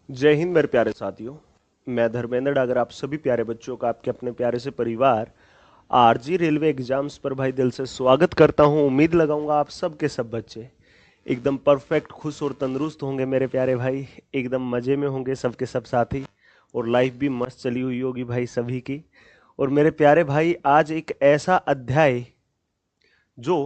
जय हिंद मेरे प्यारे साथियों। मैं धर्मेंद्र डागर आप सभी प्यारे बच्चों का आपके अपने प्यारे से परिवार आरजी रेलवे एग्जाम्स पर भाई दिल से स्वागत करता हूं। उम्मीद लगाऊंगा आप सब के सब बच्चे एकदम परफेक्ट, खुश और तंदुरुस्त होंगे मेरे प्यारे भाई। एकदम मजे में होंगे सबके सब साथी, और लाइफ भी मस्त चली हुई होगी भाई सभी की। और मेरे प्यारे भाई, आज एक ऐसा अध्याय जो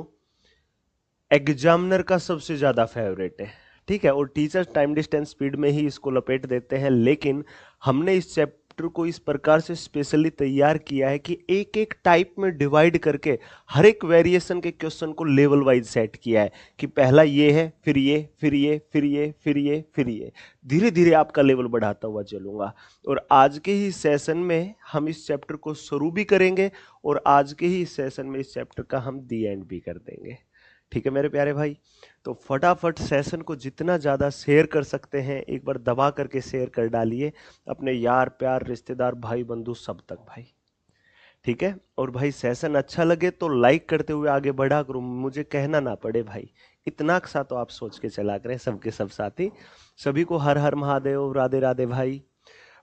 एग्जामिनर का सबसे ज्यादा फेवरेट है, ठीक है, और टीचर्स टाइम डिस्टेंस स्पीड में ही इसको लपेट देते हैं। लेकिन हमने इस चैप्टर को इस प्रकार से स्पेशली तैयार किया है कि एक एक टाइप में डिवाइड करके हर एक वेरिएशन के क्वेश्चन को लेवल वाइज सेट किया है कि पहला ये है, फिर ये, फिर ये, फिर ये, फिर ये, फिर ये, धीरे धीरे आपका लेवल बढ़ाता हुआ चलूंगा। और आज के ही सेशन में हम इस चैप्टर को शुरू भी करेंगे, और आज के ही सेशन में इस चैप्टर का हम दी एंड भी कर देंगे। ठीक है मेरे प्यारे भाई, तो फटाफट सेशन को जितना ज़्यादा शेयर कर सकते हैं एक बार दबा करके शेयर कर डालिए अपने यार प्यार रिश्तेदार भाई बंधु सब तक भाई। ठीक है, और भाई सेशन अच्छा लगे तो लाइक करते हुए आगे बढ़ा करो, मुझे कहना ना पड़े भाई, इतना सा तो आप सोच के चला करें सबके सब साथी। सभी को हर हर महादेव, राधे राधे भाई।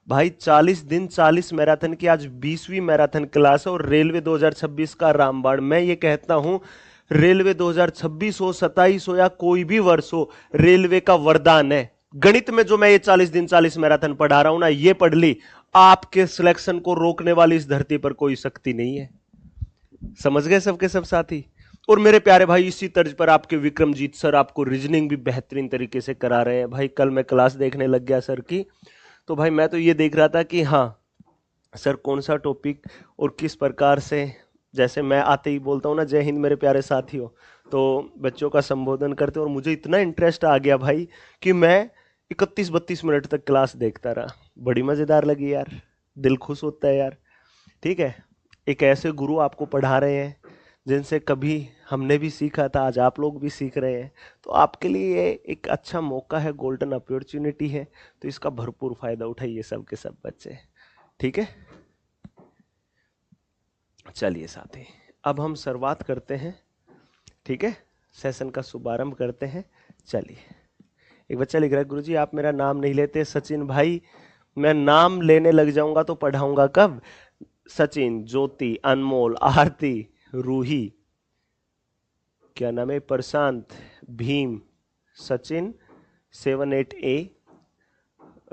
भाई 40 दिन 40 मैराथन की आज 20वीं मैराथन क्लास है, और रेलवे 2026 का रामबाण। मैं ये कहता हूं, रेलवे 2026 हो, 27 हो, या कोई भी वर्ष हो, रेलवे का वरदान है। गणित में जो मैं ये 40 दिन 40 मैराथन पढ़ा रहा हूं ना, ये पढ़ ली, आपके सिलेक्शन को रोकने वाली इस धरती पर कोई शक्ति नहीं है। समझ गए सबके सब साथी। और मेरे प्यारे भाई, इसी तर्ज पर आपके विक्रमजीत सर आपको रीजनिंग भी बेहतरीन तरीके से करा रहे हैं भाई। कल मैं क्लास देखने लग गया सर की, तो भाई मैं तो ये देख रहा था कि हाँ सर कौन सा टॉपिक और किस प्रकार से, जैसे मैं आते ही बोलता हूँ ना जय हिंद मेरे प्यारे साथियों, तो बच्चों का संबोधन करते, और मुझे इतना इंटरेस्ट आ गया भाई कि मैं 31-32 मिनट तक क्लास देखता रहा। बड़ी मज़ेदार लगी यार, दिल खुश होता है यार। ठीक है, एक ऐसे गुरु आपको पढ़ा रहे हैं जिनसे कभी हमने भी सीखा था, आज आप लोग भी सीख रहे हैं। तो आपके लिए ये एक अच्छा मौका है, गोल्डन अपॉर्चुनिटी है, तो इसका भरपूर फायदा उठाइए सबके सब बच्चे। ठीक है, चलिए साथी, अब हम शुरुआत करते हैं। ठीक है, सेशन का शुभारंभ करते हैं। चलिए, एक बच्चा लिख रहा है, गुरुजी आप मेरा नाम नहीं लेते। सचिन भाई, मैं नाम लेने लग जाऊंगा तो पढ़ाऊंगा कब? सचिन, ज्योति, अनमोल, आरती, रूही, क्या नाम है, प्रशांत, भीम, सचिन 78A,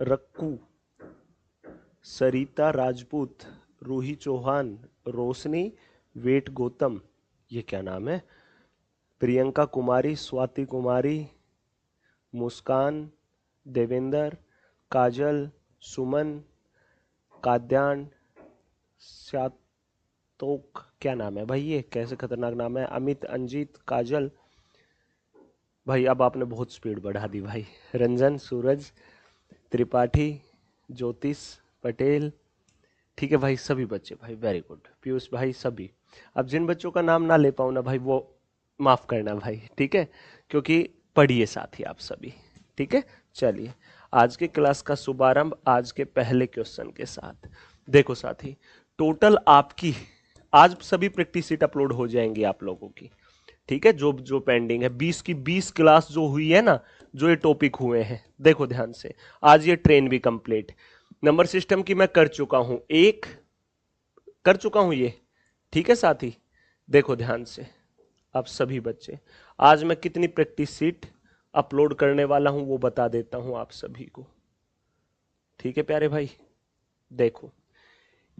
रक्कू, सरिता राजपूत, रूही चौहान, रोशनी, वेट गौतम, ये क्या नाम है, प्रियंका कुमारी, स्वाति कुमारी, मुस्कान, देवेंद्र, काजल, सुमन, काद्यान, सातोक, क्या नाम है भाई, ये कैसे खतरनाक नाम है, अमित, अंजित, काजल, भाई अब आपने बहुत स्पीड बढ़ा दी भाई, रंजन, सूरज, त्रिपाठी, ज्योतिष, पटेल। ठीक है भाई, सभी बच्चे भाई वेरी गुड, पीयूष भाई सभी। अब जिन बच्चों का नाम ना ले पाऊँ ना भाई, वो माफ करना भाई, ठीक है, क्योंकि पढ़िए साथी आप सभी। ठीक है, चलिए आज के क्लास का शुभारंभ आज के पहले क्वेश्चन के साथ। देखो साथी, टोटल आपकी आज सभी प्रैक्टिस सीट अपलोड हो जाएंगी आप लोगों की। ठीक है, जो जो पेंडिंग है, 20 की 20 क्लास जो हुई है ना, जो ये टॉपिक हुए हैं, देखो ध्यान से, आज ये ट्रेन भी कंप्लीट। नंबर सिस्टम की मैं कर चुका हूं, एक कर चुका हूं ये। ठीक है साथी, देखो ध्यान से आप सभी बच्चे, आज मैं कितनी प्रैक्टिस सीट अपलोड करने वाला हूं वो बता देता हूं आप सभी को। ठीक है प्यारे भाई, देखो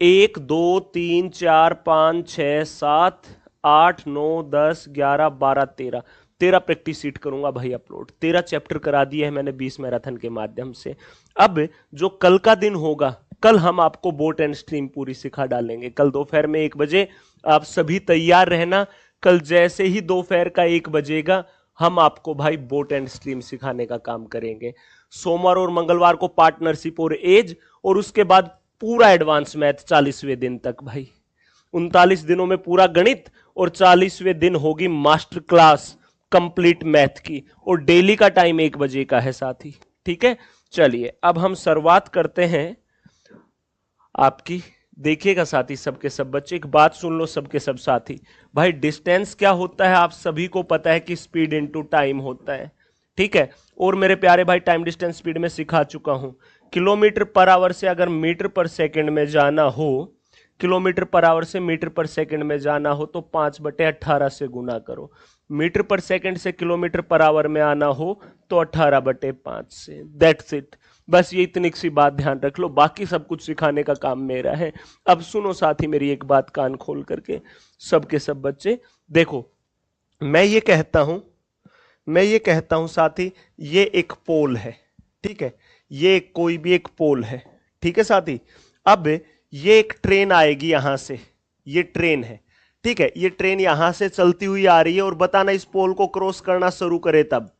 1 2 3 4 5 6 7 8 9 10 11 12 13 13 प्रैक्टिस सीट करूंगा भाई अपलोड। 13 चैप्टर करा दिए हैं मैंने 20 मैराथन के माध्यम से। अब जो कल का दिन होगा, कल हम आपको बोट एंड स्ट्रीम पूरी सिखा डालेंगे। कल दोपहर में 1 बजे आप सभी तैयार रहना। कल जैसे ही दोपहर का 1 बजेगा, हम आपको भाई बोट एंड स्ट्रीम सिखाने का काम करेंगे। सोमवार और मंगलवार को पार्टनरशिप और एज, और उसके बाद पूरा एडवांस मैथ 40वें दिन तक भाई। 39 दिनों में पूरा गणित, और 40वें दिन होगी मास्टर क्लास कंप्लीट मैथ की, और डेली का टाइम 1 बजे का है साथी। ठीक है, चलिए अब हम शुरुआत करते हैं आपकी। देखिएगा साथी सबके सब बच्चे, एक बात सुन लो सबके सब साथी, भाई डिस्टेंस क्या होता है आप सभी को पता है कि स्पीड इनटू टाइम होता है। ठीक है, और मेरे प्यारे भाई टाइम डिस्टेंस स्पीड में सिखा चुका हूं किलोमीटर पर आवर से अगर मीटर पर सेकंड में जाना हो, किलोमीटर पर आवर से मीटर पर सेकंड में जाना हो तो 5/18 से गुना करो। मीटर पर सेकंड से किलोमीटर पर आवर में आना हो तो 18/5 से। That's it. बस ये इतनी सी बात ध्यान रख लो, बाकी सब कुछ सिखाने का काम मेरा है। अब सुनो साथी मेरी एक बात कान खोल करके, सबके सब बच्चे देखो, मैं ये कहता हूं साथी, ये एक पोल है, ठीक है, ये कोई भी एक पोल है, ठीक है साथी। अब ये एक ट्रेन आएगी यहां से, ये ट्रेन है, ठीक है, ये ट्रेन यहां से चलती हुई आ रही है और बताना इस पोल को क्रॉस करना शुरू करे तब,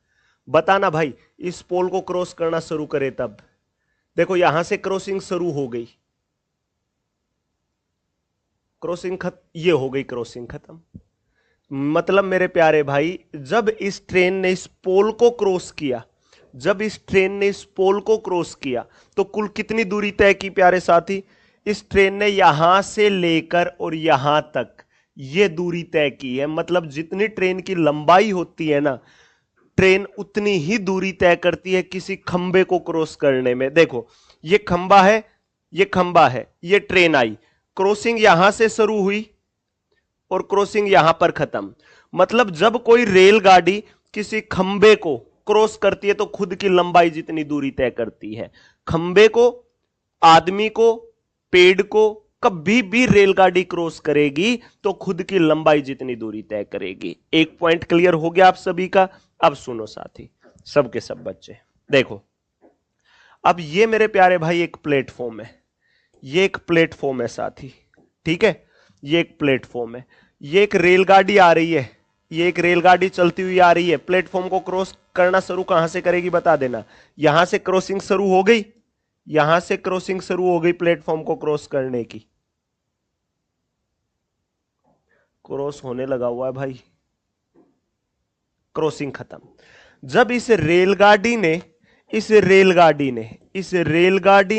बताना भाई इस पोल को क्रॉस करना शुरू करे तब। देखो यहां से क्रॉसिंग शुरू हो गई, क्रॉसिंग ये हो गई क्रॉसिंग खत्म। मतलब मेरे प्यारे भाई, जब इस ट्रेन ने इस पोल को क्रॉस किया, जब इस ट्रेन ने इस पोल को क्रॉस किया तो कुल कितनी दूरी तय की प्यारे साथी? इस ट्रेन ने यहां से लेकर और यहां तक ये दूरी तय की है। मतलब जितनी ट्रेन की लंबाई होती है ना, ट्रेन उतनी ही दूरी तय करती है किसी खंबे को क्रॉस करने में। देखो ये खंबा है, ये खंबा है, ये ट्रेन आई, क्रॉसिंग यहां से शुरू हुई और क्रॉसिंग यहां पर खत्म। मतलब जब कोई रेलगाड़ी किसी खंबे को क्रॉस करती है तो खुद की लंबाई जितनी दूरी तय करती है। खंबे को, आदमी को, पेड़ को कभी भी रेलगाड़ी क्रॉस करेगी तो खुद की लंबाई जितनी दूरी तय करेगी। एक पॉइंट क्लियर हो गया आप सभी का। अब सुनो साथी, सबके सब बच्चे देखो, अब ये मेरे प्यारे भाई एक प्लेटफॉर्म है, ये एक प्लेटफॉर्म है साथी, ठीक है, ये एक प्लेटफॉर्म है, ये एक रेलगाड़ी आ रही है, ये एक रेलगाड़ी चलती हुई आ रही है। प्लेटफॉर्म को क्रॉस करना शुरू कहां से करेगी बता देना। यहां से क्रॉसिंग शुरू हो गई, यहां से क्रॉसिंग शुरू हो गई प्लेटफॉर्म को क्रॉस करने की। क्रॉस होने लगा हुआ है भाई, क्रॉसिंग खत्म। जब इस रेलगाड़ी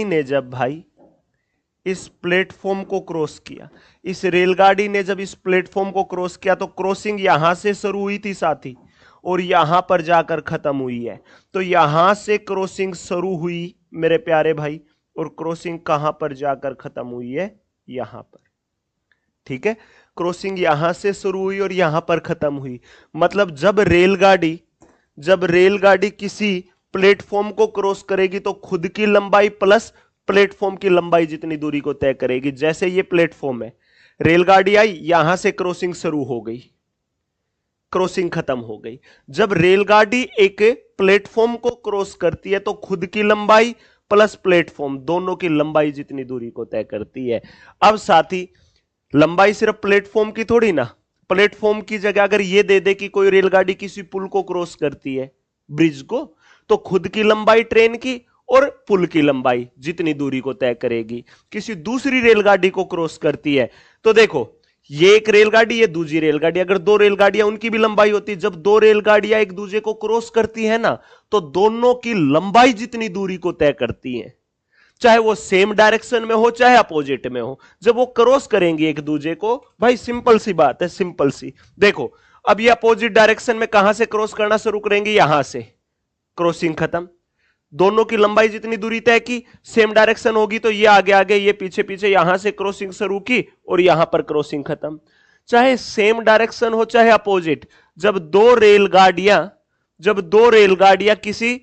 ने जब भाई इस प्लेटफॉर्म को क्रॉस किया, इस रेलगाड़ी ने जब इस प्लेटफॉर्म को क्रॉस किया तो क्रॉसिंग यहां से शुरू हुई थी साथी और यहां पर जाकर खत्म हुई है। तो यहां से क्रॉसिंग शुरू हुई मेरे प्यारे भाई और क्रॉसिंग कहां पर जाकर खत्म हुई है? यहां पर, ठीक है। क्रॉसिंग यहां से शुरू हुई और यहां पर खत्म हुई। मतलब जब रेलगाड़ी किसी प्लेटफॉर्म को क्रॉस करेगी तो खुद की लंबाई प्लस प्लेटफॉर्म की लंबाई जितनी दूरी को तय करेगी। जैसे ये प्लेटफॉर्म है, रेलगाड़ी आई, यहां से क्रॉसिंग शुरू हो गई, क्रॉसिंग खत्म हो गई। जब रेलगाड़ी एक प्लेटफॉर्म को क्रॉस करती है तो खुद की लंबाई प्लस प्लेटफॉर्म दोनों की लंबाई जितनी दूरी को तय करती है। अब साथी लंबाई सिर्फ प्लेटफॉर्म की थोड़ी ना, प्लेटफॉर्म की जगह अगर ये दे दे कि कोई रेलगाड़ी किसी पुल को क्रॉस करती है, ब्रिज को, तो खुद की लंबाई ट्रेन की और पुल की लंबाई जितनी दूरी को तय करेगी। किसी दूसरी रेलगाड़ी को क्रॉस करती है तो देखो ये एक रेलगाड़ी, ये दूसरी रेलगाड़ी, अगर दो रेलगाड़ियां उनकी भी लंबाई होती है, जब दो रेलगाड़ियां एक दूसरे को क्रॉस करती है ना तो दोनों की लंबाई जितनी दूरी को तय करती है, चाहे वो सेम डायरेक्शन में हो चाहे अपोजिट में हो, जब वो क्रॉस करेंगे एक दूसरे को, भाई सिंपल सी बात है, सिंपल सी। देखो अब ये अपोजिट डायरेक्शन में कहां से क्रॉस करना शुरू करेंगे? यहां से, क्रॉसिंग खत्म। दोनों की लंबाई जितनी दूरी तय की, सेम डायरेक्शन होगी तो ये आगे आगे, ये पीछे पीछे, यहां से क्रॉसिंग शुरू की और यहां पर क्रॉसिंग खत्म। चाहे सेम डायरेक्शन हो चाहे अपोजिट, जब दो रेलगाड़ियां किसी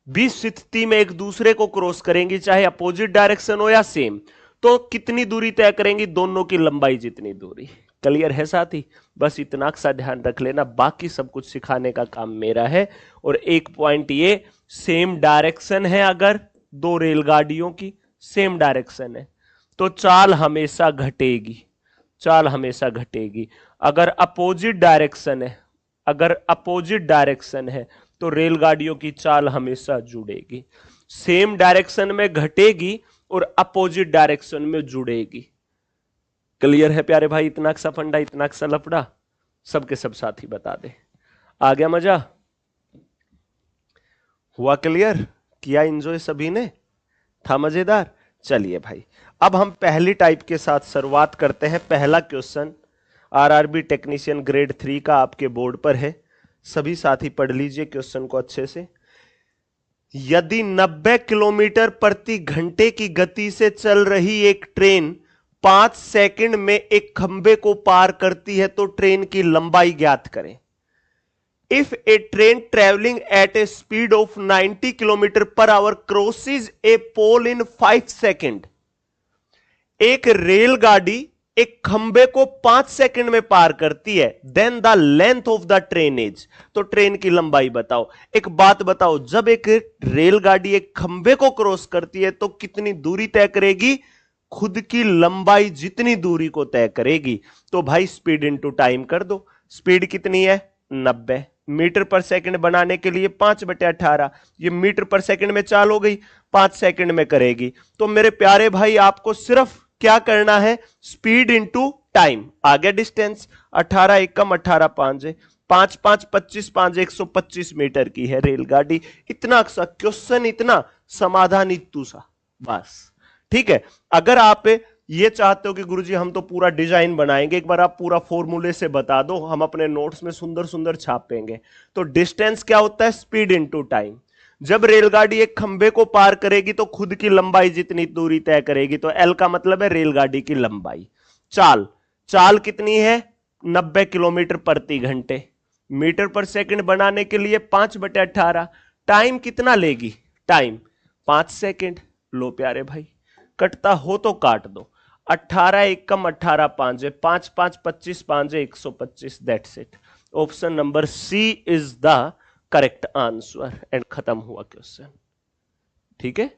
भी स्थिति में एक दूसरे को क्रॉस करेंगी, चाहे अपोजिट डायरेक्शन हो या सेम, तो कितनी दूरी तय करेंगी? दोनों की लंबाई जितनी दूरी। क्लियर है साथी? बस इतना सा ध्यान रख लेना, बाकी सब कुछ सिखाने का काम मेरा है। और एक पॉइंट ये, सेम डायरेक्शन है, अगर दो रेलगाड़ियों की सेम डायरेक्शन है तो चाल हमेशा घटेगी, चाल हमेशा घटेगी। अगर अपोजिट डायरेक्शन है तो रेलगाड़ियों की चाल हमेशा जुड़ेगी। सेम डायरेक्शन में घटेगी और अपोजिट डायरेक्शन में जुड़ेगी। क्लियर है प्यारे भाई? इतना सा फंडा, इतना सा लफड़ा सबके सब साथी बता दे। आ गया मजा? हुआ क्लियर? किया एंजॉय सभी ने? था मजेदार? चलिए भाई, अब हम पहली टाइप के साथ शुरुआत करते हैं। पहला क्वेश्चन आरआरबी टेक्नीशियन ग्रेड 3 का आपके बोर्ड पर है, सभी साथी पढ़ लीजिए क्वेश्चन को अच्छे से। यदि 90 किलोमीटर प्रति घंटे की गति से चल रही एक ट्रेन 5 सेकंड में एक खंबे को पार करती है तो ट्रेन की लंबाई ज्ञात करें। If a train travelling at a speed of 90 kilometre per hour crosses a pole in 5 second, एक रेलगाड़ी एक खंबे को 5 सेकंड में पार करती है, then the length of the train is, तो ट्रेन की लंबाई बताओ। एक बात बताओ, जब एक रेलगाड़ी एक खंबे को क्रॉस करती है तो कितनी दूरी तय करेगी? खुद की लंबाई जितनी दूरी को तय करेगी। तो भाई स्पीड इनटू टाइम कर दो। स्पीड कितनी है? 90 मीटर पर सेकंड बनाने के लिए 5/18, ये मीटर पर सेकंड में चाल हो गई, 5 सेकंड में करेगी। तो मेरे प्यारे भाई आपको सिर्फ क्या करना है? Speed into time. आ गया डिस्टेंस, 18 एकम 18 5 5 5 25 5 125 मीटर की है रेलगाड़ी। इतना सा क्वेश्चन, इतना समाधान, इतू सा बस। ठीक है। अगर आप ये चाहते हो कि गुरुजी हम तो पूरा डिजाइन बनाएंगे, एक बार आप पूरा फॉर्मूले से बता दो, हम अपने नोट्स में सुंदर सुंदर छापेंगे। तो डिस्टेंस क्या होता है? Speed into time. जब रेलगाड़ी एक खंबे को पार करेगी तो खुद की लंबाई जितनी दूरी तय करेगी, तो एल का मतलब है रेलगाड़ी की लंबाई। चाल, चाल कितनी है? 90 किलोमीटर प्रति घंटे। मीटर पर सेकंड बनाने के लिए 5/18। टाइम कितना लेगी? Time 5 second. लो प्यारे भाई, कटता हो तो काट दो। 18 एकम 18 5 5 5 25 5 125, that's it. Option number C is the correct answer. And खत्म हुआ क्वेश्चन। ठीक है।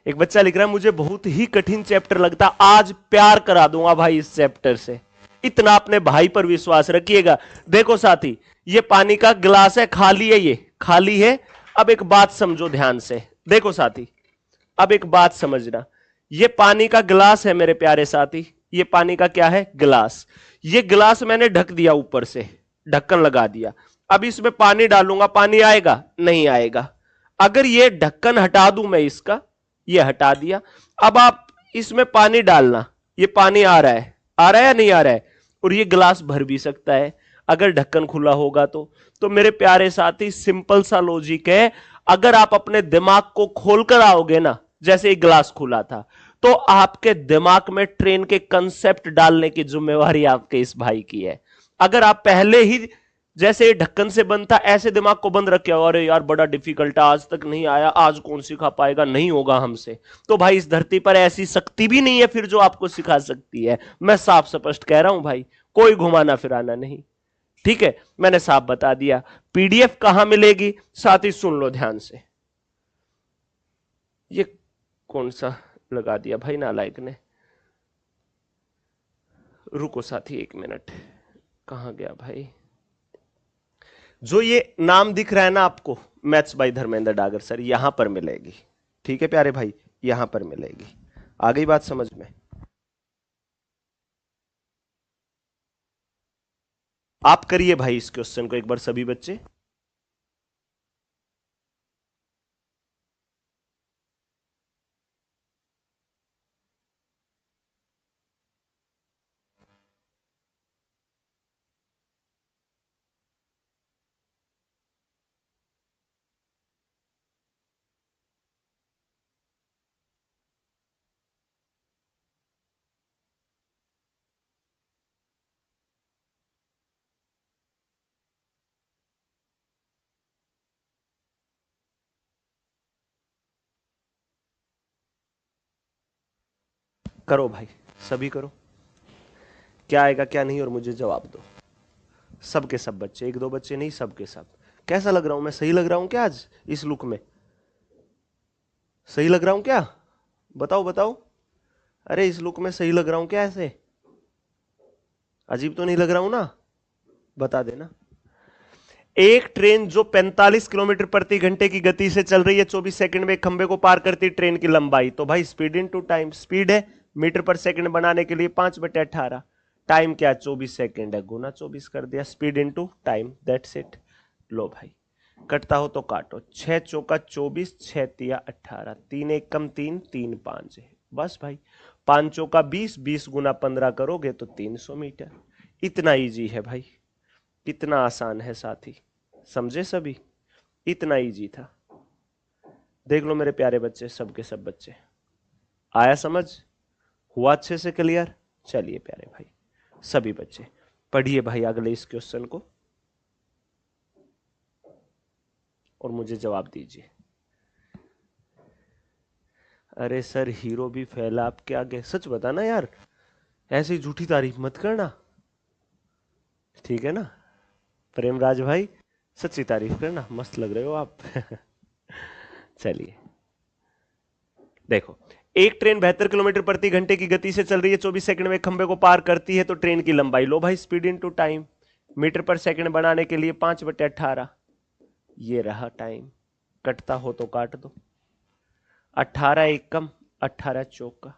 एक बच्चा लिख रहा है मुझे बहुत ही कठिन चैप्टर लगता, आज प्यार करा दूंगा भाई इस चैप्टर से। इतना अपने भाई पर विश्वास रखिएगा। देखो साथी, ये पानी का गिलास है, खाली है, ये खाली है। अब एक बात समझो ध्यान से, देखो साथी, अब एक बात समझना। ये पानी का गिलास है मेरे प्यारे साथी, ये पानी का क्या है? गिलास। ये गिलास मैंने ढक दिया, ऊपर से ढक्कन लगा दिया। अब इसमें पानी डालूंगा, पानी आएगा? नहीं आएगा। अगर ये ढक्कन हटा दूं मैं इसका, ये हटा दिया, अब आप इसमें पानी डालना, ये पानी आ रहा है, आ रहा है या नहीं आ रहा है? और ये गिलास भर भी सकता है अगर ढक्कन खुला होगा तो मेरे प्यारे साथी सिंपल सा लॉजिक है। अगर आप अपने दिमाग को खोलकर आओगे ना, जैसे एक गिलास खुला था, तो आपके दिमाग में ट्रेन के कंसेप्ट डालने की जिम्मेवारी आपके इस भाई की है। अगर आप पहले ही जैसे ढक्कन से बंद था ऐसे दिमाग को बंद रखे, अरे यार बड़ा डिफिकल्ट है, आज तक नहीं आया, आज कौन सिखा पाएगा, नहीं होगा हमसे, तो भाई इस धरती पर ऐसी शक्ति भी नहीं है फिर जो आपको सिखा सकती है। मैं साफ स्पष्ट कह रहा हूं भाई, कोई घुमाना फिराना नहीं। ठीक है, मैंने साफ बता दिया। पीडीएफ कहां मिलेगी साथी? सुन लो ध्यान से। ये कौन सा लगा दिया भाई नालायक ने? रुको साथी 1 मिनट, कहां गया भाई? जो ये नाम दिख रहा है ना आपको, maths by Dharmendra Dagar sir, यहां पर मिलेगी। ठीक है प्यारे भाई, यहां पर मिलेगी। आ गई बात समझ में? आप करिए भाई इस क्वेश्चन को एक बार सभी बच्चे। करो भाई, सभी करो, क्या आएगा क्या नहीं और मुझे जवाब दो। सबके सब बच्चे, एक दो बच्चे नहीं, सबके सब। कैसा लग रहा हूं मैं? सही लग रहा हूं क्या आज इस लुक में? सही लग रहा हूं क्या? बताओ बताओ। अरे इस लुक में सही लग रहा हूं क्या? ऐसे अजीब तो नहीं लग रहा हूं ना? बता देना। एक ट्रेन जो 45 किलोमीटर प्रति घंटे की गति से चल रही है, 24 सेकंड में एक खंबे को पार करती है, ट्रेन की लंबाई, तो भाई स्पीड इनटू टाइम। स्पीड है मीटर पर सेकंड बनाने के लिए 5/18, टाइम क्या? 24 सेकंड है, गुना 24 कर दिया, speed into time, that's it. लो भाई, कटता हो तो काटो। 6 चौका 24, 6 तिया 18, 3 एक कम 3, 3 5 है, बस भाई। 5 चौका 20, 20 गुना 15 करोगे तो 300 मीटर। इतना इजी है भाई, कितना आसान है साथी, समझे सभी? इतना इजी था। देख लो मेरे प्यारे बच्चे, सबके सब बच्चे, आया समझ, हुआ अच्छे से क्लियर। चलिए प्यारे भाई सभी बच्चे पढ़िए भाई अगले इस क्वेश्चन को और मुझे जवाब दीजिए। अरे सर हीरो भी फैला आपके आगे, सच बताना यार, ऐसी झूठी तारीफ मत करना, ठीक है ना। प्रेमराज भाई सच्ची तारीफ करना, मस्त लग रहे हो आप। चलिए देखो, एक ट्रेन 72 किलोमीटर प्रति घंटे की गति से चल रही है, 24 सेकंड में खंबे को पार करती है, तो ट्रेन की लंबाई, लो भाई स्पीड इनटू टाइम, मीटर पर सेकंड बनाने के लिए 5/18, ये रहा टाइम, कटता हो तो काट दो, 18 एकम 18 चौका,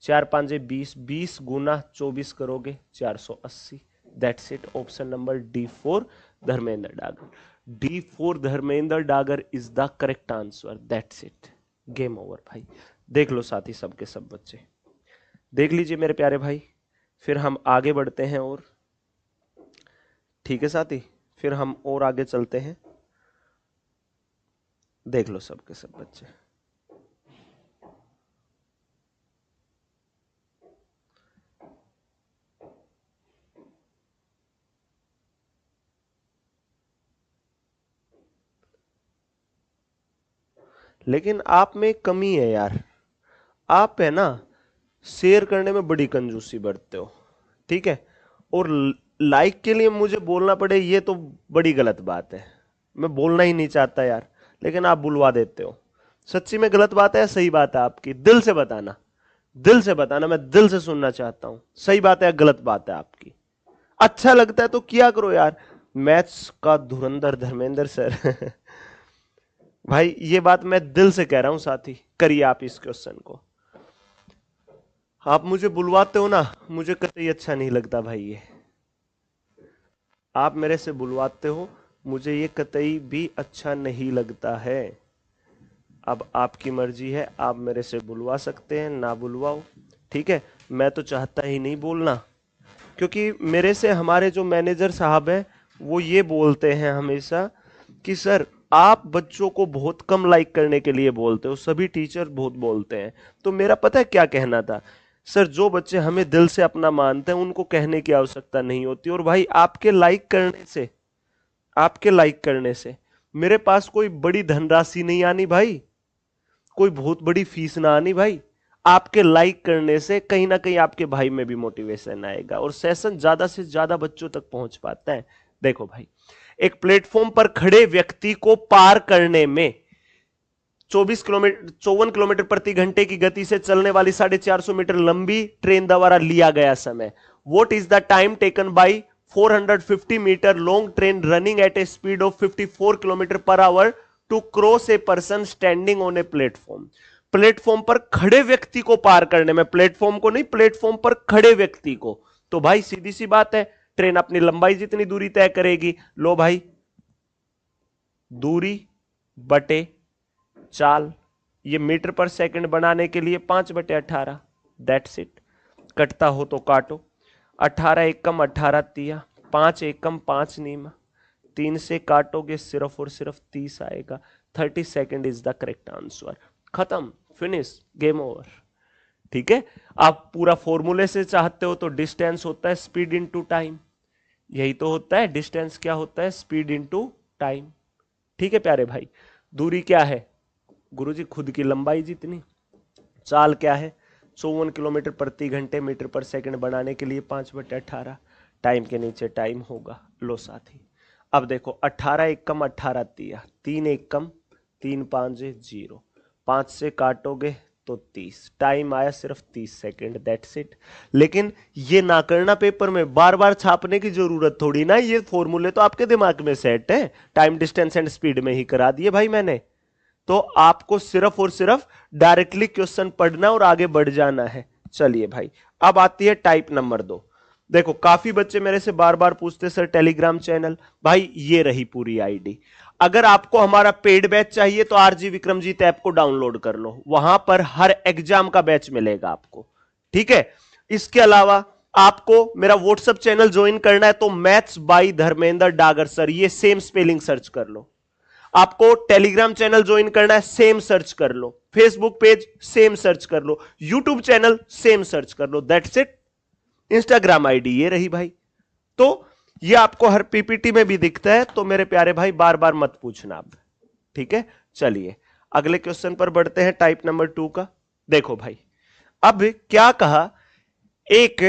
4 5 20, 20 गुना 24 करोगे 480, that's it, option number D4 Dharmendra Dagar, D4 Dharmendra Dagar is the correct answer, that's it, game over भाई। देख लो साथी सबके सब बच्चे, देख लीजिए मेरे प्यारे भाई, फिर हम आगे बढ़ते हैं और, ठीक है साथी, फिर हम और आगे चलते हैं। देख लो सबके सब बच्चे, लेकिन आप में एक कमी है यार, आप है ना शेयर करने में बड़ी कंजूसी बरतते हो, ठीक है, और लाइक के लिए मुझे बोलना पड़े ये तो बड़ी गलत बात है, मैं बोलना ही नहीं चाहता यार, लेकिन आप बुलवा देते हो। सच्ची में गलत बात है या सही बात है आपकी, दिल से बताना, दिल से बताना, मैं दिल से सुनना चाहता हूं, सही बात है या गलत बात है आपकी। अच्छा लगता है तो किया करो यार, मैथ्स का धुरंधर धर्मेंद्र सर। भाई ये बात मैं दिल से कह रहा हूं साथी, करिए आप इस क्वेश्चन को, आप मुझे बुलवाते हो ना, मुझे कतई अच्छा नहीं लगता भाई, ये आप मेरे से बुलवाते हो, मुझे ये कतई भी अच्छा नहीं लगता है। अब आपकी मर्जी है, आप मेरे से बुलवा सकते हैं, ना बुलवाओ, ठीक है, मैं तो चाहता ही नहीं बोलना, क्योंकि मेरे से हमारे जो मैनेजर साहब हैं वो ये बोलते हैं हमेशा कि सर आप बच्चों को बहुत कम लाइक करने के लिए बोलते हो, सभी टीचर बहुत बोलते हैं। तो मेरा पता है क्या कहना था, सर जो बच्चे हमें दिल से अपना मानते हैं उनको कहने की आवश्यकता नहीं होती, और भाई आपके लाइक करने से, आपके लाइक करने से मेरे पास कोई बड़ी धनराशि नहीं आनी भाई, कोई बहुत बड़ी फीस ना आनी भाई, आपके लाइक करने से कहीं ना कहीं आपके भाई में भी मोटिवेशन आएगा और सेशन ज्यादा से ज्यादा बच्चों तक पहुंच पाता है। देखो भाई, एक प्लेटफॉर्म पर खड़े व्यक्ति को पार करने में 54 किलोमीटर प्रति घंटे की गति से चलने वाली 450 मीटर लंबी ट्रेन द्वारा लिया गया समय, what is the time taken by 450 metre long train running at a speed of 54 kilometre per hour to cross a person standing on a platform. Platform पर खड़े व्यक्ति को पार करने में, प्लेटफॉर्म को नहीं, प्लेटफॉर्म पर खड़े व्यक्ति को, तो भाई सीधी सी बात है, ट्रेन अपनी लंबाई जितनी दूरी तय करेगी, लो भाई दूरी बटे चाल, ये मीटर पर सेकंड बनाने के लिए 5/18, दैट्स इट, कटता हो तो काटो, 18 एकम 18 तिया, 5 एकम 5 नीमा, 3 से काटोगे सिर्फ और सिर्फ 30 आएगा, 30 second is the correct answer, खत्म, फिनिश, गेम ओवर, ठीक है। आप पूरा फॉर्मूले से चाहते हो तो डिस्टेंस होता है स्पीड इनटू टाइम, यही तो होता है, डिस्टेंस क्या होता है, स्पीड इनटू टाइम, ठीक है प्यारे भाई। दूरी क्या है गुरुजी, खुद की लंबाई जितनी, चाल क्या है 54 किलोमीटर प्रति घंटे, मीटर पर सेकंड बनाने के लिए 5/18, टाइम के नीचे टाइम होगा, लो साथी। अब देखो 18 एकम 18 तिया, 3 एकम 3 5 0, 5 से काटोगे तो 30, टाइम आया सिर्फ 30 सेकंड, दैट्स इट। लेकिन ये ना करना पेपर में, बार बार छापने की जरूरत थोड़ी ना, ये फॉर्मूले तो आपके दिमाग में सेट है, टाइम डिस्टेंस एंड स्पीड में ही करा दिए भाई मैंने, तो आपको सिर्फ और सिर्फ डायरेक्टली क्वेश्चन पढ़ना और आगे बढ़ जाना है। चलिए भाई, अब आती है टाइप नंबर 2। देखो काफी बच्चे मेरे से बार बार पूछते सर टेलीग्राम चैनल, भाई ये रही पूरी आईडी, अगर आपको हमारा पेड बैच चाहिए तो आरजी विक्रमजीत ऐप को डाउनलोड कर लो, वहां पर हर एग्जाम का बैच मिलेगा आपको, ठीक है। इसके अलावा आपको मेरा व्हाट्सएप चैनल ज्वाइन करना है तो maths by Dharmendra Dagar sir, ये सेम स्पेलिंग सर्च कर लो, आपको टेलीग्राम चैनल ज्वाइन करना है, सेम सर्च कर लो, फेसबुक पेज सेम सर्च कर लो, यूट्यूब चैनल सेम सर्च कर लो, दैट्स इट। इंस्टाग्राम आईडी ये रही भाई। तो ये आपको हर पीपीटी में भी दिखता है, तो मेरे प्यारे भाई बार बार मत पूछना अब, ठीक है। चलिए अगले क्वेश्चन पर बढ़ते हैं, टाइप नंबर 2 का। देखो भाई, अब क्या कहा, एक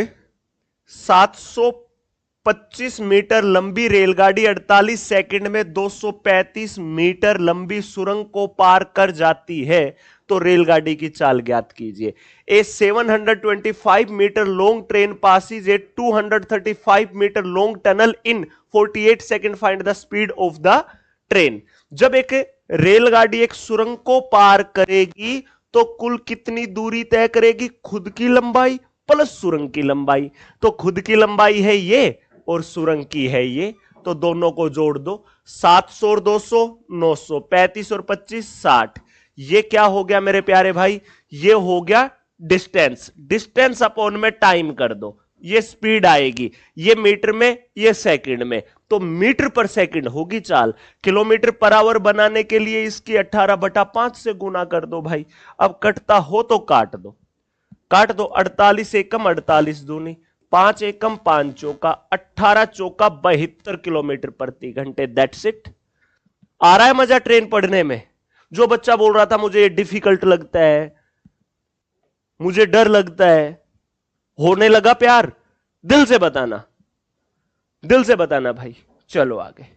725 मीटर लंबी रेलगाड़ी 48 सेकंड में 235 मीटर लंबी सुरंग को पार कर जाती है, तो रेलगाड़ी की चाल ज्ञात कीजिए। A 725 metre long train passes a 235 metre long tunnel in 48 second, find the speed of the train. जब एक रेलगाड़ी एक सुरंग को पार करेगी तो कुल कितनी दूरी तय करेगी? खुद की लंबाई प्लस सुरंग की लंबाई। तो खुद की लंबाई है ये और सुरंग की है ये, तो दोनों को जोड़ दो। 700 और 200 900, 35 और 25 60। ये क्या हो गया मेरे प्यारे भाई? ये हो गया डिस्टेंस। डिस्टेंस अपॉन में टाइम कर दो, ये स्पीड आएगी। ये मीटर में, ये सेकंड में, तो मीटर पर सेकंड होगी चाल। किलोमीटर पर आवर बनाने के लिए इसकी 18/5 से गुना कर दो भाई। अब कटता हो तो काट दो, काट दो। 48 एकम 48 दूनी, 5 एकम 5 चौका, 18 चौका 72 किलोमीटर प्रति घंटे। That's it. आ रहा है मजा ट्रेन पढ़ने में? जो बच्चा बोल रहा था मुझे ये डिफिकल्ट लगता है, मुझे डर लगता है, होने लगा प्यार? दिल से बताना, दिल से बताना भाई। चलो आगे,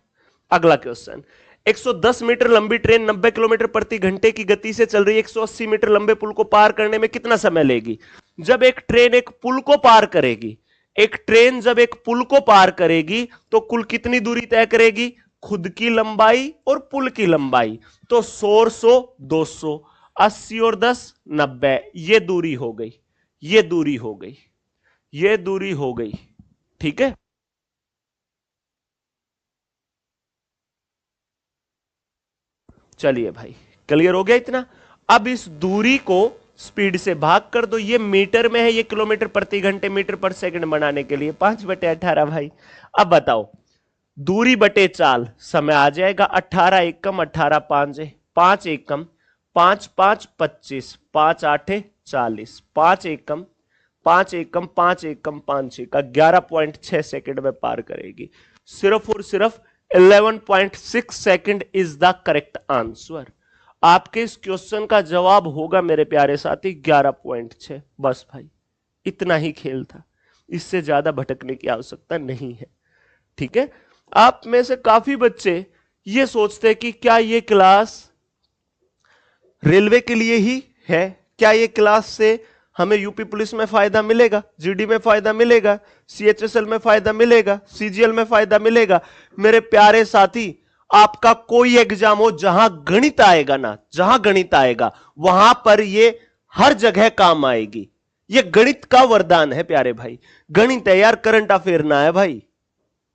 अगला क्वेश्चन। 110 मीटर लंबी ट्रेन 90 किलोमीटर प्रति घंटे की गति से चल रही है। 180 मीटर लंबे पुल को पार करने में कितना समय लेगी? जब एक ट्रेन एक पुल को पार करेगी, एक ट्रेन जब एक पुल को पार करेगी तो कुल कितनी दूरी तय करेगी? खुद की लंबाई और पुल की लंबाई। तो 100 100 200, 80 और 10 90। ये दूरी हो गई, ये दूरी हो गई, ये दूरी हो गई, ठीक है। चलिए भाई, क्लियर हो गया इतना। अब इस दूरी को स्पीड से भाग कर दो। ये मीटर में है, ये किलोमीटर प्रति घंटे, मीटर पर सेकंड बनाने के लिए 5/18 भाई। अब बताओ, दूरी बटे चाल, समय आ जाएगा। 18 एकम 18 5, 5 एकम 5 5 25, 5 8 40, 5 एकम 5 एकम 5 एकम 5 का 11.6 सेकंड में पार करेगी। सिर्फ और सिर्फ 11.6 second is the correct answer. आपके इस क्वेश्चन का जवाब होगा मेरे प्यारे साथी 11.6। बस भाई, इतना ही खेल था, इससे ज्यादा भटकने की आवश्यकता नहीं है, ठीक है। आप में से काफी बच्चे ये सोचते हैं कि क्या ये क्लास रेलवे के लिए ही है? क्या ये क्लास से हमें यूपी पुलिस में फायदा मिलेगा, जीडी में फायदा मिलेगा, सीएचएसएल में फायदा मिलेगा, सीजीएल में फायदा मिलेगा? मेरे प्यारे साथी, आपका कोई एग्जाम हो जहां गणित आएगा ना, जहां गणित आएगा वहां पर ये हर जगह काम आएगी। ये गणित का वरदान है प्यारे भाई। गणित है यार, करंट अफेयर ना है भाई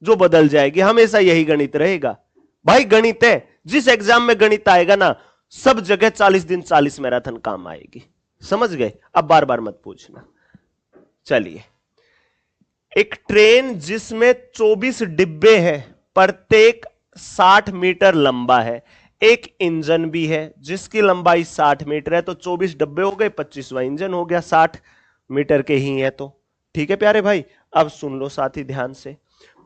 जो बदल जाएगी, हमेशा यही गणित रहेगा भाई। गणित है, जिस एग्जाम में गणित आएगा ना, सब जगह 40 दिन 40 मैराथन काम आएगी। समझ गए? अब बार बार मत पूछना। चलिए, एक ट्रेन जिसमें 24 डिब्बे हैं, प्रत्येक 60 मीटर लंबा है, एक इंजन भी है जिसकी लंबाई 60 मीटर है, तो 24 डब्बे हो गए, 25वां इंजन हो गया, 60 मीटर के ही है तो ठीक है प्यारे भाई। अब सुन लो साथी ध्यान से।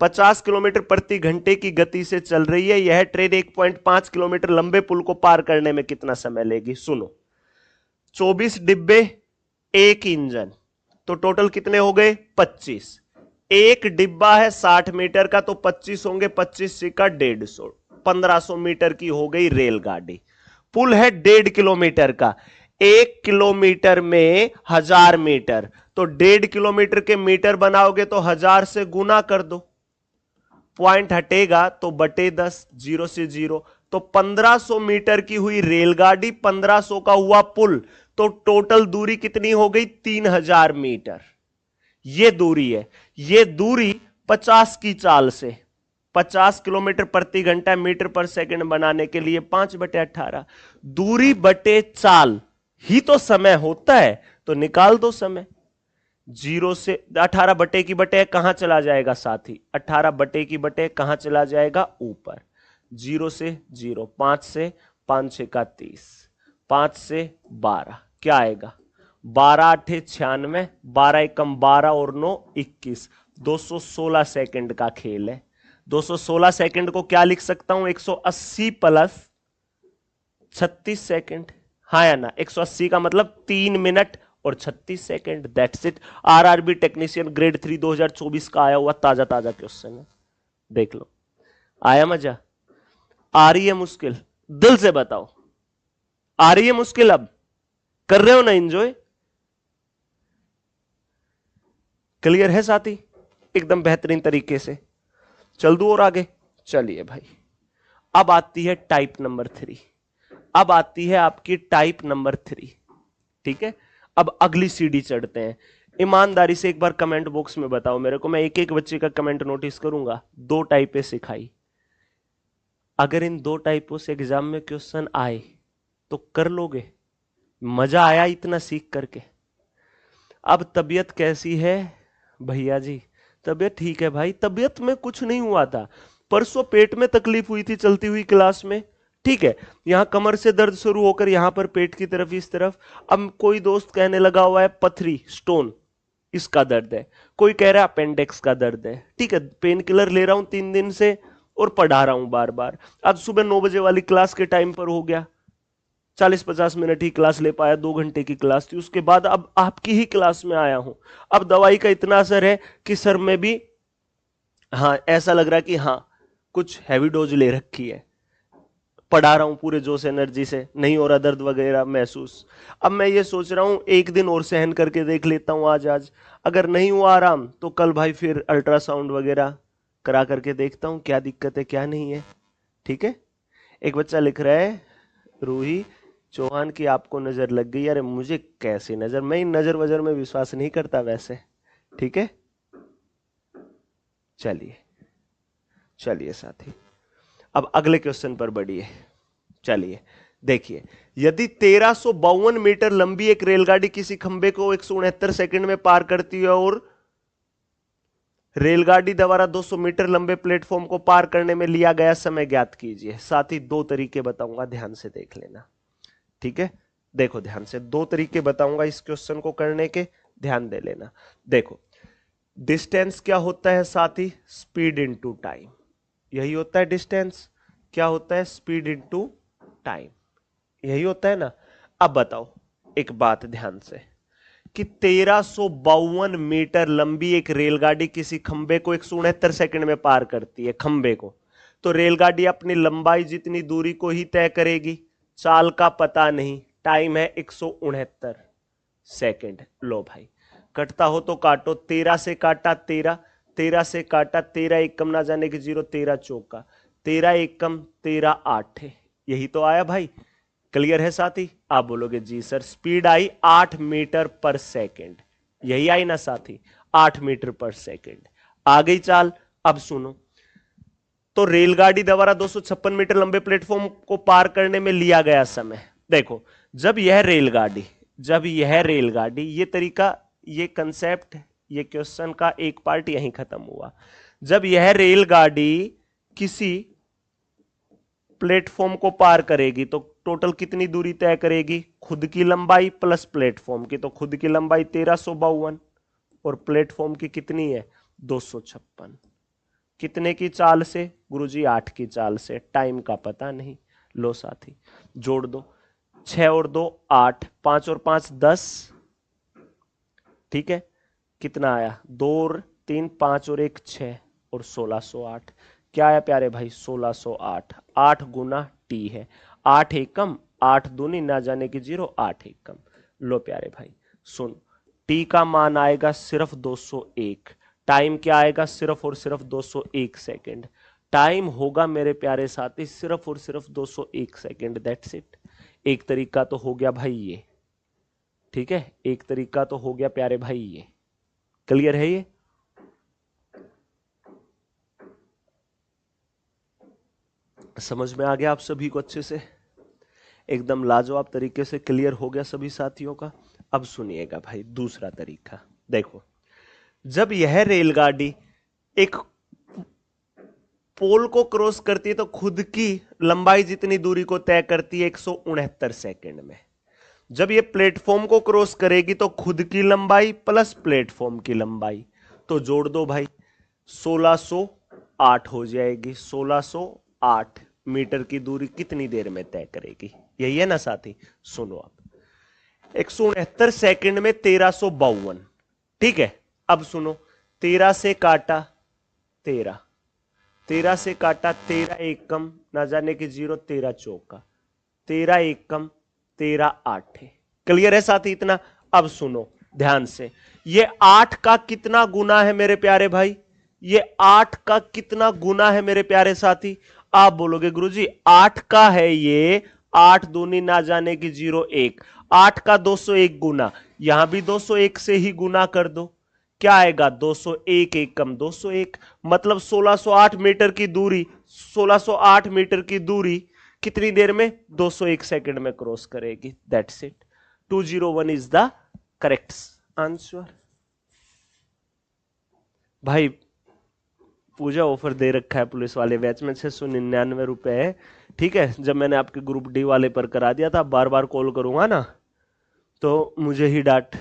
50 किलोमीटर प्रति घंटे की गति से चल रही है यह ट्रेन 1.5 किलोमीटर लंबे पुल को पार करने में कितना समय लेगी? सुनो, 24 डिब्बे, एक इंजन, तो टोटल कितने हो गए? 25। एक डिब्बा है 60 मीटर का, तो 25 होंगे, 25 का 150, 1500 मीटर की हो गई रेलगाड़ी। पुल है 1.5 किलोमीटर का, 1 किलोमीटर में 1000 मीटर, तो 1.5 किलोमीटर के मीटर बनाओगे तो 1000 से गुना कर दो, पॉइंट हटेगा तो बटे 10, 0 से 0, तो 1500 मीटर की हुई रेलगाड़ी, 1500 का हुआ पुल, तो टोटल दूरी कितनी हो गई? 3000 मीटर। यह दूरी है। यह दूरी 50 की चाल से, 50 किलोमीटर प्रति घंटा मीटर पर सेकंड बनाने के लिए 5/18। दूरी बटे चाल ही तो समय होता है, तो निकाल दो समय। 0 से 18 बटे की बटे कहां चला जाएगा साथी? 18 बटे की बटे कहां चला जाएगा? ऊपर। 0 से 0, 5 से 5 6 का 30, 5 से 12 क्या आएगा, 12 8 96, 12 एकम 12 और 9 21, 216 सेकंड का खेल है। 216 सेकंड को क्या लिख सकता हूं, 180 प्लस 36 सेकंड, हाँ या ना, 180 का मतलब 3 मिनट और 36 second, that's it. RRB technician grade 3 2024 का आया हुआ ताजा ताजा क्वेश्चन है, देख लो। आया मजा, आ रही है मुश्किल, दिल से बताओ आ रही है मुश्किल, अब कर रहे हो ना एंजॉय, क्लियर है साथी, एकदम बेहतरीन तरीके से। चल दूं और आगे, चलिए भाई। अब आती है टाइप नंबर 3, अब आती है आपकी टाइप नंबर 3, ठीक है। अब अगली सीढ़ी चढ़ते हैं। ईमानदारी से एक बार कमेंट बॉक्स में बताओ मेरे को, मैं एक एक बच्चे का कमेंट नोटिस करूंगा। 2 टाइपें सिखाई, अगर इन 2 टाइपों से एग्जाम में क्वेश्चन आए तो कर लोगे, मजा आया इतना सीख करके। अब तबीयत कैसी है भैया जी, तबीयत ठीक है भाई, तबीयत में कुछ नहीं हुआ था, परसों पेट में तकलीफ हुई थी चलती हुई क्लास में, ठीक है, यहां कमर से दर्द शुरू होकर यहां पर पेट की तरफ इस तरफ। अब कोई दोस्त कहने लगा हुआ है पथरी स्टोन इसका दर्द है, कोई कह रहा है अपेंडिक्स का दर्द है, ठीक है, पेन किलर ले रहा हूं 3 दिन से और पढ़ा रहा हूं बार बार। आज सुबह 9 बजे वाली क्लास के टाइम पर हो गया, 40-50 मिनट ही क्लास ले पाया, 2 घंटे की क्लास थी, उसके बाद अब आपकी ही क्लास में आया हूं। अब दवाई का इतना असर है कि सर में भी हाँ ऐसा लग रहा है कि हाँ कुछ हैवी डोज ले रखी है, पढ़ा रहा हूं पूरे जोश एनर्जी से, नहीं हो रहा दर्द वगैरह महसूस। अब मैं ये सोच रहा हूं एक दिन और सहन करके देख लेता हूं, आज अगर नहीं हुआ आराम तो कल भाई फिर अल्ट्रासाउंड वगैरह करा करके देखता हूं क्या दिक्कत है क्या नहीं है, ठीक है। एक बच्चा लिख रहा है रूही चौहान की आपको नजर लग गई, अरे मुझे कैसी नजर, मैं इन नजर वजर में विश्वास नहीं करता वैसे, ठीक है। चलिए चलिए साथी, अब अगले क्वेश्चन पर बढ़िए। चलिए देखिए, यदि 1352 मीटर लंबी एक रेलगाड़ी किसी खंबे को 169 सेकंड में पार करती है और रेलगाड़ी द्वारा 200 मीटर लंबे प्लेटफॉर्म को पार करने में लिया गया समय ज्ञात कीजिए। साथ ही 2 तरीके बताऊंगा, ध्यान से देख लेना, ठीक है। देखो ध्यान से, 2 तरीके बताऊंगा इस क्वेश्चन को करने के, ध्यान दे लेना। देखो डिस्टेंस क्या होता है साथी, स्पीड इनटू टाइम, यही होता है डिस्टेंस, क्या होता है, स्पीड इनटू टाइम, यही होता है ना। अब बताओ एक बात ध्यान से, कि 1352 मीटर लंबी एक रेलगाड़ी किसी खंबे को 169 सेकंड में पार करती है, खंबे को, तो रेलगाड़ी अपनी लंबाई जितनी दूरी को ही तय करेगी, चाल का पता नहीं, टाइम है 169 सेकंड। लो भाई कटता हो तो काटो, 13 से काटा 13, 13 से काटा 13, एक कम ना जाने की 0, 13 चौका 13, एक कम 13 8 है, यही तो आया भाई, क्लियर है साथी। आप बोलोगे जी सर, स्पीड आई 8 मीटर पर सेकंड, यही आई ना साथी, 8 मीटर पर सेकंड आ गई चाल। अब सुनो, तो रेलगाड़ी द्वारा 256 मीटर लंबे प्लेटफॉर्म को पार करने में लिया गया समय, देखो जब यह रेलगाड़ी ये तरीका, ये कंसेप्ट, ये क्वेश्चन का एक पार्ट यहीं खत्म हुआ। जब यह रेलगाड़ी किसी प्लेटफॉर्म को पार करेगी तो टोटल कितनी दूरी तय करेगी, खुद की लंबाई प्लस प्लेटफॉर्म की, तो खुद की लंबाई 1352 और प्लेटफॉर्म की कितनी है 256, कितने की चाल से गुरुजी, 8 की चाल से, टाइम का पता नहीं। लो साथी जोड़ दो, 6 और 2 8, 5 और 5 10, ठीक है, कितना आया 2 और 3 5 और 1 6 और 1608, क्या आया प्यारे भाई 1608, 8 गुना टी है, 8 एकम 8 दूनी ना जाने की 0, 8 एकम। लो प्यारे भाई सुन, टी का मान आएगा सिर्फ 201, टाइम क्या आएगा सिर्फ और सिर्फ 201 सेकेंड, टाइम होगा मेरे प्यारे साथी सिर्फ और सिर्फ 201 सेकेंड, दैट्स इट। एक तरीका तो हो गया भाई ये, ठीक है, एक तरीका तो हो गया प्यारे भाई ये, क्लियर है ये। समझ में आ गया आप सभी को अच्छे से, एकदम लाजवाब तरीके से क्लियर हो गया सभी साथियों का। अब सुनिएगा भाई दूसरा तरीका, देखो जब यह रेलगाड़ी एक पोल को क्रॉस करती है तो खुद की लंबाई जितनी दूरी को तय करती है 169 सेकंड में। जब ये प्लेटफॉर्म को क्रॉस करेगी तो खुद की लंबाई प्लस प्लेटफॉर्म की लंबाई, तो जोड़ दो भाई, 1608 हो जाएगी। 1608 मीटर की दूरी कितनी देर में तय करेगी, यही है ना साथी। सुनो आप, 169 सेकंड में 1352, ठीक है। अब सुनो, 13 से काटा 13, 13 से काटा 13 एक कम, ना जाने की 0, 13 चौका, 13 एक कम 13 8 है। क्लियर है साथी इतना। अब सुनो ध्यान से, ये 8 का कितना गुना है मेरे प्यारे भाई, ये 8 का कितना गुना है मेरे प्यारे साथी। आप बोलोगे गुरुजी 8 का है ये, 8 दूनी ना जाने की 0 1, 8 का 201 गुना, यहां भी 201 से ही गुना कर दो, क्या आएगा 201 एक कम 201, मतलब 1608 मीटर की दूरी, 1608 मीटर की दूरी कितनी देर में, 201 सेकंड में क्रॉस करेगी। That's it, 201 is the correct answer. भाई पूजा ऑफर दे रखा है पुलिस वाले बैच में, 699 रुपए है, ठीक है। जब मैंने आपके ग्रुप डी वाले पर करा दिया था, बार बार कॉल करूंगा ना तो मुझे ही डांट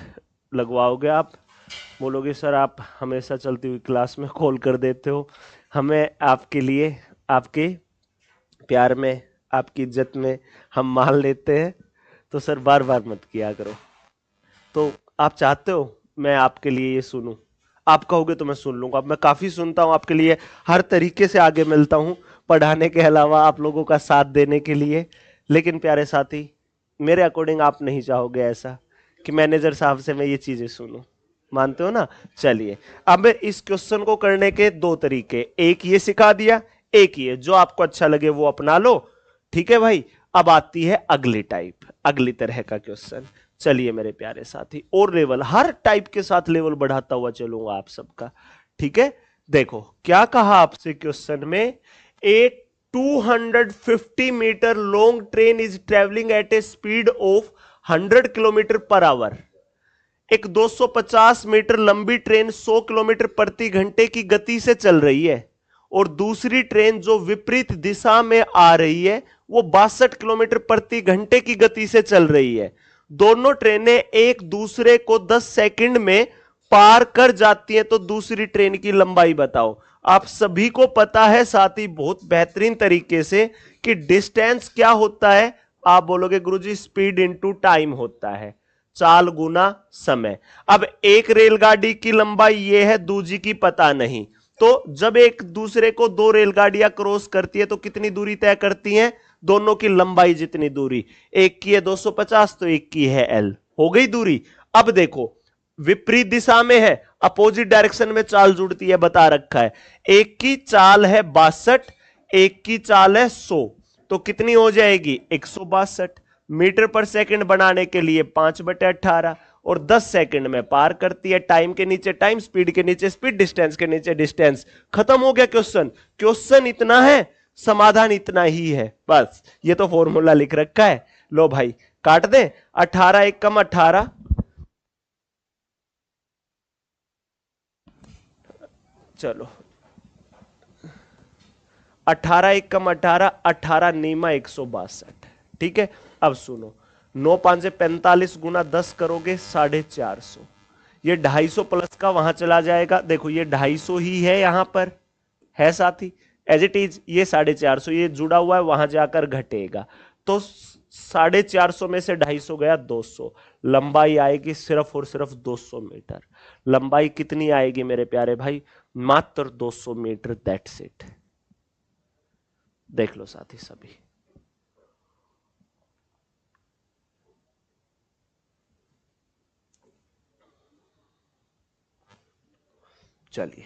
लगवाओगे आप, बोलोगे सर आप हमेशा चलती हुई क्लास में कॉल कर देते हो। हमें आपके लिए, आपके प्यार में, आपकी इज्जत में हम मान लेते हैं, तो सर बार बार मत किया करो। तो आप चाहते हो मैं आपके लिए ये सुनूं, आप कहोगे तो मैं सुन लूंगा। मैं काफी सुनता हूं आपके लिए, हर तरीके से आगे मिलता हूं, पढ़ाने के अलावा आप लोगों का साथ देने के लिए। लेकिन प्यारे साथी, मेरे अकॉर्डिंग आप नहीं चाहोगे ऐसा कि मैनेजर साहब से मैं ये चीजें सुनूं, मानते हो ना। चलिए, अब इस क्वेश्चन को करने के दो तरीके, एक ये सिखा दिया, एक ये, जो आपको अच्छा लगे वो अपना लो, ठीक है भाई। अब आती है अगली टाइप, अगली तरह का क्वेश्चन। चलिए मेरे प्यारे साथी, और लेवल, हर टाइप के साथ लेवल बढ़ाता हुआ चलूंगा आप सबका, ठीक है। देखो क्या कहा आपसे क्वेश्चन में, a 250 metre long train is travelling at a speed of 100 kilometre per hour. एक 250 मीटर लंबी ट्रेन 100 किलोमीटर प्रति घंटे की गति से चल रही है, और दूसरी ट्रेन जो विपरीत दिशा में आ रही है वो 62 किलोमीटर प्रति घंटे की गति से चल रही है। दोनों ट्रेनें एक दूसरे को 10 सेकंड में पार कर जाती हैं, तो दूसरी ट्रेन की लंबाई बताओ। आप सभी को पता है साथी बहुत बेहतरीन तरीके से कि डिस्टेंस क्या होता है। आप बोलोगे गुरुजी स्पीड इनटू टाइम होता है, चाल गुना समय। अब एक रेलगाड़ी की लंबाई ये है, दूसरी की पता नहीं, तो जब एक दूसरे को दो रेलगाड़ियां क्रॉस करती है तो कितनी दूरी तय करती हैं, दोनों की लंबाई जितनी दूरी, एक की है 250 तो एक की है L, हो गई दूरी। अब देखो विपरीत दिशा में है, अपोजिट डायरेक्शन में चाल जुड़ती है, बता रखा है। एक की चाल है 62, एक की चाल है 100, तो कितनी हो जाएगी 162 मीटर पर सेकंड बनाने के लिए 5/18, और 10 सेकंड में पार करती है। टाइम के नीचे टाइम, स्पीड के नीचे स्पीड, डिस्टेंस के नीचे डिस्टेंस। खत्म हो गया क्वेश्चन। क्वेश्चन इतना है, समाधान इतना ही है, बस ये तो फॉर्मूला लिख रखा है। लो भाई काट दे, 18 एक कम 18, चलो 18 एक कम 18, 18 नीमा 162, ठीक है। अब सुनो, 9 5 45 गुना 10 करोगे 450, ये 250 प्लस का वहां चला जाएगा। देखो ये 250 ही है यहां पर, है साथी, एज इट इज। ये 450 ये जुड़ा हुआ है, वहां जाकर घटेगा, तो 450 में से 250 गया 200, लंबाई आएगी सिर्फ और सिर्फ 200 मीटर। लंबाई कितनी आएगी मेरे प्यारे भाई, मात्र 200 मीटर, दैट्स इट। देख लो साथी सभी, चलिए।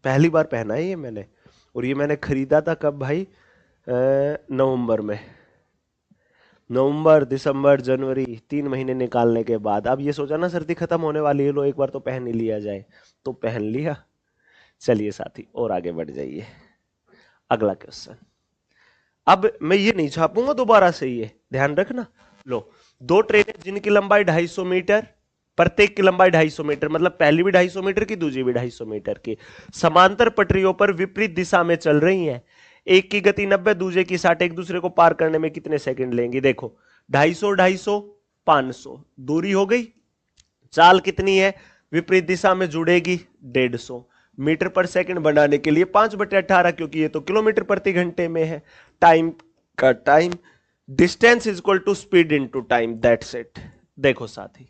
पहली बार पहना है ये मैंने, और ये मैंने खरीदा था कब भाई, नवंबर में, नवंबर दिसंबर जनवरी 3 महीने निकालने के बाद। अब ये सोचा ना सर्दी खत्म होने वाली है, लो एक बार तो पहन ही लिया जाए, तो पहन लिया। चलिए साथी और आगे बढ़ जाइए, अगला क्वेश्चन। अब मैं ये नहीं छापूंगा दोबारा से, ये ध्यान रखना। लो, दो ट्रेनें जिनकी लंबाई 250 मीटर, प्रत्येक की लंबाई 250 मीटर, मतलब पहली भी 250 मीटर की, दूसरी भी 250 मीटर की। समांतर पटरियों पर विपरीत दिशा में चल रही हैं। एक की गति 90, दूसरे की 60, एक दूसरे को पार करने में कितने सेकंड लेंगी? देखो 250, 250, 500 दूरी हो गई। चाल कितनी है? विपरीत दिशा में जुड़ेगी 150 मीटर पर सेकंड बनाने के लिए 5/18, क्योंकि ये तो किलोमीटर प्रति घंटे में है। टाइम का time, distance is equal to speed into time, that's it. देखो साथी,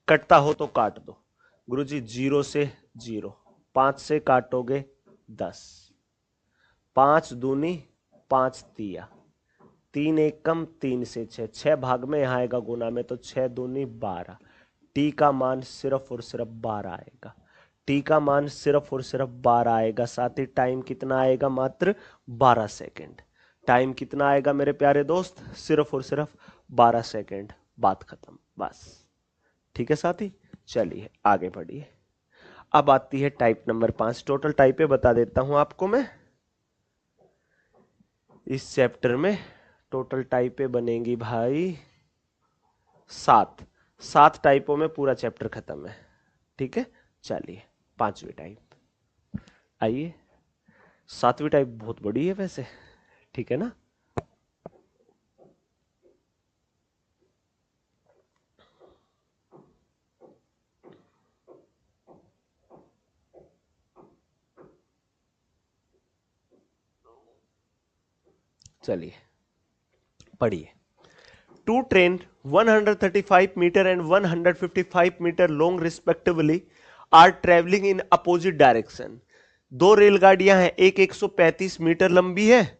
कटता हो तो काट दो। गुरुजी 0 से 0, 5 से काटोगे 10, 5 दूनी 5 तिया, 3 एक कम 3 से 6, 6 भाग में यहां आएगा गुना में, तो 6 दूनी 12। टी का मान सिर्फ और सिर्फ 12 आएगा। टी का मान सिर्फ और सिर्फ 12 आएगा। साथ ही टाइम कितना आएगा? मात्र 12 सेकेंड। टाइम कितना आएगा मेरे प्यारे दोस्त? सिर्फ और सिर्फ 12 सेकेंड। बात खत्म, बस। ठीक है साथी, चलिए आगे बढ़िए। अब आती है टाइप नंबर 5। टोटल टाइपें बता देता हूं आपको मैं इस चैप्टर में। टोटल टाइपें बनेंगी भाई 7। 7 टाइपों में पूरा चैप्टर खत्म है। ठीक है, चलिए 5वीं टाइप आइए। 7वीं टाइप बहुत बड़ी है वैसे, ठीक है ना। चलिए पढ़िए। Two train 135 metre and 155 metre long respectively are travelling in opposite direction. दो रेलगाड़ियां हैं, एक 135 मीटर लंबी है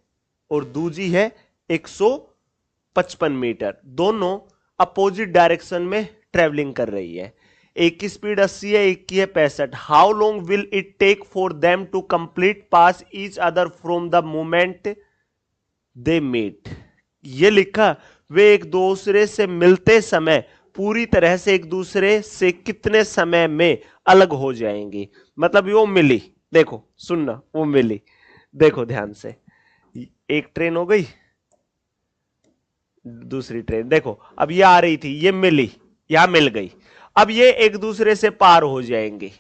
और दूसरी है 155 मीटर। दोनों अपोजिट डायरेक्शन में ट्रेवलिंग कर रही है। एक की स्पीड 80 है, एक की है 65। How long will it take for them to complete pass each other from the moment they meet? ये लिखा, वे एक दूसरे से मिलते समय पूरी तरह से एक दूसरे से कितने समय में अलग हो जाएंगी। मतलब वो मिली, देखो सुनना, वो मिली, देखो ध्यान से। एक ट्रेन हो गई, दूसरी ट्रेन देखो, अब ये आ रही थी, ये मिली, यहां मिल गई। अब ये एक दूसरे से पार हो जाएंगे।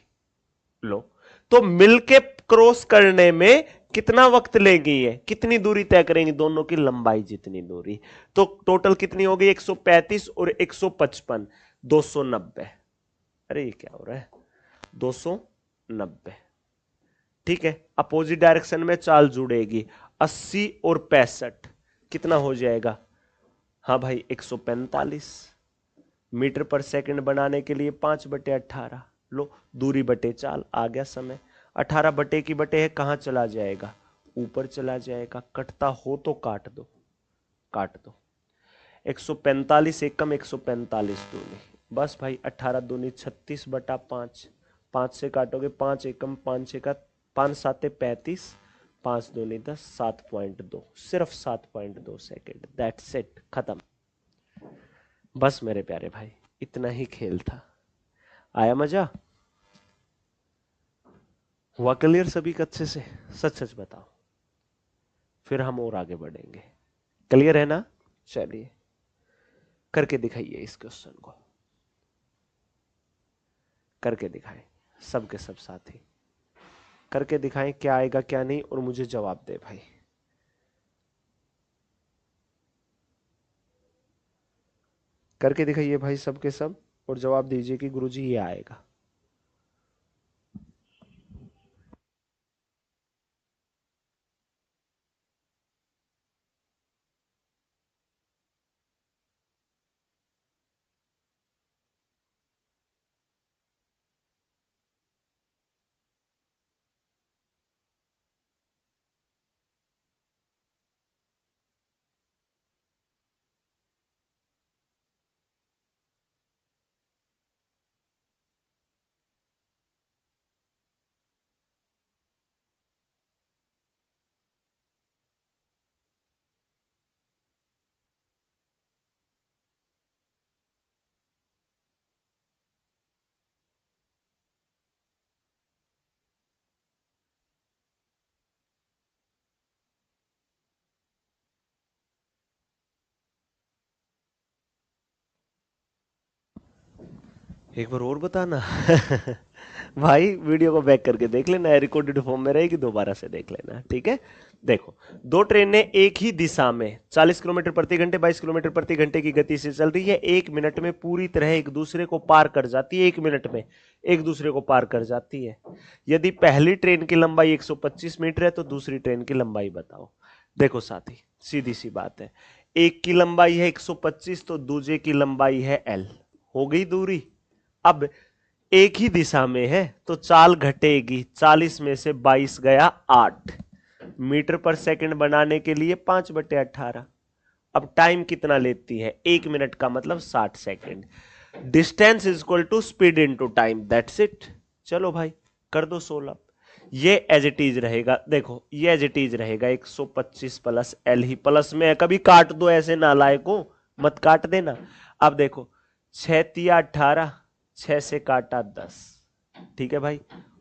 लो, तो मिलके क्रॉस करने में कितना वक्त लेंगी? ये कितनी दूरी तय करेंगी? दोनों की लंबाई जितनी दूरी। तो टोटल कितनी होगी? 135 और 155, 290। अरे ये क्या हो रहा है? 290। ठीक है, अपोजिट डायरेक्शन में चाल जुड़ेगी। 80 और 65 कितना हो जाएगा? हाँ भाई 145 मीटर पर सेकंड बनाने के लिए 5/18। लो, दूरी बटे चाल, आ गया समय। 18 बटे की बटे है, कहां चला जाएगा? ऊपर चला जाएगा। कटता हो तो काट दो, काट दो। 145 एकम 145 दूनी, बस भाई 18 दूनी 36/5। 5 से काटोगे 5 एकम 5 छः का 5 साते 35, 5 दूनी 10, 7.2, सिर्फ 7.2 सेकेंड। दैट्स इट, खत्म। बस मेरे प्यारे भाई, इतना ही खेल था। आया मजा? हुआ क्लियर सभी का अच्छे से? सच सच बताओ, फिर हम और आगे बढ़ेंगे। क्लियर है ना? चलिए करके दिखाइए इस क्वेश्चन को, करके दिखाएं सबके सब साथी। करके दिखाएं क्या आएगा क्या नहीं, और मुझे जवाब दे भाई। करके दिखाइए भाई सबके सब, और जवाब दीजिए कि गुरुजी ये आएगा। एक बार और बताना। भाई वीडियो को बैक करके देख लेना, रिकॉर्डेड फॉर्म में रहेगी, दोबारा से देख लेना, ठीक है। देखो, दो ट्रेनें एक ही दिशा में 40 किलोमीटर प्रति घंटे 22 किलोमीटर प्रति घंटे की गति से चल रही है, एक मिनट में पूरी तरह एक दूसरे को पार कर जाती है, एक मिनट में एक दूसरे को पार कर जाती है। यदि पहली ट्रेन की लंबाई 125 मीटर है तो दूसरी ट्रेन की लंबाई बताओ। देखो साथी, सीधी सी बात है, एक की लंबाई है 125 तो दूसरे की लंबाई है एल, हो गई दूरी। अब एक ही दिशा में है तो चाल घटेगी, 40 में से 22 गया 8 मीटर पर सेकंड बनाने के लिए 5/18। अब टाइम कितना लेती है, एक मिनट का मतलब 60 सेकंड। Distance is equal to speed into time, that's it. चलो भाई कर दो सोल्व। ये एज इट इज रहेगा, देखो ये एज इट इज रहेगा 125 प्लस एल ही प्लस में है, कभी काट दो ऐसे नालायक को, मत काट देना। अब देखो 6×3 = 18, 6 से काटा 10, ठीक है भाई।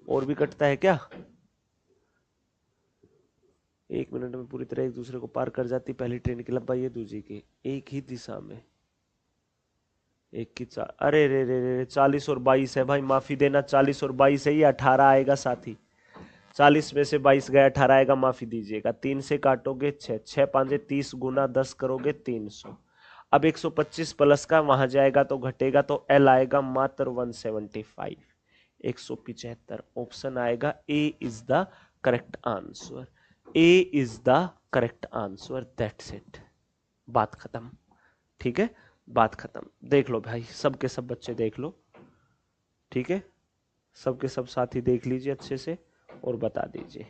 और भी कटता है क्या, एक मिनट में पूरी तरह एक दूसरे को पार कर जाती पहली ट्रेन की लंबाई है दूसरी की, एक ही दिशा में एक की अरे रे रे रे 40 और 22 है भाई, माफी देना, 40 और 22 है, ये 18 आएगा साथी। 40 में से 22 गया, 18 आएगा, माफी दीजिएगा। 3 से काटोगे 6, 6 5 30 गुना 10 करोगे 300। अब 125 प्लस का वहां जाएगा तो घटेगा, तो एल आएगा मात्र 175, 175। ऑप्शन आएगा A is the correct answer, A is the correct answer, that's it, बात खत्म, ठीक है, बात खत्म। देख लो भाई, सबके सब बच्चे देख लो, ठीक है, सबके सब साथी देख लीजिए अच्छे से और बता दीजिए।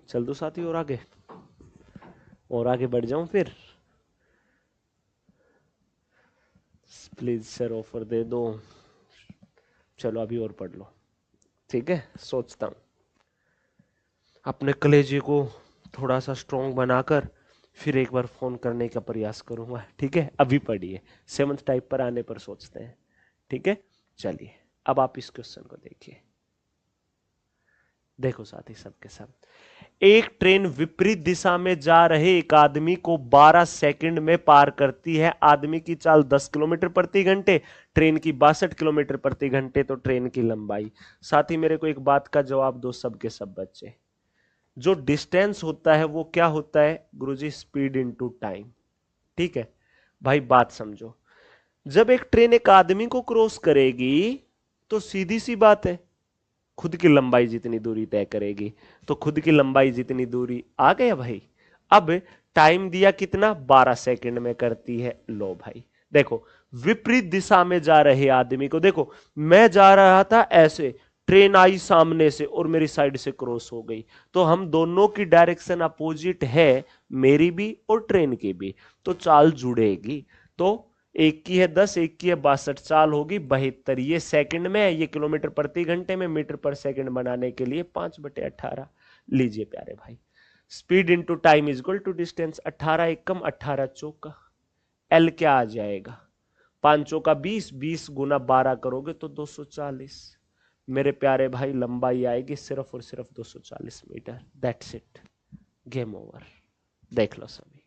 चल दो साथी और आगे बढ़ जाऊं फिर, प्लीज सर ऑफर दे दो। चलो अभी और पढ़ लो, ठीक है। सोचता हूं अपने कलेजे को थोड़ा सा स्ट्रॉन्ग बनाकर फिर एक बार फोन करने का प्रयास करूंगा, ठीक है। अभी पढ़िए, 7th टाइप पर आने पर सोचते हैं, ठीक है। चलिए अब आप इस क्वेश्चन को देखिए। देखो साथी सबके सब, एक ट्रेन विपरीत दिशा में जा रहे एक आदमी को 12 सेकंड में पार करती है। आदमी की चाल 10 किलोमीटर प्रति घंटे, ट्रेन की 62 किलोमीटर प्रति घंटे, तो ट्रेन की लंबाई। साथी मेरे को एक बात का जवाब दो सबके सब बच्चे, जो डिस्टेंस होता है वो क्या होता है गुरुजी, स्पीड इनटू टाइम, ठीक है भाई। बात समझो, जब एक ट्रेन एक आदमी को क्रॉस करेगी तो सीधी सी बात है खुद की लंबाई जितनी दूरी तय करेगी, तो खुद की लंबाई जितनी दूरी आ गया भाई। अब टाइम दिया कितना, 12 सेकंड में करती है। लो भाई देखो, विपरीत दिशा में जा रहे आदमी को, देखो मैं जा रहा था ऐसे, ट्रेन आई सामने से और मेरी साइड से क्रॉस हो गई, तो हम दोनों की डायरेक्शन अपोजिट है, मेरी भी और ट्रेन की भी, तो चाल जुड़ेगी। तो एक की है 10, एक की है 62, चाल होगी 72। ये सेकंड में है, ये किलोमीटर प्रति घंटे में, मीटर पर सेकंड बनाने के लिए 5/18। लीजिए प्यारे भाई, speed into time is equal to distance, 18 एकम 18 चौका, एल क्या आ जाएगा, 5 चौका 20, 20 गुना 12 करोगे तो 240। मेरे प्यारे भाई लंबाई आएगी सिर्फ और सिर्फ 240 metre, that's it, game over. देख लो सभी,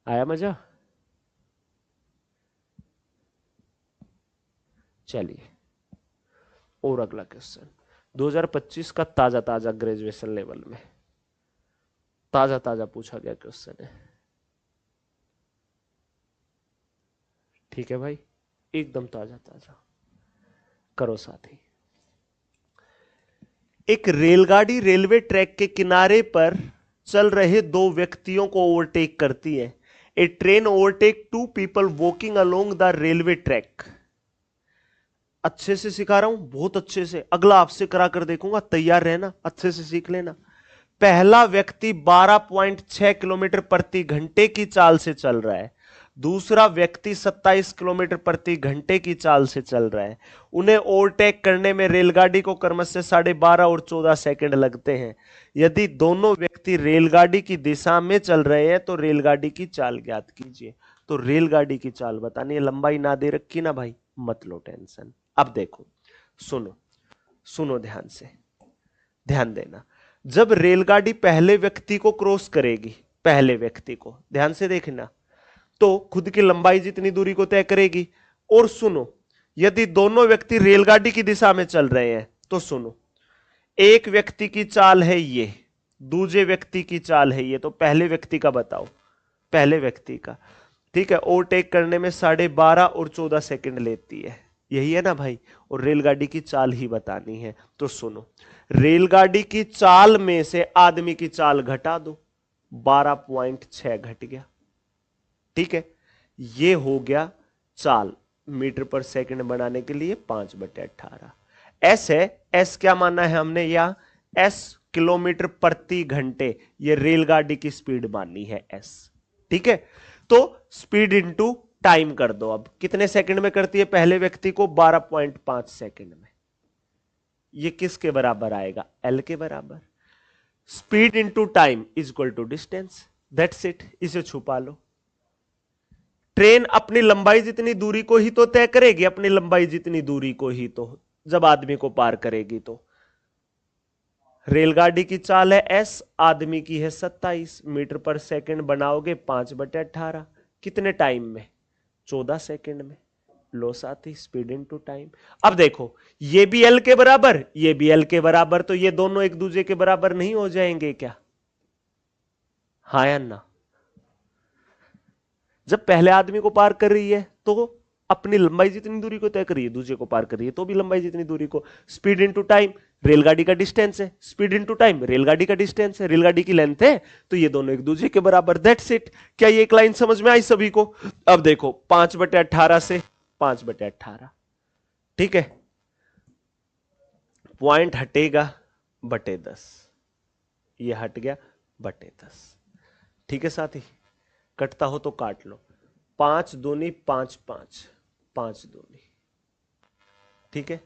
आया मजा। चलिए और अगला क्वेश्चन, 2025 का ताजा ताजा ग्रेजुएशन लेवल में ताजा ताजा पूछा गया क्वेश्चन है, ठीक है भाई, एकदम ताजा ताजा। करो साथी, एक रेलगाड़ी रेलवे ट्रैक के किनारे पर चल रहे दो व्यक्तियों को ओवरटेक करती है। A train overtake two people walking along the railway track. अच्छे से सिखा रहा हूं, बहुत अच्छे से, अगला आपसे करा कर देखूंगा, तैयार रहना, अच्छे से सीख लेना। पहला व्यक्ति 12.6 किलोमीटर प्रति घंटे की चाल से चल रहा है, दूसरा व्यक्ति 27 किलोमीटर प्रति घंटे की चाल से चल रहा है। उन्हें ओवरटेक करने में रेलगाड़ी को क्रमशः 12.5 और 14 सेकंड लगते हैं। यदि दोनों व्यक्ति रेलगाड़ी की दिशा में चल रहे हैं तो रेलगाड़ी की चाल ज्ञात कीजिए। तो रेलगाड़ी की चाल बतानी है, लंबाई ना दे रखी ना भाई, मत लो टेंशन। अब देखो सुनो, सुनो ध्यान से, ध्यान देना। जब रेलगाड़ी पहले व्यक्ति को क्रॉस करेगी, पहले व्यक्ति को ध्यान से देखना, तो खुद की लंबाई जितनी दूरी को तय करेगी। और सुनो, यदि दोनों व्यक्ति रेलगाड़ी की दिशा में चल रहे हैं तो सुनो, एक व्यक्ति की चाल है ये, दूसरे व्यक्ति की चाल है ये, तो पहले व्यक्ति का बताओ, पहले व्यक्ति का। ठीक है, ओवरटेक करने में 12.5 और 14 सेकंड लेती है, यही है ना भाई। और रेलगाड़ी की चाल ही बतानी है, तो सुनो, रेलगाड़ी की चाल में से आदमी की चाल घटा दो, 12.6 घट गया। ठीक है, ये हो गया चाल मीटर पर सेकंड बनाने के लिए 5/18। एस है, एस क्या माना है हमने, या एस किलोमीटर प्रति घंटे, ये रेलगाड़ी की स्पीड मानी है एस। ठीक है, तो स्पीड इंटू टाइम कर दो। अब कितने सेकंड में करती है पहले व्यक्ति को, 12.5 सेकंड में। ये किसके बराबर आएगा, एल के बराबर। Speed into time is equal to distance, that's it, इसे छुपा लो। ट्रेन अपनी लंबाई जितनी दूरी को ही तो तय करेगी, अपनी लंबाई जितनी दूरी को ही तो, जब आदमी को पार करेगी तो। रेलगाड़ी की चाल है एस, आदमी की है 27 मीटर पर सेकंड, बनाओगे 5/18, कितने टाइम में, 14 सेकंड में। लो साथी, स्पीड इनटू टाइम। अब देखो, ये भी एल के बराबर, ये भी एल के बराबर, तो ये दोनों एक दूसरे के बराबर नहीं हो जाएंगे क्या, हाँ या ना। जब पहले आदमी को पार कर रही है तो अपनी लंबाई जितनी दूरी को तय कर रही है, दूसरे को पार कर रही है तो भी लंबाई जितनी दूरी को। स्पीड इनटू टाइम, रेलगाड़ी का डिस्टेंस है, स्पीड इनटू टाइम रेलगाड़ी का डिस्टेंस है, रेलगाड़ी की लेंथ है, तो ये दोनों एक दूसरे के बराबर, दैट्स इट। क्या ये एक लाइन समझ में आई सभी को। अब देखो 5/18 से 5/18, ठीक है, पॉइंट हटेगा बटे 10, ये हट गया बटे 10। ठीक है साथी, कटता हो तो काट लो, 5 दूनी 5 5, 5 दूनी, ठीक है।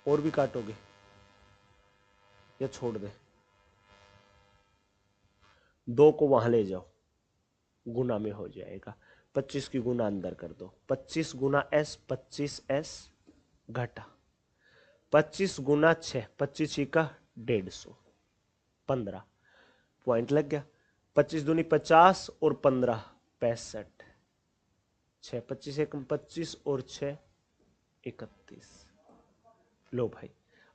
और भी काटोगे या छोड़ दे, 2 को वहां ले जाओ, गुना में हो जाएगा, 25 की गुना अंदर कर दो, 25 गुना एस, 25s घटा, 25 गुना 6, 25 का 150, 15, पॉइंट लग गया। 25 दूनी 50 और 15 65, 6 25 एकम 25 और 6 31। लो भाई,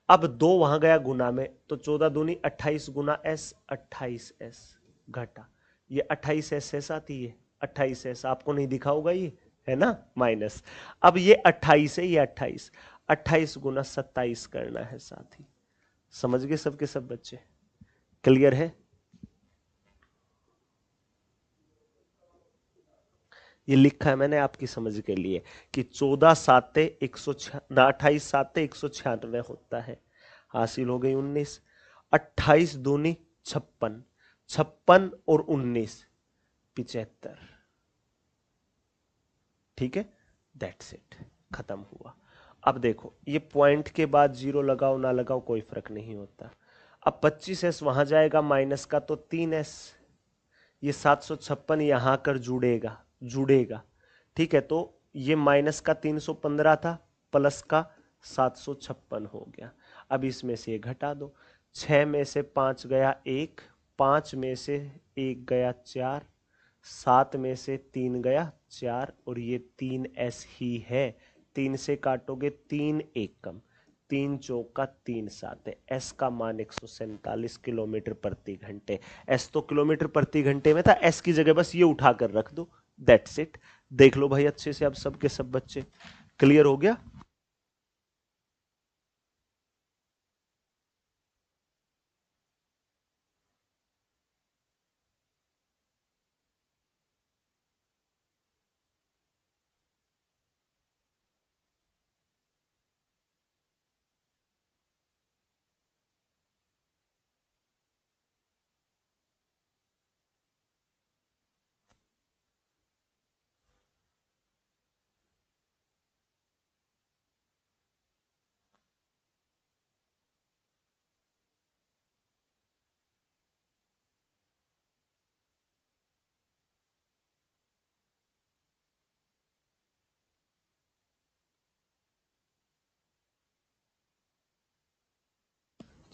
अब 2 वहां गया गुना में, तो 14 दूनी 28 गुना एस, 28s घटा, ये 28s है साथी, ये 28s आपको नहीं दिखा होगा, ये है ना माइनस। अब ये 28 है, ये 28, 28 गुना 27 करना है साथी। समझ गए सबके सब बच्चे, क्लियर है। ये लिखा है मैंने आपकी समझ के लिए कि 14 साते 196 होता है, हासिल हो गई 19। 28 दूनी 56, 56 और 19 75, ठीक है, दैट्स इट, खत्म हुआ। अब देखो, ये पॉइंट के बाद जीरो लगाओ ना लगाओ कोई फर्क नहीं होता। अब 25s वहां जाएगा माइनस का, तो 3s, ये 756 यहां कर जुड़ेगा, जुड़ेगा, ठीक है। तो ये माइनस का 315 था, प्लस का 756 हो गया। अब इसमें से घटा दो, 6 में से 5 गया 1, 5 में से 1 गया 4, 7 में से 3 गया 4, और ये 3s ही है। 3 से काटोगे 3 एकम, 3 चौका 3 7 है। एस का मान 147 किलोमीटर प्रति घंटे। एस तो किलोमीटर प्रति घंटे में था, एस की जगह बस ये उठाकर रख दो, दैट्स इट। देख लो भाई अच्छे से, अब सबके सब बच्चे, क्लियर हो गया।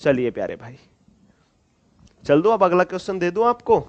चलिए प्यारे भाई, चल दो, अब अगला क्वेश्चन दे दूं आपको।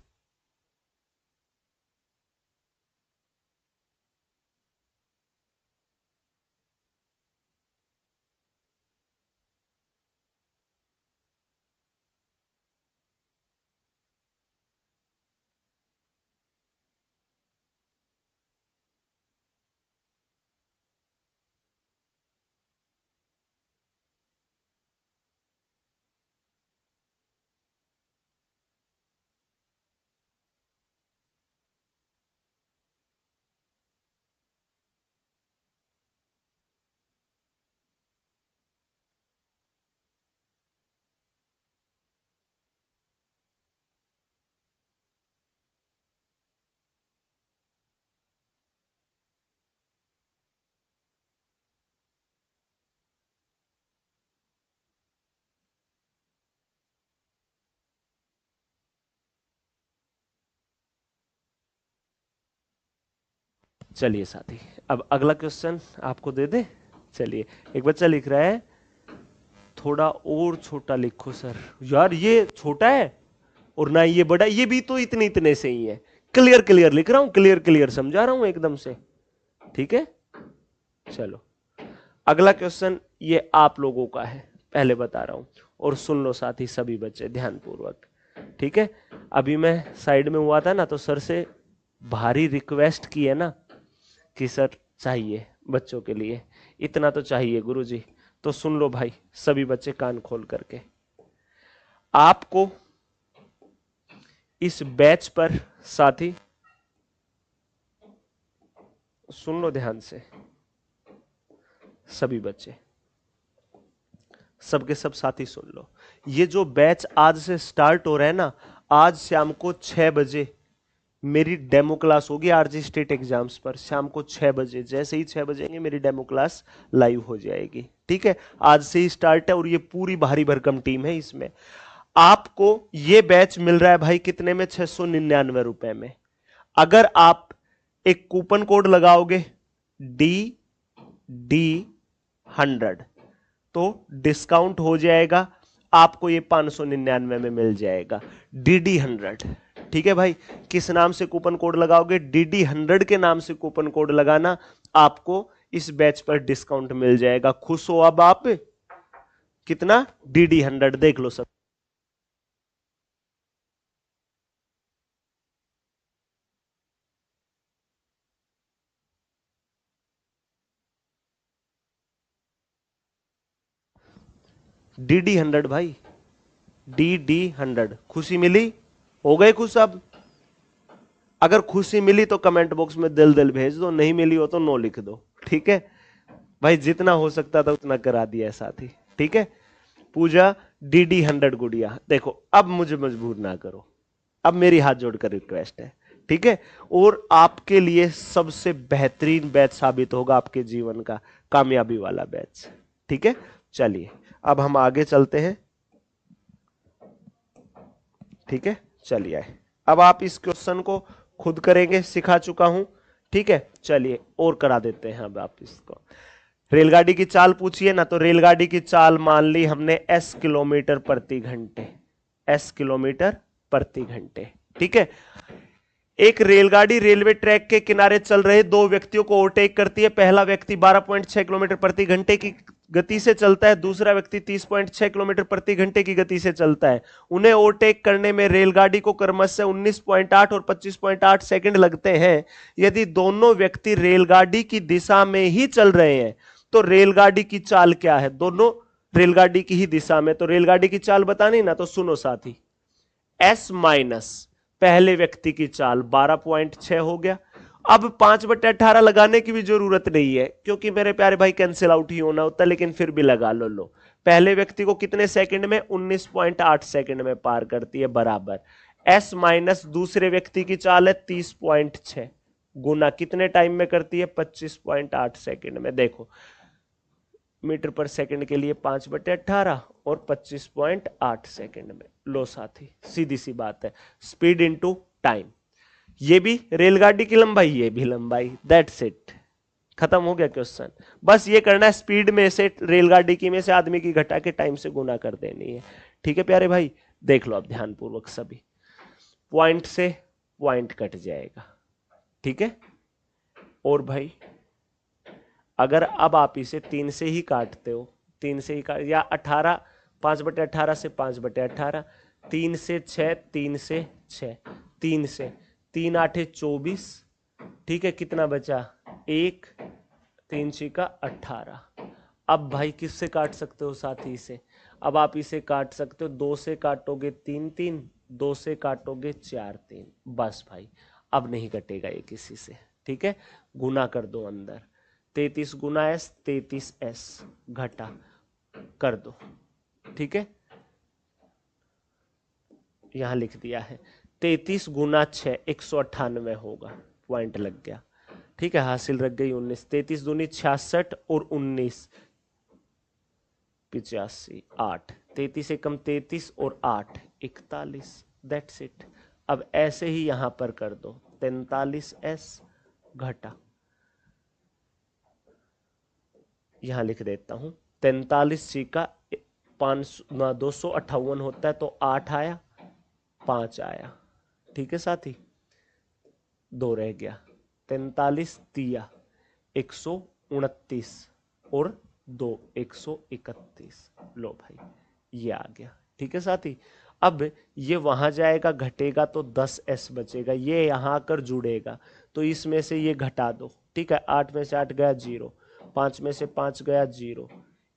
चलिए साथी, अब अगला क्वेश्चन आपको दे दे। चलिए, एक बच्चा लिख रहा है, थोड़ा और छोटा लिखो सर। यार ये छोटा है और ना ये बड़ा, ये भी तो इतने इतने से ही है। क्लियर क्लियर लिख रहा हूं, क्लियर क्लियर समझा रहा हूं एकदम से, ठीक है। चलो, अगला क्वेश्चन ये आप लोगों का है, पहले बता रहा हूं, और सुन लो साथी सभी बच्चे ध्यानपूर्वक, ठीक है। अभी मैं साइड में हुआ था ना, तो सर से भारी रिक्वेस्ट की है ना कि सर चाहिए बच्चों के लिए, इतना तो चाहिए गुरुजी। तो सुन लो भाई सभी बच्चे कान खोल करके, आपको इस बैच पर साथी, सुन लो ध्यान से सभी बच्चे, सबके सब साथी सुन लो। ये जो बैच आज से स्टार्ट हो रहा है ना, आज शाम को 6 बजे मेरी डेमो क्लास होगी आरजी स्टेट एग्जाम्स पर। शाम को 6 बजे, जैसे ही 6 बजेंगे मेरी डेमो क्लास लाइव हो जाएगी, ठीक है। आज से ही स्टार्ट है और ये पूरी भारी भरकम टीम है इसमें। आपको ये बैच मिल रहा है भाई कितने में? 699 में। अगर आप एक कूपन कोड लगाओगे DD100 तो डिस्काउंट हो जाएगा, आपको ये 599 में मिल जाएगा। DD100, ठीक है भाई। किस नाम से कूपन कोड लगाओगे? DD100 के नाम से कूपन कोड लगाना, आपको इस बैच पर डिस्काउंट मिल जाएगा। खुश हो अब आप? कितना? DD100 देख लो सब। DD100 भाई, DD100। खुशी मिली? हो गए खुश अब? अगर खुशी मिली तो कमेंट बॉक्स में दिल दिल भेज दो, नहीं मिली हो तो नो लिख दो, ठीक है भाई। जितना हो सकता था उतना करा दिया साथी, ठीक है। पूजा DD100 गुड़िया, देखो अब मुझे मजबूर ना करो, अब मेरी हाथ जोड़कर रिक्वेस्ट है, ठीक है। और आपके लिए सबसे बेहतरीन बैच साबित होगा आपके जीवन का, कामयाबी वाला बैच, ठीक है। चलिए अब हम आगे चलते हैं, ठीक है। चलिए अब आप इस क्वेश्चन को खुद करेंगे, सिखा चुका हूं, ठीक है। चलिए और करा देते हैं अब आप इसको। रेलगाड़ी की चाल पूछिए ना, तो रेलगाड़ी की चाल मान ली हमने S किलोमीटर प्रति घंटे, S किलोमीटर प्रति घंटे, ठीक है। एक रेलगाड़ी रेलवे ट्रैक के किनारे चल रहे दो व्यक्तियों को ओवरटेक करती है। पहला व्यक्ति 12.6 किलोमीटर प्रति घंटे की गति से चलता है, दूसरा व्यक्ति 30.6 किलोमीटर प्रति घंटे की गति से चलता है। उन्हें ओवरटेक करने में रेलगाड़ी को क्रमशः 19.8 और 25.8 सेकंड लगते हैं। यदि दोनों व्यक्ति रेलगाड़ी की दिशा में ही चल रहे हैं तो रेलगाड़ी की चाल क्या है? दोनों रेलगाड़ी की ही दिशा में, तो रेलगाड़ी की चाल बतानी ना, तो सुनो साथी, S माइनस पहले व्यक्ति की चाल 12.6 हो गया। अब 5/18 लगाने की भी जरूरत नहीं है क्योंकि मेरे प्यारे भाई कैंसिल आउट ही होना होता है, लेकिन फिर भी लगा लो। पहले व्यक्ति को कितने सेकंड में? 19.8 सेकंड में पार करती है, बराबर S माइनस दूसरे व्यक्ति की चाल है 30.6 गुना कितने टाइम में करती है? 25.8 सेकंड में। देखो मीटर पर सेकंड के लिए 5/18 और 25.8 सेकंड में। लो साथी, सीधी सी बात है, स्पीड इनटू टाइम। ये भी रेलगाड़ी की लंबाई, ये भी लंबाई, दैट्स इट, खत्म हो गया क्वेश्चन। बस ये करना है, स्पीड में से रेलगाड़ी की में से आदमी की घटा के टाइम से गुना कर देनी है। ठीक है प्यारे भाई, देख लो अब ध्यानपूर्वक सभी। पॉइंट से पॉइंट कट जाएगा, ठीक है। और भाई अगर अब आप इसे 3 से ही काटते हो, 3 से ही काट, या 18, 5/18 से 5/18, 3 से 6, 3 से 6, 3 से 3 8 24, ठीक है। कितना बचा? 1, 3 6 18। अब भाई किससे काट सकते हो साथी से? अब आप इसे काट सकते हो, 2 से काटोगे 3 3, 2 से काटोगे 4 3, बस भाई अब नहीं कटेगा ये किसी से, ठीक है। गुना कर दो अंदर, 33 गुना एस 33s, घटा कर दो, ठीक है। यहां लिख दिया है 33 गुना 6 198 होगा, पॉइंट लग गया, ठीक है। हासिल रख गई 19, 33 दूनी 66 और 19 85, 8, 33 एकम 33 और 8 41, दैट्स इट। अब ऐसे ही यहां पर कर दो 43s, घटा, यहां लिख देता हूं 43 का 258 होता है, तो 8 आया, 5 आया, ठीक है साथी। 2 रह गया, 43 तिया 129 और 2 131, लो भाई ये आ गया, ठीक है साथी। अब ये वहां जाएगा, घटेगा तो 10s बचेगा, ये यहां आकर जुड़ेगा, तो इसमें से ये घटा दो, ठीक है। 8 में से 8 गया 0, 5 में से 5 गया 0,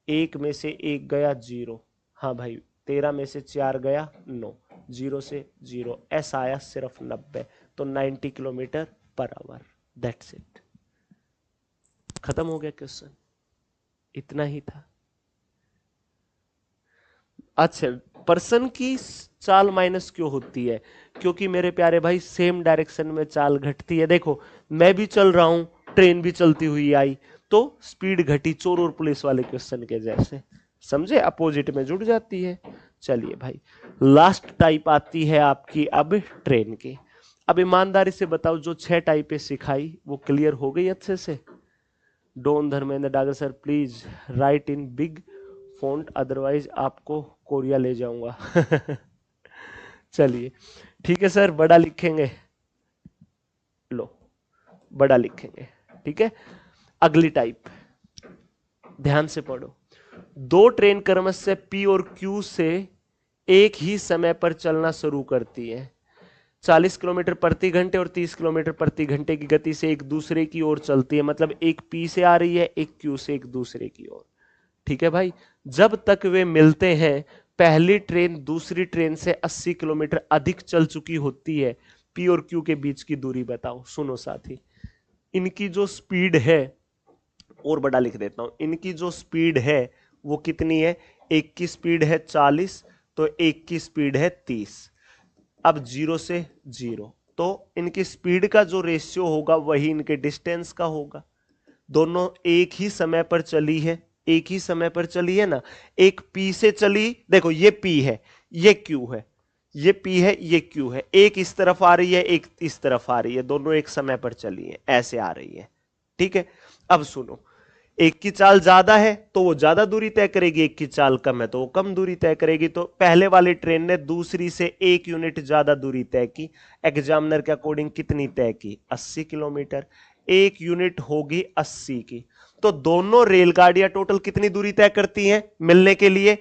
1 में से 1 गया 0, हाँ भाई 13 में से 4 गया 9, 0 से 0, एस आया सिर्फ 90, तो 90 kilometre per our, that's it. खत्म हो गया क्वेश्चन, इतना ही था। अच्छा, पर्सन की चाल माइनस क्यों होती है? क्योंकि मेरे प्यारे भाई सेम डायरेक्शन में चाल घटती है। देखो मैं भी चल रहा हूं, ट्रेन भी चलती हुई आई, तो स्पीड घटी, चोर और पुलिस वाले क्वेश्चन के जैसे, समझे, अपोजिट में जुड़ जाती है। चलिए भाई, लास्ट टाइप आती है आपकी अब ट्रेन की। अब ईमानदारी से बताओ, जो 6 टाइपें सिखाई वो क्लियर हो गई अच्छे से? Don Dharmendra Dagar sir please write in big font, otherwise आपको कोरिया ले जाऊंगा। चलिए ठीक है सर, बड़ा लिखेंगे, लो बड़ा लिखेंगे, ठीक है। अगली टाइप, ध्यान से पढ़ो। 2 ट्रेन क्रमशः पी और क्यू से एक ही समय पर चलना शुरू करती है, 40 किलोमीटर प्रति घंटे और 30 किलोमीटर प्रति घंटे की गति से एक दूसरे की ओर चलती है। मतलब एक पी से आ रही है, एक क्यू से एक दूसरे की ओर, ठीक है भाई। जब तक वे मिलते हैं, पहली ट्रेन दूसरी ट्रेन से 80 किलोमीटर अधिक चल चुकी होती है। पी और क्यू के बीच की दूरी बताओ। सुनो साथी, इनकी जो स्पीड है, और बड़ा लिख देता हूं, इनकी जो स्पीड है वो कितनी है? एक की स्पीड है 40, तो एक की स्पीड है 30। अब 0 से 0, तो इनकी स्पीड का जो रेशियो होगा वही इनके डिस्टेंस का होगा। दोनों एक ही समय पर चली है, एक ही समय पर चली है ना। एक पी से चली, देखो ये पी है, ये क्यू है, ये पी है, ये क्यू है, एक इस तरफ आ रही है, एक इस तरफ आ रही है, दोनों एक समय पर चली है, ऐसे आ रही है, ठीक है। अब सुनो, एक की चाल ज्यादा है तो वो ज्यादा दूरी तय करेगी, एक की चाल कम है तो वो कम दूरी तय करेगी। तो पहले वाली ट्रेन ने दूसरी से 1 यूनिट ज्यादा दूरी तय की। एग्जामिनर के अकॉर्डिंग कितनी तय की? 80 किलोमीटर। 1 यूनिट होगी 80 की। तो दोनों रेलगाड़ियां टोटल कितनी दूरी तय करती हैं मिलने के लिए?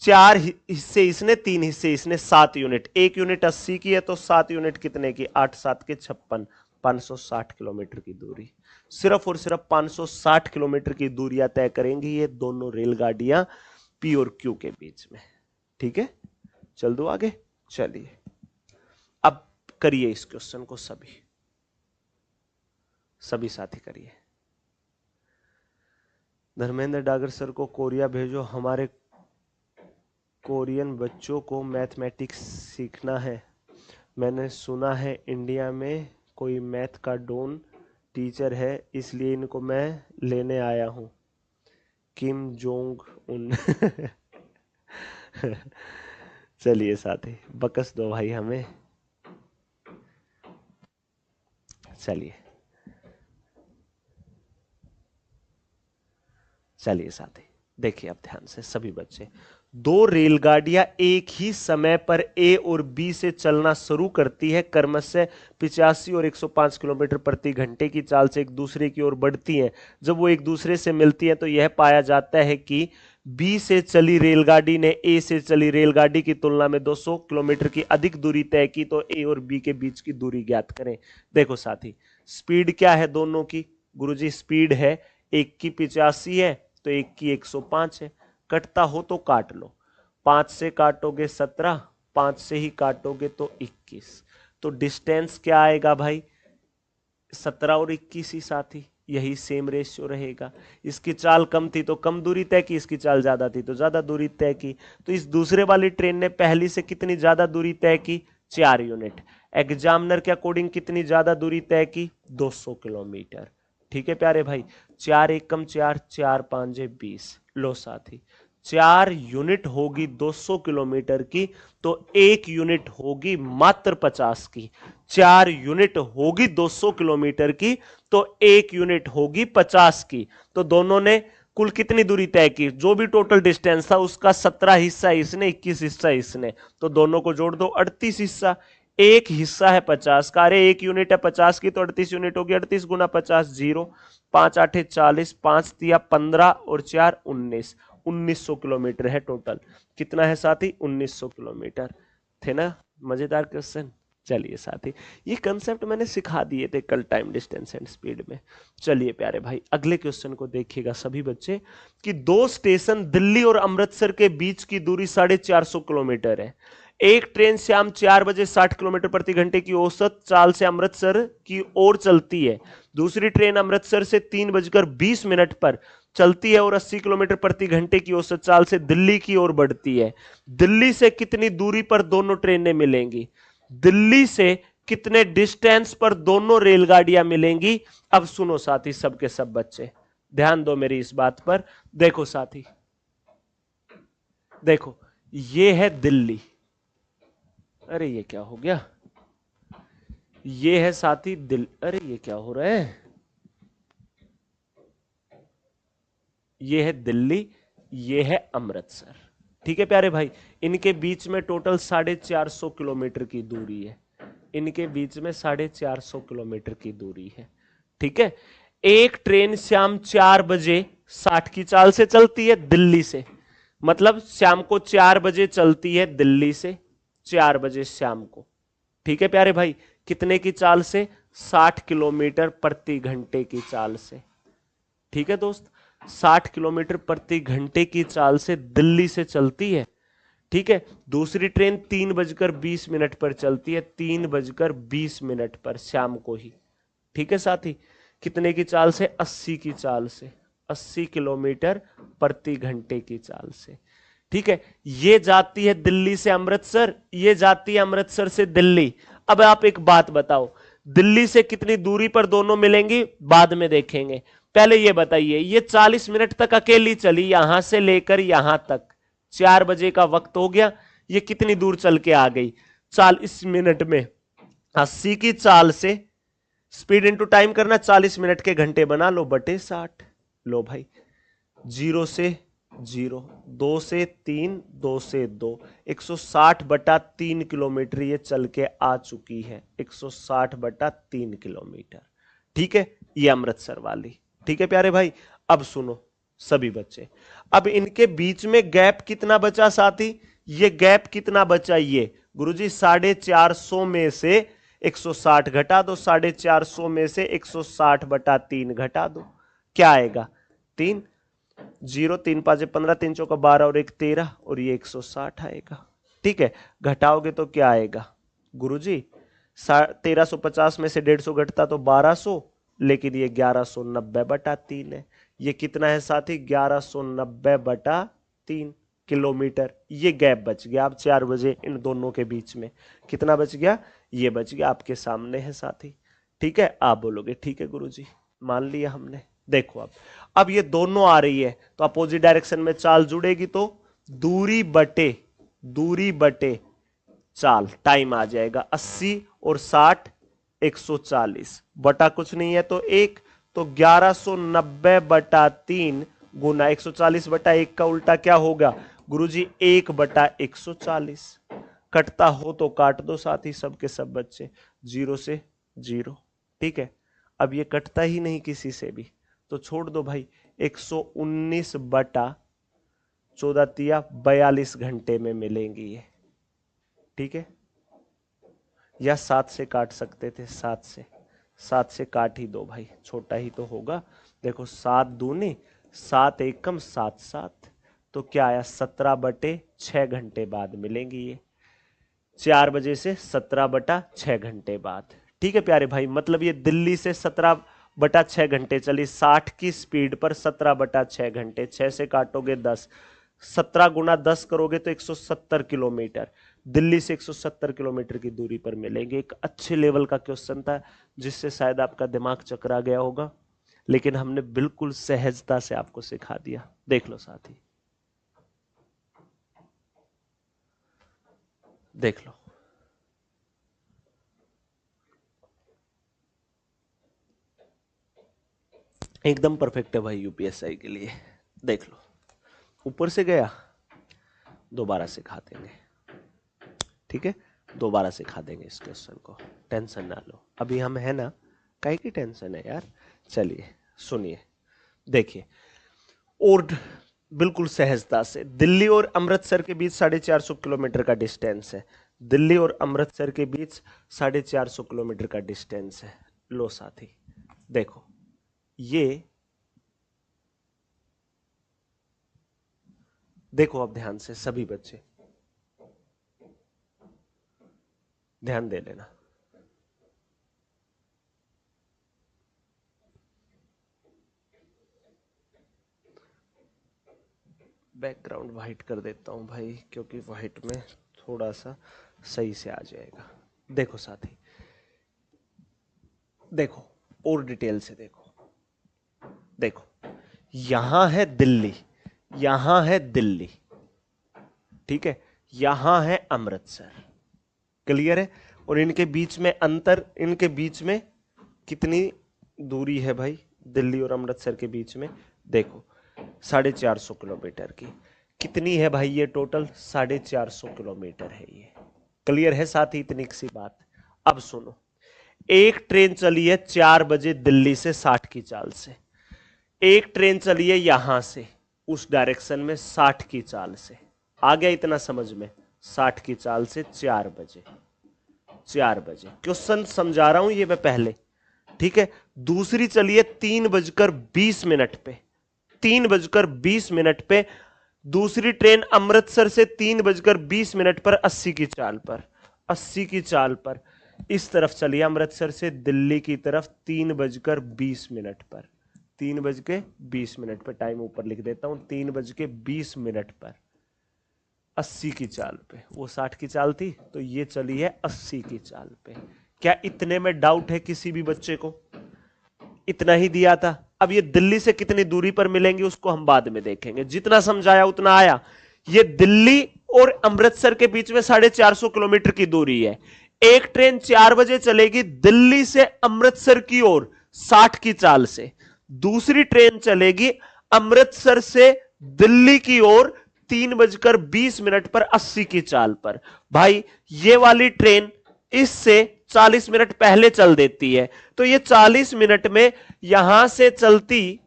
4 हिस्से इसने, 3 हिस्से इसने, 7 यूनिट। 1 यूनिट 80 की है तो 7 यूनिट कितने की? 8 7 के 56, 560 किलोमीटर की दूरी। सिर्फ और सिर्फ 560 किलोमीटर की दूरियां तय करेंगी ये दोनों रेलगाड़ियां पी और क्यू के बीच में, ठीक है। चल दो आगे, चलिए अब करिए इस क्वेश्चन को, सभी सभी साथी करिए। धर्मेंद्र डागर सर को कोरिया भेजो, हमारे कोरियन बच्चों को मैथमेटिक्स सीखना है। मैंने सुना है इंडिया में कोई मैथ का डॉन टीचर है, इसलिए इनको मैं लेने आया हूं, किम जोंग उन। चलिए साथी, बकस दो भाई हमें। चलिए चलिए साथी देखिए अब ध्यान से सभी बच्चे, दो रेलगाड़ियां एक ही समय पर ए और बी से चलना शुरू करती है, क्रमशः 85 और 105 किलोमीटर प्रति घंटे की चाल से एक दूसरे की ओर बढ़ती हैं। जब वो एक दूसरे से मिलती हैं तो यह पाया जाता है कि बी से चली रेलगाड़ी ने ए से चली रेलगाड़ी की तुलना में 200 किलोमीटर की अधिक दूरी तय की, तो ए और बी के बीच की दूरी ज्ञात करें। देखो साथी, स्पीड क्या है दोनों की? गुरुजी स्पीड है, एक की 85 है तो एक की 105 है। कटता हो तो काट लो, 5 से काटोगे 17, 5 से ही काटोगे तो 21, तो डिस्टेंस क्या आएगा भाई? 17 और 21 ही साथी, यही सेम रेशियो रहेगा। इसकी चाल कम थी तो कम दूरी तय की, इसकी चाल ज्यादा थी तो ज्यादा दूरी तय की। तो इस दूसरे वाली ट्रेन ने पहली से कितनी ज्यादा दूरी तय की? 4 यूनिट। एग्जामिनर के अकॉर्डिंग कितनी ज्यादा दूरी तय की? 200 किलोमीटर। ठीक है प्यारे भाई, 4 एकम 4, 4 पांजे 20। लो साथी, 4 यूनिट होगी 200 किलोमीटर की, तो 1 यूनिट होगी मात्र 50 की। 4 यूनिट होगी 200 किलोमीटर की, तो 1 यूनिट होगी 50 की। तो दोनों ने कुल कितनी दूरी तय की? जो भी टोटल डिस्टेंस था उसका 17 हिस्सा इसने, 21 हिस्सा इसने, तो दोनों को जोड़ दो, 38 हिस्सा। एक हिस्सा है 50 का, अरे 1 यूनिट है 50 की तो 38 यूनिट होगी। 38 गुना 50 0, 5 8 40, 5 तिया 15 और 4 19, 1900 किलोमीटर है टोटल। कितना है साथी? 1900 किलोमीटर। थे ना मजेदार क्वेश्चन? चलिए साथी, ये कंसेप्ट मैंने सिखा दिए थे कल टाइम डिस्टेंस एंड स्पीड में। चलिए प्यारे भाई अगले क्वेश्चन को देखिएगा सभी बच्चे, कि दो स्टेशन दिल्ली और अमृतसर के बीच की दूरी 450 किलोमीटर है। एक ट्रेन शाम 4 बजे 60 किलोमीटर प्रति घंटे की औसत चाल से अमृतसर की ओर चलती है। दूसरी ट्रेन अमृतसर से 3:20 पर चलती है और 80 किलोमीटर प्रति घंटे की औसत चाल से दिल्ली की ओर बढ़ती है। दिल्ली से कितनी दूरी पर दोनों ट्रेनें मिलेंगी? दिल्ली से कितने डिस्टेंस पर दोनों रेलगाड़ियां मिलेंगी? अब सुनो साथी सबके सब बच्चे, ध्यान दो मेरी इस बात पर। देखो साथी, देखो ये है दिल्ली, अरे ये क्या हो गया? ये है साथी दिल्ली, अरे ये क्या हो रहा है? ये है दिल्ली, ये है अमृतसर। ठीक है प्यारे भाई, इनके बीच में टोटल 450 किलोमीटर की दूरी है। इनके बीच में 450 किलोमीटर की दूरी है। ठीक है, एक ट्रेन शाम 4 बजे 60 की चाल से चलती है दिल्ली से, मतलब शाम को 4 बजे चलती है दिल्ली से, 4 बजे शाम को। ठीक है प्यारे भाई, कितने की चाल से? 60 किलोमीटर प्रति घंटे की चाल से। ठीक है दोस्त, 60 किलोमीटर प्रति घंटे की चाल से दिल्ली से चलती है। ठीक है, दूसरी ट्रेन 3:20 पर चलती है, 3:20 पर शाम को ही। ठीक है साथी, कितने की चाल से? 80 की चाल से, 80 किलोमीटर प्रति घंटे की चाल से। ठीक है, ये जाती है दिल्ली से अमृतसर, ये जाती है अमृतसर से दिल्ली। अब आप एक बात बताओ, दिल्ली से कितनी दूरी पर दोनों मिलेंगी बाद में देखेंगे। पहले ये बताइए, ये 40 मिनट तक अकेली चली, यहां से लेकर यहां तक 4 बजे का वक्त हो गया, ये कितनी दूर चल के आ गई? 40 मिनट में 80 की चाल से स्पीड इनटू टाइम करना, 40 मिनट के घंटे बना लो बटे 60। लो भाई, 0 से 0, 2 से 3, 2 से 2, 160/3 किलोमीटर ये चल के आ चुकी है, 160/3 किलोमीटर। ठीक है, ये अमृतसर वाली। ठीक है प्यारे भाई, अब सुनो सभी बच्चे, अब इनके बीच में गैप कितना बचा साथी? ये गैप कितना बचा? ये गुरुजी 450 में से 160 घटा दो, 450 में से 160/3 घटा दो, क्या आएगा? 3, 0, 3 5 15, 3 चौका 12 और 1 13, और ये 160 आएगा। ठीक है, घटाओगे तो क्या आएगा गुरुजी? 1350 में से 150 घटता तो 1200, लेकिन ये 1190/3 है। ये कितना है साथी? 1190/3 किलोमीटर। ये गैप बच गया अब 4 बजे इन दोनों के बीच में। कितना बच गया? ये बच गया, आपके सामने है साथी। ठीक है, आप बोलोगे ठीक है गुरुजी, मान लिया हमने। देखो अब ये दोनों आ रही है तो अपोजिट डायरेक्शन में चाल जुड़ेगी, तो दूरी बटे चाल, टाइम आ जाएगा 80 और 60 140 बटा कुछ नहीं है तो 1, तो 1190/3 गुना 140/1 का उल्टा क्या होगा गुरुजी 1/140। कटता हो तो काट दो साथ ही सब के सब बच्चे, 0 से 0। ठीक है, अब ये कटता ही नहीं किसी से भी तो छोड़ दो भाई। 119/14 तिया 42 घंटे में मिलेंगी ये। ठीक है, या 7 से काट सकते थे, 7 से काट ही दो भाई, छोटा ही तो होगा। देखो 7 दूनी 7 एकम 7 7, तो क्या आया 17/6 घंटे बाद मिलेंगी ये, 4 बजे से 17/6 घंटे बाद। ठीक है प्यारे भाई, मतलब ये दिल्ली से 17/6 घंटे चली, 60 की स्पीड पर 17/6 घंटे, 6 से काटोगे 10, 17 गुना 10 करोगे तो 170 किलोमीटर, दिल्ली से 170 किलोमीटर की दूरी पर मिलेंगे। एक अच्छे लेवल का क्वेश्चन था जिससे शायद आपका दिमाग चकरा गया होगा, लेकिन हमने बिल्कुल सहजता से आपको सिखा दिया। देख लो साथी, देख लो, एकदम परफेक्ट है भाई यूपीएससी के लिए। देख लो, ऊपर से गया, दोबारा सिखा देंगे। ठीक है, दोबारा सिखा देंगे इस क्वेश्चन को, टेंशन ना लो। अभी हम है ना, काहे की टेंशन है यार। चलिए सुनिए, देखिए, और बिल्कुल सहजता से, दिल्ली और अमृतसर के बीच 450 किलोमीटर का डिस्टेंस है। दिल्ली और अमृतसर के बीच 450 किलोमीटर का डिस्टेंस है। लो साथी देखो, ये देखो अब ध्यान से सभी बच्चे ध्यान दे लेना। बैकग्राउंड व्हाइट कर देता हूं भाई, क्योंकि व्हाइट में थोड़ा सा सही से आ जाएगा। देखो साथी, देखो और डिटेल से देखो, देखो यहां है दिल्ली, यहां है दिल्ली, ठीक है, यहां है अमृतसर, क्लियर है। और इनके बीच में अंतर, इनके बीच में कितनी दूरी है भाई, दिल्ली और अमृतसर के बीच में देखो 450 किलोमीटर की। कितनी है भाई ये टोटल, 450 किलोमीटर है ये, क्लियर है साथी, इतनी सी बात। अब सुनो, एक ट्रेन चली है 4 बजे दिल्ली से 60 की चाल से, एक ट्रेन चली है यहां से उस डायरेक्शन में 60 की चाल से, आ गया इतना समझ में, 60 की चाल से 4 बजे, 4 बजे क्वेश्चन समझा रहा हूं ये मैं पहले, ठीक है। दूसरी चलिए 3:20 पे, 3:20 पे दूसरी ट्रेन अमृतसर से 3:20 पर 80 की चाल पर, 80 की चाल पर इस तरफ चलिए, अमृतसर से दिल्ली की तरफ 3:20 पर, 3:20 पर, टाइम ऊपर लिख देता हूं, 3:20 पर 80 की चाल पे, वो 60 की चाल थी तो ये चली है 80 की चाल पे। क्या इतने में डाउट है किसी भी बच्चे को? इतना ही दिया था। अब ये दिल्ली से कितनी दूरी पर मिलेंगे उसको हम बाद में देखेंगे, जितना समझाया उतना आया। ये दिल्ली और अमृतसर के बीच में 450 किलोमीटर की दूरी है। एक ट्रेन 4 बजे चलेगी दिल्ली से अमृतसर की ओर 60 की चाल से, दूसरी ट्रेन चलेगी अमृतसर से दिल्ली की ओर 3:20 पर 80 की चाल पर। भाई ये वाली ट्रेन इससे 40 मिनट पहले चल देती है, तो ये 40 मिनट में यहां से चलती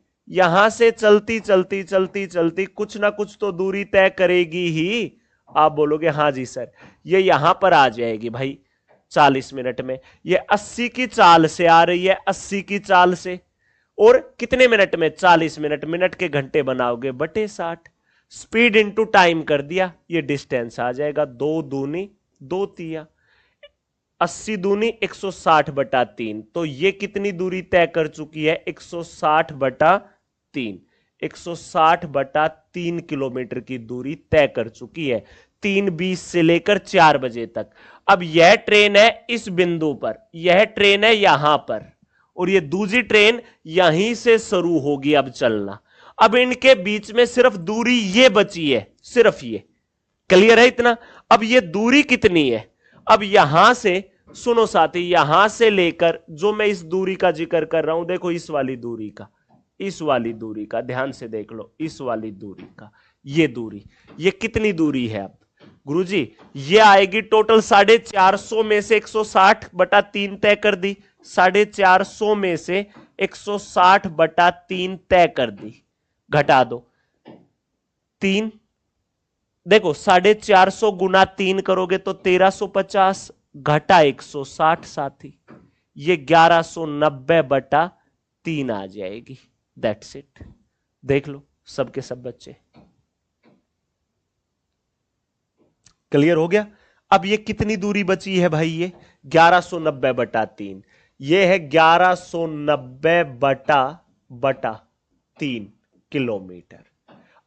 चलती कुछ ना कुछ तो दूरी तय करेगी ही। आप बोलोगे हाँ जी सर, ये यहां पर आ जाएगी भाई 40 मिनट में। ये 80 की चाल से आ रही है, 80 की चाल से, और कितने मिनट में, 40 मिनट, मिनट के घंटे बनाओगे बटे 60, स्पीड इंटू टाइम कर दिया, ये डिस्टेंस आ जाएगा, 2 दूनी 2 तिया, 80 दूनी 160/3, तो ये कितनी दूरी तय कर चुकी है, 160/3, 160/3 किलोमीटर की दूरी तय कर चुकी है 3:20 से लेकर 4 बजे तक। अब यह ट्रेन है इस बिंदु पर, यह ट्रेन है यहां पर, और ये दूसरी ट्रेन यहीं से शुरू होगी अब चलना। अब इनके बीच में सिर्फ दूरी ये बची है, सिर्फ ये, क्लियर है इतना। अब ये दूरी कितनी है, अब यहां से सुनो साथी, यहां से लेकर जो मैं इस दूरी का जिक्र कर रहा हूं, देखो इस वाली दूरी का, इस वाली दूरी का, ध्यान से देख लो, इस वाली दूरी का ये दूरी, ये कितनी दूरी है अब गुरुजी? ये आएगी टोटल 450 में से 160/3 तय कर दी, 450 में से 160/3 तय कर दी, घटा दो 3, देखो 450 गुना 3 करोगे तो 1350 घटा 160 साथी, ये 1190/3 आ जाएगी। दैट्स इट, देख लो सबके सब बच्चे, क्लियर हो गया? अब ये कितनी दूरी बची है भाई? ये 1190/3, ये है 1190/3 किलोमीटर।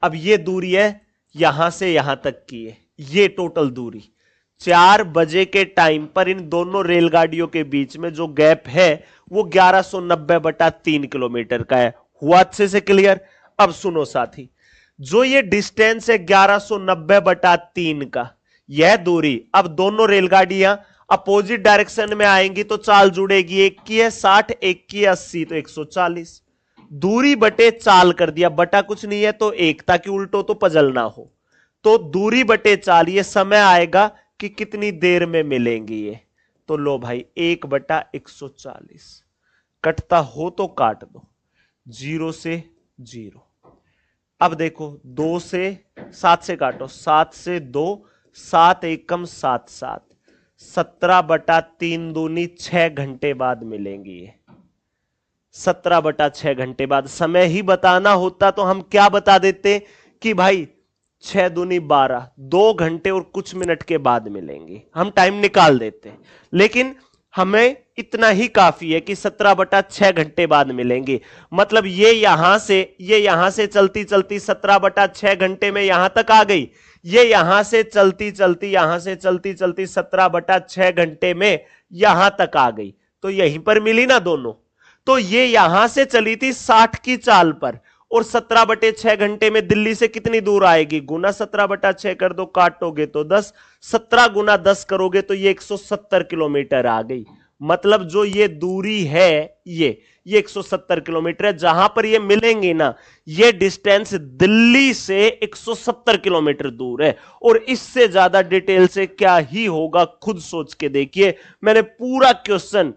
अब ये दूरी है यहां से यहां तक की है, ये टोटल दूरी 4 बजे के टाइम पर इन दोनों रेलगाड़ियों के बीच में जो गैप है वो 1190/3 किलोमीटर का है। हुआ अच्छे से क्लियर? अब सुनो साथी, जो ये डिस्टेंस है 1190/3 का, यह दूरी, अब दोनों रेलगाड़ियां अपोजिट डायरेक्शन में आएंगी तो चाल जुड़ेगी, एक की है 60, एक की है 80, तो 140। दूरी बटे चाल कर दिया, बटा कुछ नहीं है तो एक, ताकि उल्टो तो पजल ना हो। तो दूरी बटे चाल, ये समय आएगा कि कितनी देर में मिलेंगी ये, तो लो भाई 1/140, कटता हो तो काट दो, 0 से 0। अब देखो 2 से 7 से काटो, 7 से 2, 7 एकम 7, 7, 17/3 दूनी 6 घंटे बाद मिलेंगी ये, 17/6 घंटे बाद। समय ही बताना होता तो हम क्या बता देते कि भाई 6 दूनी 12, 2 घंटे और कुछ मिनट के बाद मिलेंगी, हम टाइम निकाल देते, लेकिन हमें इतना ही काफी है कि 17/6 घंटे बाद मिलेंगे। मतलब ये यहां से चलती चलती 17/6 घंटे में यहां तक आ गई, ये यहां से चलती चलती 17/6 घंटे में यहां तक आ गई, तो यहीं पर मिली ना दोनों। तो ये यहां से चली थी 60 की चाल पर, और 17/6 घंटे में दिल्ली से कितनी दूर आएगी? गुना 17/6 कर दो, काटोगे तो 10, 17 गुना 10 करोगे तो ये 170 किलोमीटर आ गई। मतलब जो ये दूरी है ये 170 किलोमीटर है। जहां पर ये मिलेंगे ना, ये डिस्टेंस दिल्ली से 170 किलोमीटर दूर है, और इससे ज्यादा डिटेल से क्या ही होगा खुद सोच के देखिए। मैंने पूरा क्वेश्चन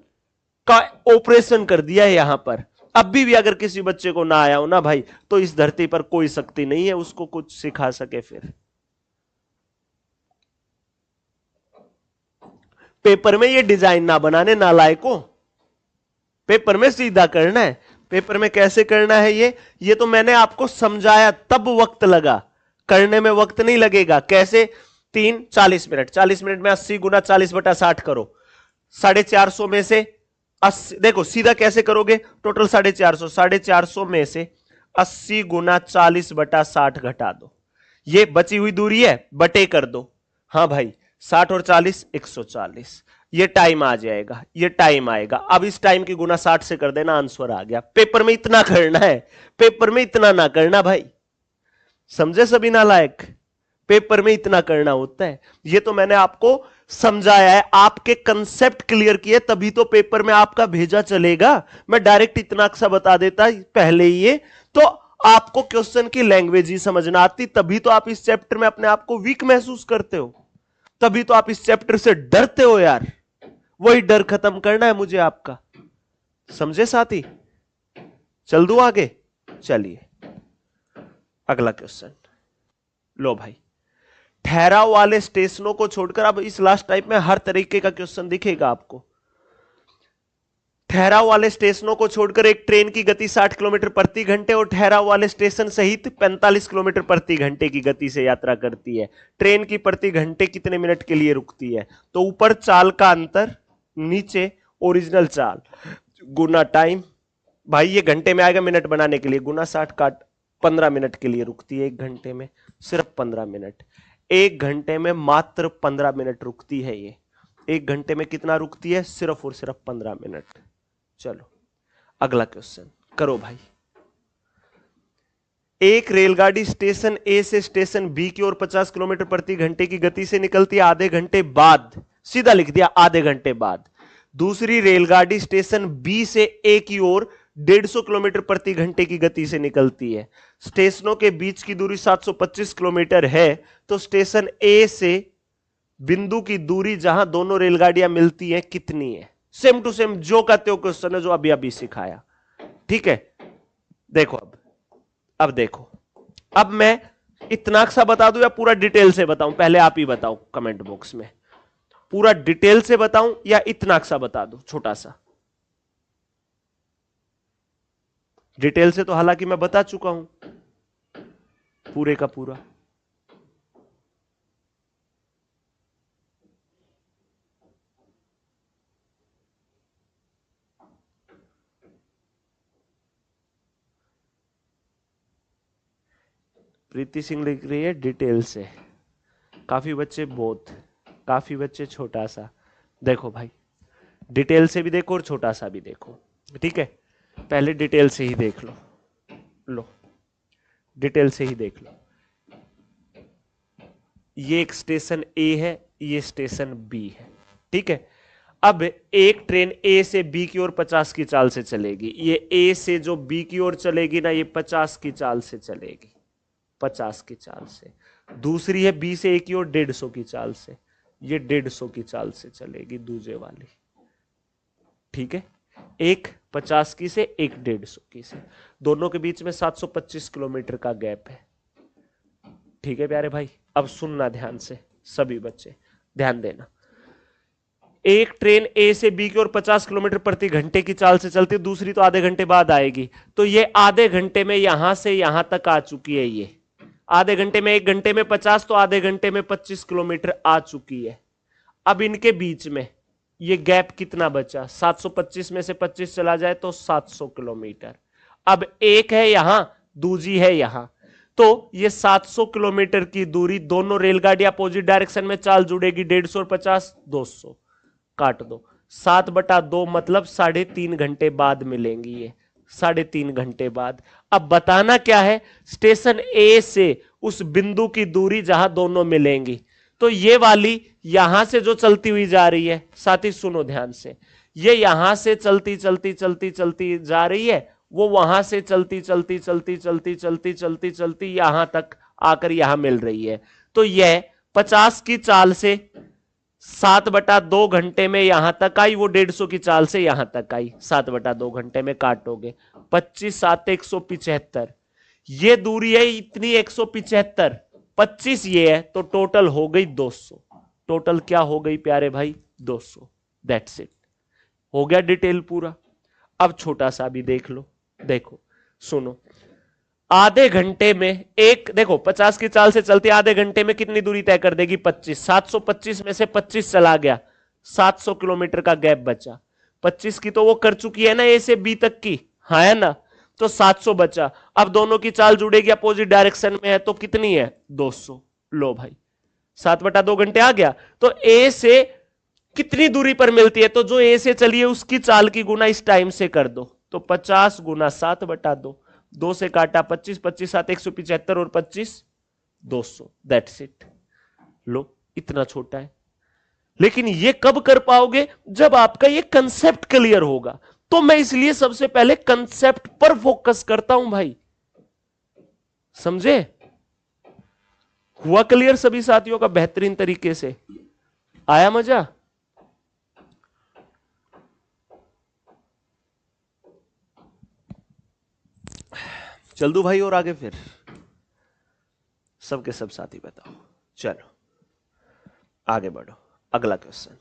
का ऑपरेशन कर दिया है यहां पर। अब भी अगर किसी बच्चे को ना आया हो ना भाई, तो इस धरती पर कोई शक्ति नहीं है उसको कुछ सिखा सके। फिर पेपर में ये डिजाइन ना बनाने नालायकों, पेपर में सीधा करना है। पेपर में कैसे करना है ये तो मैंने आपको समझाया, तब वक्त लगा, करने में वक्त नहीं लगेगा। कैसे? 3 40 मिनट, 40 मिनट में 80 गुना 40/60 करो, 450 में से 80, देखो सीधा कैसे करोगे, टोटल 450, 450 में से 80 गुना 40/60 घटा दो, ये बची हुई दूरी है, बटे कर दो। हाँ भाई 60 और 40 140, ये टाइम आ जाएगा, ये टाइम आएगा। अब इस टाइम की गुना 60 से कर देना, आंसर आ गया। पेपर में इतना करना है, पेपर में इतना ना करना भाई, समझे सभी नालायक? पेपर में इतना करना होता है। ये तो मैंने आपको समझाया है, आपके कंसेप्ट क्लियर किए, तभी तो पेपर में आपका भेजा चलेगा। मैं डायरेक्ट इतना सा बता देता पहले ही ये, तो आपको क्वेश्चन की लैंग्वेज ही समझना आती, तभी तो आप इस चैप्टर में अपने आप को वीक महसूस करते हो, तभी तो आप इस चैप्टर से डरते हो यार। वही डर खत्म करना है मुझे आपका, समझे साथी? चल दूं आगे? चलिए अगला क्वेश्चन लो भाई। ठहराव वाले स्टेशनों को छोड़कर, अब इस लास्ट टाइप में हर तरीके का क्वेश्चन दिखेगा आपको। ठहराव वाले स्टेशनों को छोड़कर एक ट्रेन की गति 60 किलोमीटर प्रति घंटे और ठहराव वाले स्टेशन सहित 45 किलोमीटर प्रति घंटे की गति से यात्रा करती है। ट्रेन की प्रति घंटे कितने मिनट के लिए रुकती है? तो ऊपर चाल का अंतर, नीचे ओरिजिनल चाल गुना टाइम। भाई ये घंटे में आएगा, मिनट बनाने के लिए गुना 60 काट, 15 मिनट के लिए रुकती है। एक घंटे में सिर्फ 15 मिनट, एक घंटे में मात्र 15 मिनट रुकती है ये। एक घंटे में कितना रुकती है? सिर्फ और सिर्फ 15 मिनट। चलो अगला क्वेश्चन करो भाई। एक रेलगाड़ी स्टेशन ए से स्टेशन बी की ओर 50 किलोमीटर प्रति घंटे की गति से निकलती है आधे घंटे बाद, सीधा लिख दिया आधे घंटे बाद। दूसरी रेलगाड़ी स्टेशन बी से ए की ओर 150 किलोमीटर प्रति घंटे की गति से निकलती है। स्टेशनों के बीच की दूरी 725 किलोमीटर है, तो स्टेशन ए से बिंदु की दूरी जहां दोनों रेलगाड़ियां मिलती हैं कितनी है? सेम टू सेम जो का त्यो क्वेश्चन है जो अभी अभी सिखाया। ठीक है, देखो अब देखो, अब मैं इतना सा बता दूं या पूरा डिटेल से बताऊं? पहले आप ही बताओ कमेंट बॉक्स में, पूरा डिटेल से बताऊं या इतना सा बता दूं छोटा सा? डिटेल से तो हालांकि मैं बता चुका हूं पूरे का पूरा। प्रीति सिंह लिख रही है डिटेल से, काफी बच्चे बोथ, काफी बच्चे छोटा सा। देखो भाई, डिटेल से भी देखो और छोटा सा भी देखो, ठीक है? पहले डिटेल से ही देख लो, डिटेल से ही देख लो। ये एक स्टेशन ए है, ये स्टेशन बी है, ठीक है? अब एक ट्रेन ए से बी की ओर 50 की चाल से चलेगी। ये ए से जो बी की ओर चलेगी ना, ये 50 की चाल से चलेगी, 50 की चाल से। दूसरी है बी से ए की ओर 150 की चाल से, ये 150 की चाल से चलेगी दूजे वाली, ठीक है? एक 50 की से, एक 150 की से, दोनों के बीच में 725 किलोमीटर का गैप है, ठीक है प्यारे भाई? अब सुनना ध्यान से, सभी बच्चे ध्यान देना। एक ट्रेन ए से बी की ओर 50 किलोमीटर प्रति घंटे की चाल से चलती है, दूसरी तो आधे घंटे बाद आएगी, तो ये आधे घंटे में यहां से यहां तक आ चुकी है। ये आधे घंटे में, 1 घंटे में 50, तो आधे घंटे में 25 किलोमीटर आ चुकी है। अब इनके बीच में ये गैप कितना बचा? 725 में से 25 चला जाए तो 700 किलोमीटर। अब एक है यहां, दूजी है यहां, तो ये 700 किलोमीटर की दूरी, दोनों रेलगाड़ी अपोजिट डायरेक्शन में चाल जुड़ेगी, 150 और 50, 200 काट दो, 7/2 मतलब 3.5 घंटे बाद मिलेंगी ये, 3.5 घंटे बाद। अब बताना क्या है? स्टेशन ए से उस बिंदु की दूरी जहां दोनों मिलेंगी। तो ये वाली यहां से जो चलती हुई जा रही है, साथी सुनो ध्यान से, ये यहां से चलती चलती चलती चलती जा रही है, वो वहां से चलती चलती चलती चलती चलती चलती चलती यहां तक आकर यहां मिल रही है। तो यह 50 की चाल से 7/2 घंटे में यहां तक आई, वो 150 की चाल से यहां तक आई, 7/2 घंटे में काटोगे, 25 7 175, ये दूरी है इतनी 175, 25 ये है, तो टोटल हो गई 200। टोटल क्या हो गई प्यारे भाई? 200। दैट्स इट, हो गया डिटेल पूरा। अब छोटा सा भी देख लो, देखो सुनो, आधे घंटे में एक, देखो 50 की चाल से चलती आधे घंटे में कितनी दूरी तय कर देगी? 25। 725 में से 25 चला गया, 700 किलोमीटर का गैप बचा। 25 की तो वो कर चुकी है ना ए से बी तक की, हाँ है ना? तो 700 बचा। अब दोनों की चाल जुड़ेगी, अपोजिट डायरेक्शन में है, तो कितनी है? 200। लो भाई, 7/2 घंटे आ गया। तो ए से कितनी दूरी पर मिलती है? तो जो ए से चली है उसकी चाल की गुना इस टाइम से कर दो, तो 50 गुना 7/2, 2 से काटा 25, 25 7 175 और 25 200। That's it. लो, इतना छोटा है। लेकिन ये कब कर पाओगे? जब आपका ये कंसेप्ट क्लियर होगा। तो मैं इसलिए सबसे पहले कंसेप्ट पर फोकस करता हूं भाई, समझे? हुआ क्लियर सभी साथियों का बेहतरीन तरीके से? आया मजा? चल दू भाई और आगे फिर सबके सब साथी बताओ। चलो आगे बढ़ो। अगला question,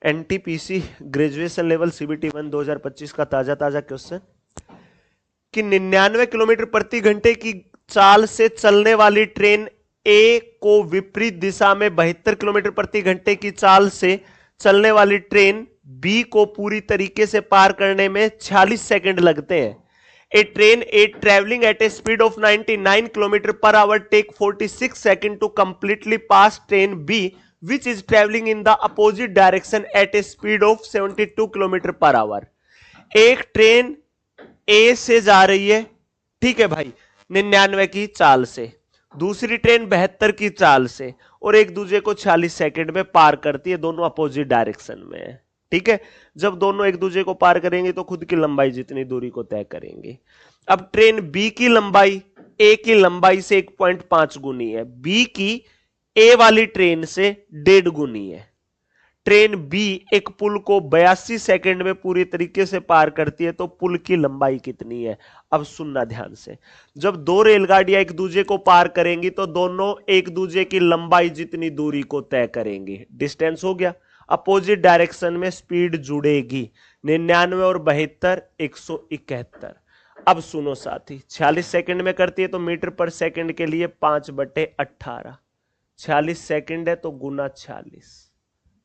NTPC graduation level CBT 1 2025 का ताजा क्वेश्चन कि 99 किलोमीटर प्रति घंटे की चाल से चलने वाली ट्रेन ए को विपरीत दिशा में 72 किलोमीटर प्रति घंटे की चाल से चलने वाली ट्रेन बी को पूरी तरीके से पार करने में 46 सेकंड लगते हैं। A train A traveling at a speed of 99 km per hour take 46 seconds to completely pass train B which is traveling in the opposite direction at a speed of 72 km per hour। एक train A से जा रही है, ठीक है भाई, 99 की चाल से, दूसरी ट्रेन 72 की चाल से, और एक दूसरे को 46 सेकंड में पार करती है, दोनों अपोजिट डायरेक्शन में है। ठीक है। जब दोनों एक दूसरे को पार करेंगे तो खुद की लंबाई जितनी दूरी को तय करेंगे। अब ट्रेन बी की लंबाई ए की लंबाई से 1.5 गुनी है, बी की ए वाली ट्रेन से 1.5 गुनी है। ट्रेन बी एक पुल को 82 सेकंड में पूरी तरीके से पार करती है, तो पुल की लंबाई कितनी है? अब सुनना ध्यान से, जब दो रेलगाड़ियां एक दूसरे को पार करेंगी तो दोनों एक दूसरे की लंबाई जितनी दूरी को तय करेंगी। डिस्टेंस हो गया। अपोजिट डायरेक्शन में स्पीड जुड़ेगी। 99 और 72 171। अब सुनो साथी, 46 सेकंड में करती है तो मीटर पर सेकंड के लिए 5/18। 46 सेकंड है तो गुना 46।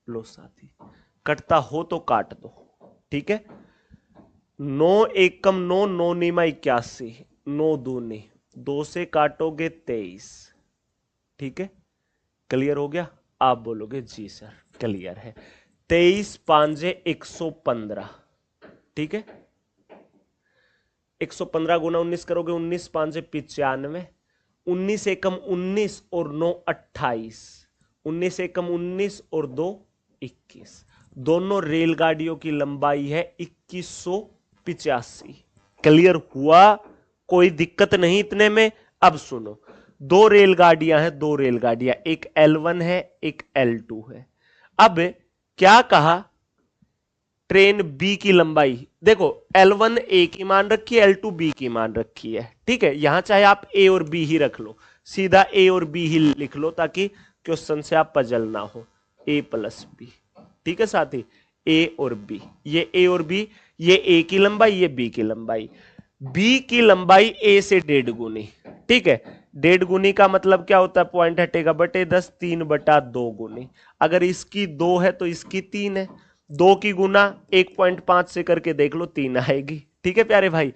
लो साथी, कटता हो तो काट दो, ठीक है। 9 एकम 9, 9 नीमा 81, 9 दूनी 2 से काटोगे 23, ठीक है। क्लियर हो गया? आप बोलोगे जी सर क्लियर है। 23 पांजे 115, ठीक है। 115 गुना 19 करोगे, 19 पांजे 95, 19 एकम 19 और 9 28, 19 एकम 19 और 2 21। दोनों रेलगाड़ियों की लंबाई है 2185। क्लियर हुआ? कोई दिक्कत नहीं इतने में। अब सुनो, दो रेलगाड़ियां हैं, दो रेलगाड़ियां, एक L1 है एक L2 है। अब क्या कहा? ट्रेन बी की लंबाई देखो, L1 ए की मान रखी है, L2 बी की मान रखी है, ठीक है। यहां चाहे आप ए और बी ही रख लो, सीधा ए और बी ही लिख लो ताकि क्वेश्चन से आप पजल ना हो। ए प्लस बी, ठीक है साथी। ए और बी, ये ए और बी, ये ए की लंबाई, ये बी की लंबाई। बी की लंबाई ए से 1.5 गुनी, ठीक है। 1.5 गुनी का मतलब क्या होता है? पॉइंट हटेगा बटे 10, 3/2 गुनी। अगर इसकी 2 है तो इसकी 3 है। 2 की गुना 1.5 से करके देख लो, 3 आएगी, ठीक है प्यारे भाई।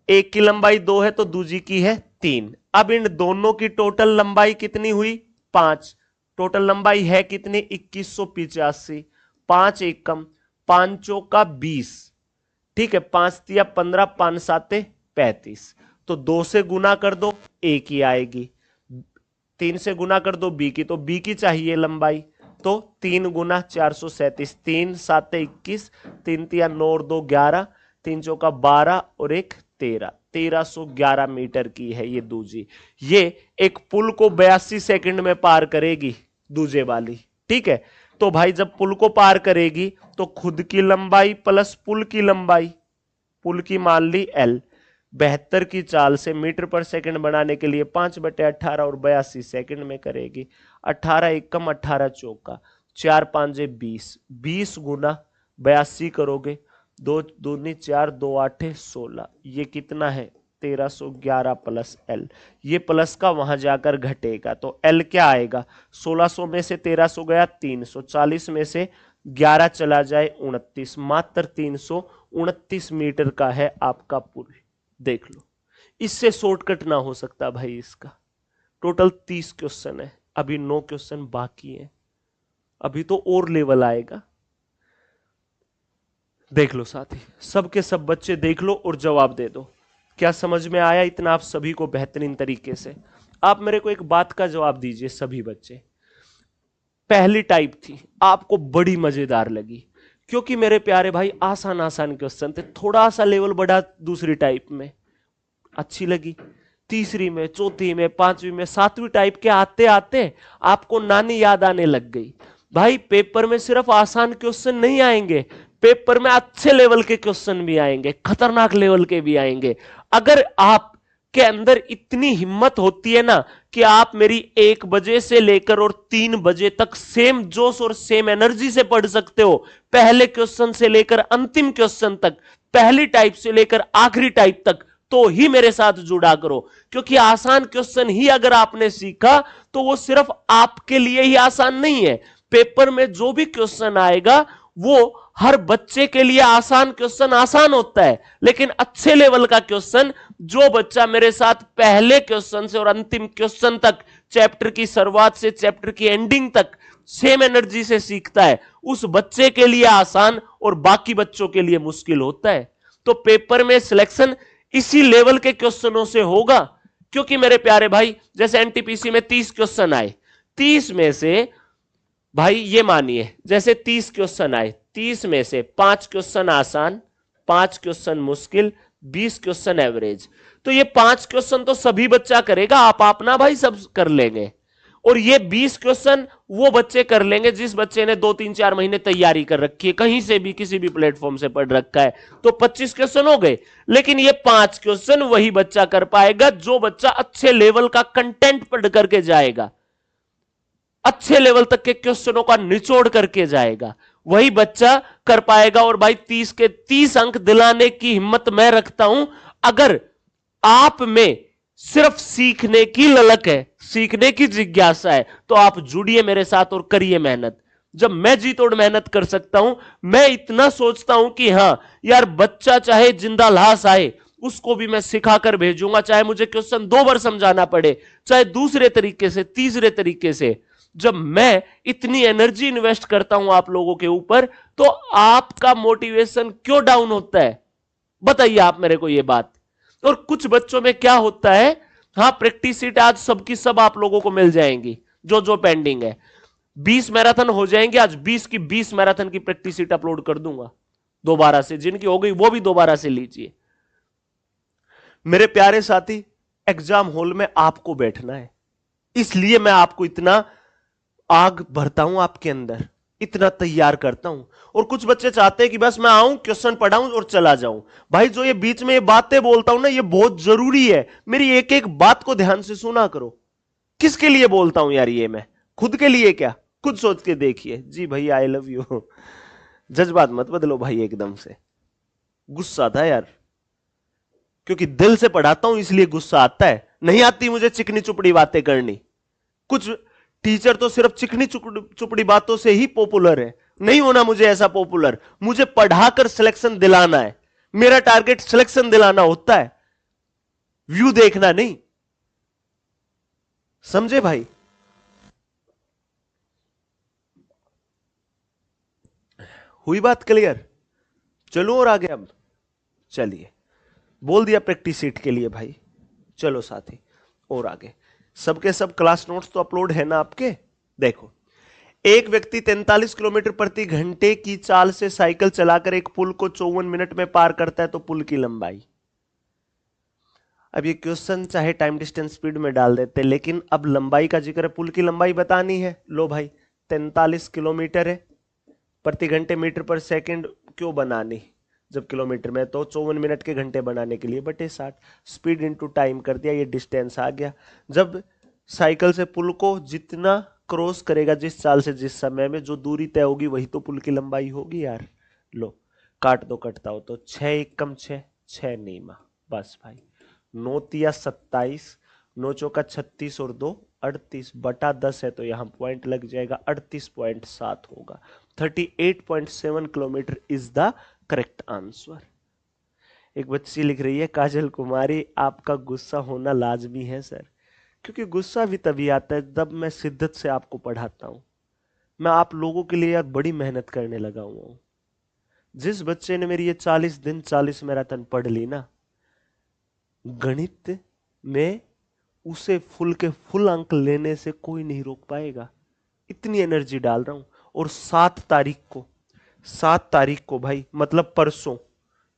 एक की लंबाई 2 है तो दूसरी की है 3। अब इन दोनों की टोटल लंबाई कितनी हुई? 5। टोटल लंबाई है कितनी? 2185। 5 एकम 5 चौका 20, ठीक है। 5 तिया 15, 5 साते 35। तो 2 से गुना कर दो, ए की आएगी। 3 से गुना कर दो बी की, तो बी की चाहिए लंबाई, तो 3 गुना 437। 3 साते 21, 3 तिया 9 और 2 11, 3 चौका 12 और 1 13। 1311 मीटर की है ये दूजी। ये एक पुल को 82 सेकंड में पार करेगी दूजे वाली, ठीक है। तो भाई जब पुल को पार करेगी तो खुद की लंबाई प्लस पुल की लंबाई, पुल की मान ली L, 72 की चाल से मीटर पर सेकंड बनाने के लिए 5/18 और 82 सेकंड में करेगी। 18 एकम 18 चौका, 4 पांजे 20, 20 गुना 82 करोगे, 2 दूनी 4, 2 आठे 16। ये कितना है? 1311 प्लस L। ये प्लस का वहां जाकर घटेगा तो L क्या आएगा? 1600 में से 1300 गया 340 में से 11 चला जाए 29, मात्र 329 मीटर का है आपका पुल। देख लो, इससे शॉर्टकट ना हो सकता भाई इसका। टोटल 30 क्वेश्चन है, अभी 9 क्वेश्चन बाकी है, अभी तो और लेवल आएगा। देख लो साथी, सबके सब बच्चे देख लो और जवाब दे दो। क्या समझ में आया इतना आप सभी को बेहतरीन तरीके से? आप मेरे को एक बात का जवाब दीजिए सभी बच्चे। पहली टाइप थी आपको बड़ी मजेदार लगी, क्योंकि मेरे प्यारे भाई आसान आसान क्वेश्चन थे। थोड़ा सा लेवल बढ़ा दूसरी टाइप में, अच्छी लगी। तीसरी में, चौथी में, पांचवी में, सातवीं टाइप के आते आते आपको नानी याद आने लग गई। भाई पेपर में सिर्फ आसान क्वेश्चन नहीं आएंगे, पेपर में अच्छे लेवल के क्वेश्चन भी आएंगे, खतरनाक लेवल के भी आएंगे। अगर आप के अंदर इतनी हिम्मत होती है ना कि आप मेरी 1 बजे से लेकर और 3 बजे तक सेम जोश और सेम एनर्जी से पढ़ सकते हो, पहले क्वेश्चन से लेकर अंतिम क्वेश्चन तक, पहली टाइप से लेकर आखिरी टाइप तक, तो ही मेरे साथ जुड़ा करो। क्योंकि आसान क्वेश्चन ही अगर आपने सीखा तो वो सिर्फ आपके लिए ही आसान नहीं है, पेपर में जो भी क्वेश्चन आएगा वो हर बच्चे के लिए आसान क्वेश्चन आसान होता है। लेकिन अच्छे लेवल का क्वेश्चन जो बच्चा मेरे साथ पहले क्वेश्चन से और अंतिम क्वेश्चन तक, चैप्टर की शुरुआत से चैप्टर की एंडिंग तक सेम एनर्जी से सीखता है, उस बच्चे के लिए आसान और बाकी बच्चों के लिए मुश्किल होता है। तो पेपर में सिलेक्शन इसी लेवल के क्वेश्चनों से होगा। क्योंकि मेरे प्यारे भाई जैसे एनटीपीसी में 30 क्वेश्चन आए, 30 में से भाई ये मानिए जैसे 30 क्वेश्चन आए, 30 में से 5 क्वेश्चन आसान, 5 क्वेश्चन मुश्किल, 20 क्वेश्चन एवरेज। तो ये 5 क्वेश्चन तो सभी बच्चा करेगा, आप अपना भाई सब कर लेंगे। और ये 20 क्वेश्चन वो बच्चे कर लेंगे जिस बच्चे ने 2-3-4 महीने तैयारी कर रखी है, कहीं से भी किसी भी प्लेटफॉर्म से पढ़ रखा है, तो 25 क्वेश्चन हो गए। लेकिन ये 5 क्वेश्चन वही बच्चा कर पाएगा जो बच्चा अच्छे लेवल का कंटेंट पढ़ करके जाएगा, अच्छे लेवल तक के क्वेश्चनों का निचोड़ करके जाएगा, वही बच्चा कर पाएगा। और भाई 30 के 30 अंक दिलाने की हिम्मत मैं रखता हूं। अगर आप में सिर्फ सीखने की ललक है, सीखने की जिज्ञासा है, तो आप जुड़िए मेरे साथ और करिए मेहनत। जब मैं जी तोड़ मेहनत कर सकता हूं, मैं इतना सोचता हूं कि हां यार बच्चा चाहे जिंदा लाश आए उसको भी मैं सिखाकर भेजूंगा, चाहे मुझे क्वेश्चन 2 बार समझाना पड़े, चाहे दूसरे तरीके से, तीसरे तरीके से। जब मैं इतनी एनर्जी इन्वेस्ट करता हूं आप लोगों के ऊपर, तो आपका मोटिवेशन क्यों डाउन होता है? बताइए आप मेरे को ये बात। और कुछ बच्चों में क्या होता है, हाँ प्रैक्टिस सीट आज सबकी सब आप लोगों को मिल जाएंगी, जो जो पेंडिंग है। 20 मैराथन हो जाएंगे आज, 20 की 20 मैराथन की प्रैक्टिस सीट अपलोड कर दूंगा दोबारा से, जिनकी हो गई वो भी दोबारा से लीजिए। मेरे प्यारे साथी, एग्जाम हॉल में आपको बैठना है, इसलिए मैं आपको इतना आग भरता हूं आपके अंदर, इतना तैयार करता हूं। और कुछ बच्चे चाहते हैं कि बस मैं आऊं, क्वेश्चन पढ़ाऊं और चला जाऊं। भाई जो ये बीच में ये बातें बोलता हूं ना, ये बहुत जरूरी है, मेरी एक एक बात को ध्यान से सुना करो। किसके लिए बोलता हूं यार ये मैं? खुद के लिए क्या? खुद सोच के देखिए। जी भैया आई लव यू। जज्बात मत बदलो भाई एकदम से। गुस्सा था यार, क्योंकि दिल से पढ़ाता हूं इसलिए गुस्सा आता है। नहीं आती मुझे चिकनी चुपड़ी बातें करनी। कुछ टीचर तो सिर्फ चिकनी चुपड़ी बातों से ही पॉपुलर है। नहीं होना मुझे ऐसा पॉपुलर, मुझे पढ़ाकर सिलेक्शन दिलाना है। मेरा टारगेट सिलेक्शन दिलाना होता है, व्यू देखना नहीं। समझे भाई? हुई बात क्लियर? चलो और आगे। अब चलिए, बोल दिया प्रैक्टिस सीट के लिए भाई। चलो साथी और आगे। सबके सब क्लास नोट्स तो अपलोड है ना आपके? देखो, एक व्यक्ति 43 किलोमीटर प्रति घंटे की चाल से साइकिल चलाकर एक पुल को 54 मिनट में पार करता है, तो पुल की लंबाई। अब ये क्वेश्चन चाहे टाइम डिस्टेंस स्पीड में डाल देते, लेकिन अब लंबाई का जिक्र है, पुल की लंबाई बतानी है। लो भाई, 43 किलोमीटर है प्रति घंटे, मीटर पर सेकंड क्यों बनानी जब किलोमीटर में? तो 54 मिनट के घंटे बनाने के लिए बटे 60, स्पीड इंटू टाइम कर दिया, ये डिस्टेंस आ गया। जब साइकिल से पुल को जितना क्रॉस करेगा, जिस चाल से जिस समय में जो दूरी तय होगी, वही तो पुल की लंबाई होगी यार। लो काट दो, कटता हो तो 6 एक कम 6, 6 नीमा, बस भाई। 9 तिया 27, 9 चौका 36 और 2 38 बटा 10 है, तो यहां पॉइंट लग जाएगा, 38.7 होगा। 38.7 kilometre is the correct answer. एक बच्ची लिख रही है, काजल कुमारी आपका गुस्सा होना लाजमी है सर, क्योंकि गुस्सा भी तभी आता है जब मैं शिद्दत से आपको पढ़ाता हूं। मैं आप लोगों के लिए यार बड़ी मेहनत करने लगा हुआ हूं। जिस बच्चे ने मेरी ये 40 दिन 40 मैराथन पढ़ ली ना, गणित में उसे फुल के फुल अंक लेने से कोई नहीं रोक पाएगा। इतनी एनर्जी डाल रहा हूं। और 7 तारीख को भाई, मतलब परसों,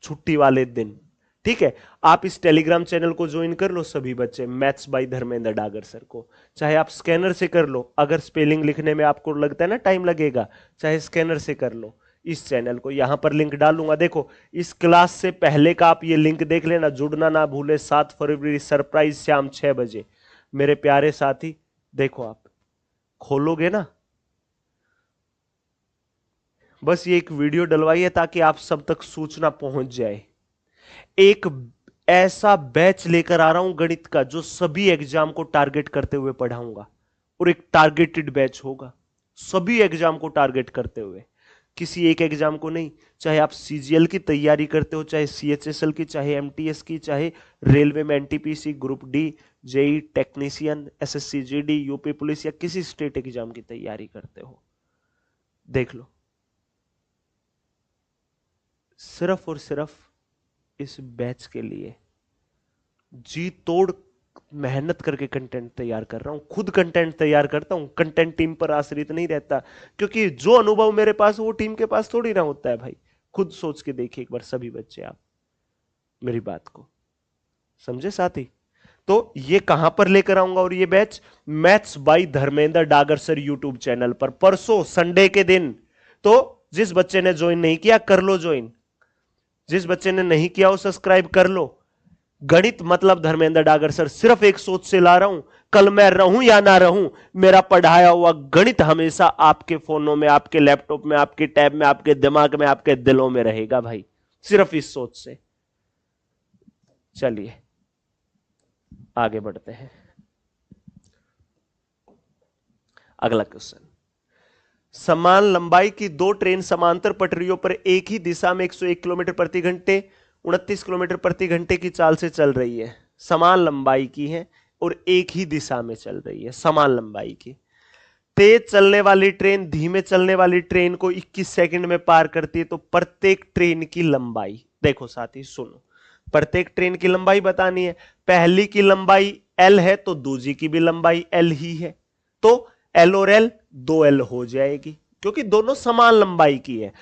छुट्टी वाले दिन, ठीक है, आप इस टेलीग्राम चैनल को ज्वाइन कर लो सभी बच्चे, maths by Dharmendra Dagar sir को। चाहे आप स्कैनर से कर लो, अगर स्पेलिंग लिखने में आपको लगता है ना टाइम लगेगा, चाहे स्कैनर से कर लो। इस चैनल को यहां पर लिंक डालूंगा, देखो इस क्लास से पहले का आप ये लिंक देख लेना, जुड़ना ना भूले। 7 फरवरी सरप्राइज शाम 6 बजे। मेरे प्यारे साथी देखो, आप खोलोगे ना, बस ये एक वीडियो डलवाइए ताकि आप सब तक सूचना पहुंच जाए। एक ऐसा बैच लेकर आ रहा हूं गणित का, जो सभी एग्जाम को टारगेट करते हुए पढ़ाऊंगा। और एक टारगेटेड बैच होगा, सभी एग्जाम को टारगेट करते हुए, किसी एक एग्जाम को नहीं। चाहे आप सीजीएल की तैयारी करते हो, चाहे सीएचएसएल की, चाहे एमटीएस की, चाहे रेलवे में NTPC, group D, JE technician, SSC GD, UP police, या किसी स्टेट एग्जाम की तैयारी करते हो, देख लो। सिर्फ और सिर्फ इस बैच के लिए जी तोड़ मेहनत करके कंटेंट तैयार कर रहा हूं, खुद कंटेंट तैयार करता हूं, कंटेंट टीम पर आश्रित नहीं रहता, क्योंकि जो अनुभव मेरे पास वो टीम के पास थोड़ी ना होता है भाई। खुद सोच के देखिए एक बार सभी बच्चे, आप मेरी बात को समझे साथी। तो ये कहां पर लेकर आऊंगा, और ये batch maths by Dharmendra Dagar sir YouTube channel पर परसों संडे के दिन। तो जिस बच्चे ने ज्वाइन नहीं किया कर लो ज्वाइन, जिस बच्चे ने नहीं किया वो सब्सक्राइब कर लो। गणित मतलब धर्मेंद्र डागर सर, सिर्फ एक सोच से ला रहा हूं, कल मैं रहूं या ना रहूं, मेरा पढ़ाया हुआ गणित हमेशा आपके फोनों में, आपके लैपटॉप में, आपके टैब में, आपके दिमाग में, आपके दिलों में रहेगा भाई, सिर्फ इस सोच से। चलिए आगे बढ़ते हैं। अगला क्वेश्चन, समान लंबाई की दो ट्रेन समांतर पटरियों पर एक ही दिशा में 101 किलोमीटर प्रति घंटे 29 किलोमीटर प्रति घंटे की चाल से चल रही है। समान लंबाई की है और एक ही दिशा में चल रही है, समान लंबाई की। तेज चलने वाली ट्रेन धीमे चलने वाली ट्रेन को 21 सेकंड में पार करती है, तो प्रत्येक ट्रेन की लंबाई, देखो साथी सुनो, प्रत्येक ट्रेन की लंबाई बतानी है। पहली की लंबाई एल है तो दूसरी की भी लंबाई एल ही है, तो एल और एल 2L हो जाएगी, क्योंकि दोनों समान लंबाई की है।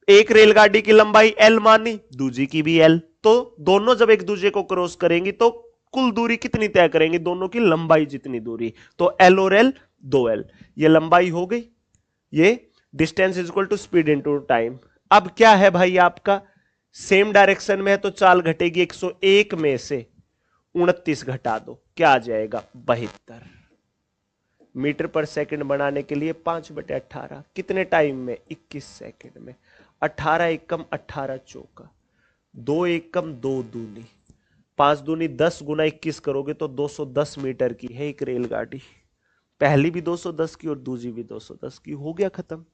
एक रेलगाड़ी की लंबाई एल मानी, दूसरी की भी एल, तो दोनों जब एक दूसरे को क्रॉस करेंगी तो कुल दूरी कितनी तय करेंगे, दोनों की लंबाई जितनी दूरी, तो एल और एल 2L, ये लंबाई हो गई। ये distance is equal to speed into time. अब क्या है भाई, आपका सेम डायरेक्शन में है तो चाल घटेगी, 101 में से 29 घटा दो, क्या आ जाएगा 72 मीटर पर सेकंड बनाने के लिए 5/18 कितने टाइम में, 21 सेकंड में। 18 एकम 18 चौका, 2 एकम 2 दूनी, 5 दूनी 10 गुना 21 करोगे तो 210 मीटर की है एक रेलगाड़ी। पहली भी 210 की और दूसरी भी 210 की, हो गया खत्म।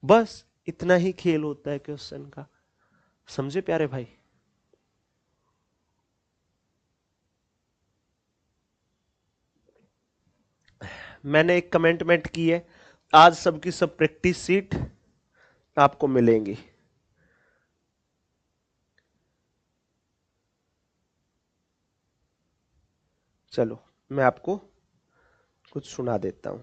बस इतना ही खेल होता है क्वेश्चन का, समझे प्यारे भाई। मैंने एक कमेंटमेंट की है, आज सबकी सब प्रैक्टिस सीट आपको मिलेंगी। चलो मैं आपको कुछ सुना देता हूं,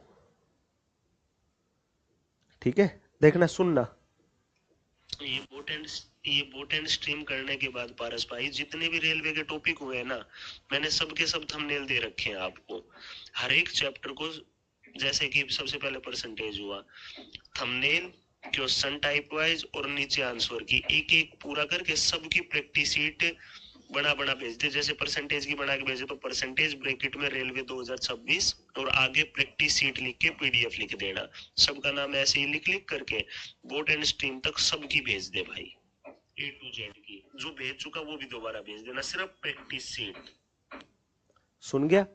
ठीक है, देखना सुनना। ये बोट एंड स्ट्रीम करने के बाद पारस भाई जितने भी रेलवे के टॉपिक हुए हैं ना, मैंने सबके सब थंबनेल दे रखे हैं आपको, हर एक चैप्टर को। जैसे कि सबसे पहले परसेंटेज हुआ, थंबनेल, क्वेश्चन टाइप वाइज और नीचे आंसर की एक एक पूरा करके सबकी प्रैक्टिस शीट बना बना भेज दे। जैसे परसेंटेज की बना के भेजे तो परसेंटेज ब्रैकेट में रेलवे 2026 और आगे प्रैक्टिस शीट लिख के पीडीएफ लिख देना, सबका नाम ऐसे ही लिख लिख करके बोट एंड स्ट्रीम तक सबकी भेज दे भाई, A to Z की। जो भेज चुका वो भी दोबारा भेज देना, सिर्फ प्रैक्टिस शीट। सुन गया?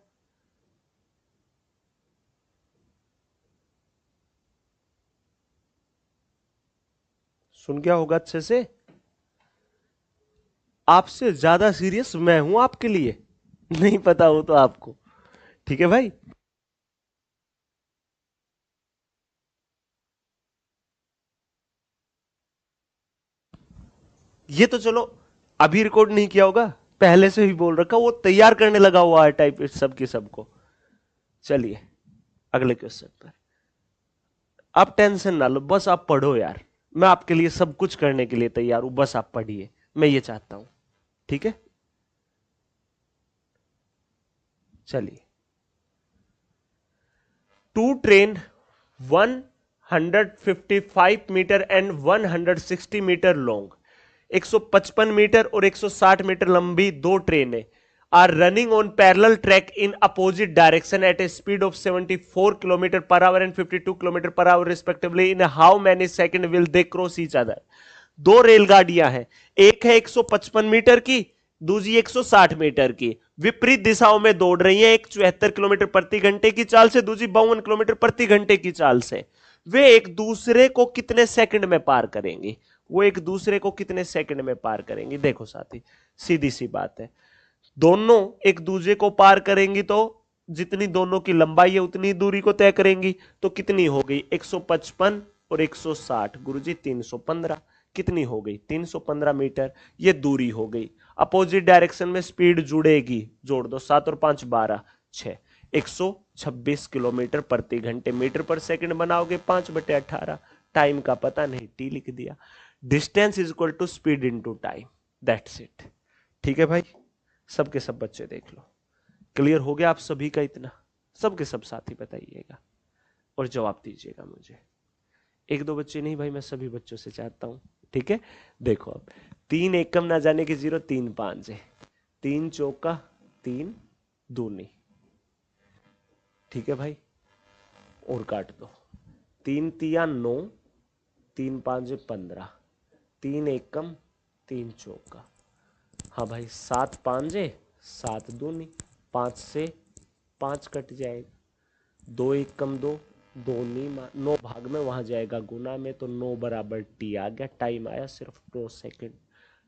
सुन गया होगा अच्छे से? आपसे ज्यादा सीरियस मैं हूं आपके लिए, नहीं पता हो तो आपको, ठीक है भाई। ये तो चलो अभी रिकॉर्ड नहीं किया होगा, पहले से ही बोल रखा, वो तैयार करने लगा हुआ है टाइप सबकी सबको। चलिए अगले क्वेश्चन पर। आप टेंशन ना लो, बस आप पढ़ो यार, मैं आपके लिए सब कुछ करने के लिए तैयार हूं, बस आप पढ़िए, मैं ये चाहता हूं, ठीक है। चलिए, two train 155 metre and 160 metre long, 155 metre और 160 मीटर लंबी दो ट्रेनें are running on parallel track in opposite direction at a speed of 74 kilometre per hour and 52 kilometre per hour respectively, in how many second will they cross each other. दो रेलगाड़ियां हैं, एक है 155 metre की, दूसरी 160 मीटर की, विपरीत दिशाओं में दौड़ रही है, एक 74 किलोमीटर प्रति घंटे की चाल से, दूसरी 52 किलोमीटर प्रति घंटे की चाल से। वे एक दूसरे को कितने सेकंड में पार करेंगी, वो एक दूसरे को कितने सेकंड में पार करेंगी। देखो साथी, सीधी सी बात है, दोनों एक दूसरे को पार करेंगी तो जितनी दोनों की लंबाई है उतनी दूरी को तय करेंगी, तो कितनी हो गई 155 और 160, गुरुजी 315, कितनी हो गई 315 मीटर, ये दूरी हो गई। अपोजिट डायरेक्शन में स्पीड जुड़ेगी, जोड़ दो 7 और 5 12 6, 126 किलोमीटर प्रति घंटे। मीटर पर सेकंड बनाओगे 5/18, टाइम का पता नहीं, टी लिख दिया। Distance is equal to speed into time, that's it. ठीक है भाई, सबके सब बच्चे देख लो, क्लियर हो गया आप सभी का इतना? सबके सब साथी बताइएगा और जवाब दीजिएगा मुझे। एक दो बच्चे नहीं भाई, मैं सभी बच्चों से चाहता हूं। ठीक है, देखो अब 3 एकम ना जाने की 0, 3 5 है, 3 चौका 3 दूनी। ठीक है भाई, और काट दो, 3 तिया 9, 3 5 15, 3 एकम 3 चौका। हाँ भाई 7 5 7 दूनी, 5 से 5 कट जाएगा, 2 एकम 2, 2 9 भाग में वहां जाएगा गुना में, तो 9 बराबर टी आ गया। टाइम आया सिर्फ 9 सेकंड,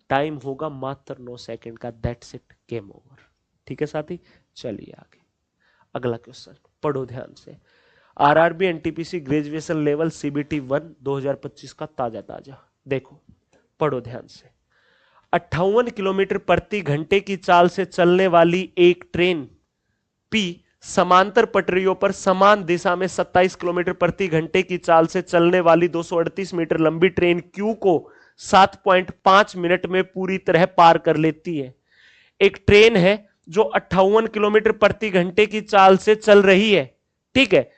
टाइम होगा मात्र 9 सेकंड का, दैट्स इट, गेम ओवर। ठीक है साथी, चलिए आगे अगला क्वेश्चन पढ़ो ध्यान से। RRB NTPC graduation level CBT 1 2025 का ताजा, देखो पढ़ो ध्यान से। 58 किलोमीटर प्रति घंटे की चाल से चलने वाली एक ट्रेन पी समांतर पटरियों पर समान दिशा में 27 किलोमीटर प्रति घंटे की चाल से चलने वाली 238 मीटर लंबी ट्रेन क्यू को 7.5 मिनट में पूरी तरह पार कर लेती है। एक ट्रेन है जो 58 किलोमीटर प्रति घंटे की चाल से चल रही है, ठीक है।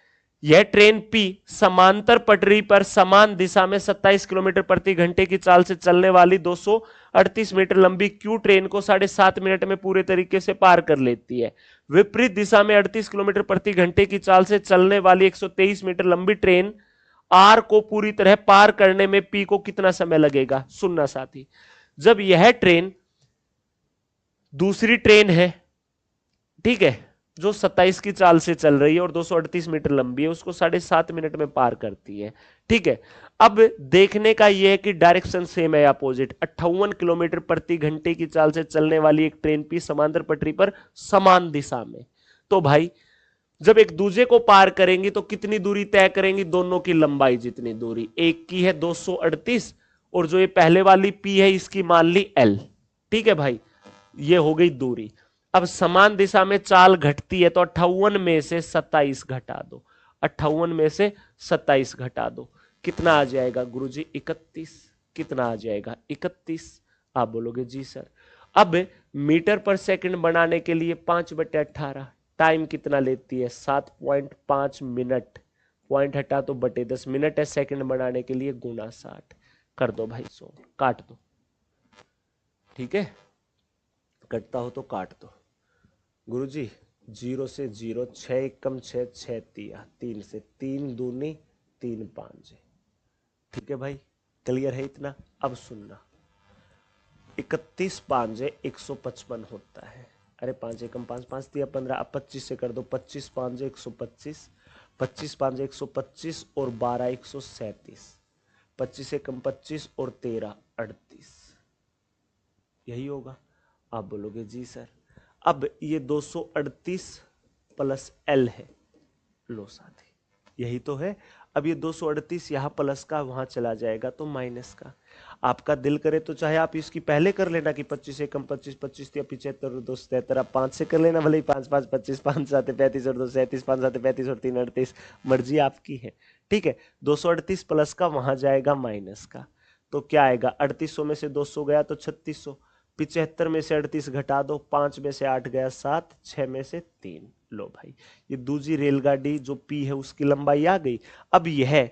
यह ट्रेन पी समांतर पटरी पर समान दिशा में 27 किलोमीटर प्रति घंटे की चाल से चलने वाली 238 मीटर लंबी क्यू ट्रेन को 7.5 मिनट में पूरे तरीके से पार कर लेती है। विपरीत दिशा में 38 किलोमीटर प्रति घंटे की चाल से चलने वाली 123 मीटर लंबी ट्रेन आर को पूरी तरह पार करने में पी को कितना समय लगेगा? सुनना साथी, जब यह ट्रेन दूसरी ट्रेन है, ठीक है, जो 27 की चाल से चल रही है और 238 मीटर लंबी है, उसको 7.5 मिनट में पार करती है, ठीक है। अब देखने का यह है कि डायरेक्शन सेम है, अपोजिट। 58 किलोमीटर प्रति घंटे की चाल से चलने वाली एक ट्रेन पी समांतर पटरी पर समान दिशा में, तो भाई जब एक दूसरे को पार करेंगी तो कितनी दूरी तय करेंगी? दोनों की लंबाई जितनी दूरी, एक की है 238 और जो ये पहले वाली पी है इसकी मान ली एल, ठीक है भाई, ये हो गई दूरी। अब समान दिशा में चाल घटती है तो 58 में से 27 घटा दो, 58 में से 27 घटा दो, कितना आ जाएगा गुरुजी? 31। कितना आ जाएगा? 31। आप बोलोगे जी सर। अब मीटर पर सेकंड बनाने के लिए 5/18, टाइम कितना लेती है? 7.5 मिनट, पॉइंट हटा तो बटे 10 मिनट है सेकंड बनाने के लिए, गुना 60 कर दो भाई, 100 काट दो, ठीक है, कटता हो तो काट दो। गुरुजी 0 से 0, 6 एकम 6, 6 तिया 3 से 3 दूनी 3 5, ठीक है भाई, क्लियर है इतना? अब सुनना, 31 5 155 होता है, अरे 5 एकम 5, 5 तिया 15, अब 25 से कर दो, 25 5 125, 25 5 125 और 12 137, 25 एकम 25 और 13 38, यही होगा। आप बोलोगे जी सर। अब ये 238 प्लस एल है, लो साथी, यही तो है। अब ये 238 यहां प्लस का वहां चला जाएगा तो माइनस का। आपका दिल करे तो चाहे आप इसकी पहले कर लेना कि 25 एकम 25, 25 या 75 273, आप 5 से कर लेना, भले ही 5 5 25, 5 7 35 और 2 37, 5 7 35 और 3 38, मर्जी आपकी है, ठीक है। 238 प्लस का वहां जाएगा माइनस का, तो क्या आएगा? 3800 में से 200 गया तो 3600, 75 में से 38 घटा दो, 5 में से 8 गया 7, 6 में से 3, लो भाई, ये दूसरी रेलगाड़ी जो पी है उसकी लंबाई आ गई। अब यह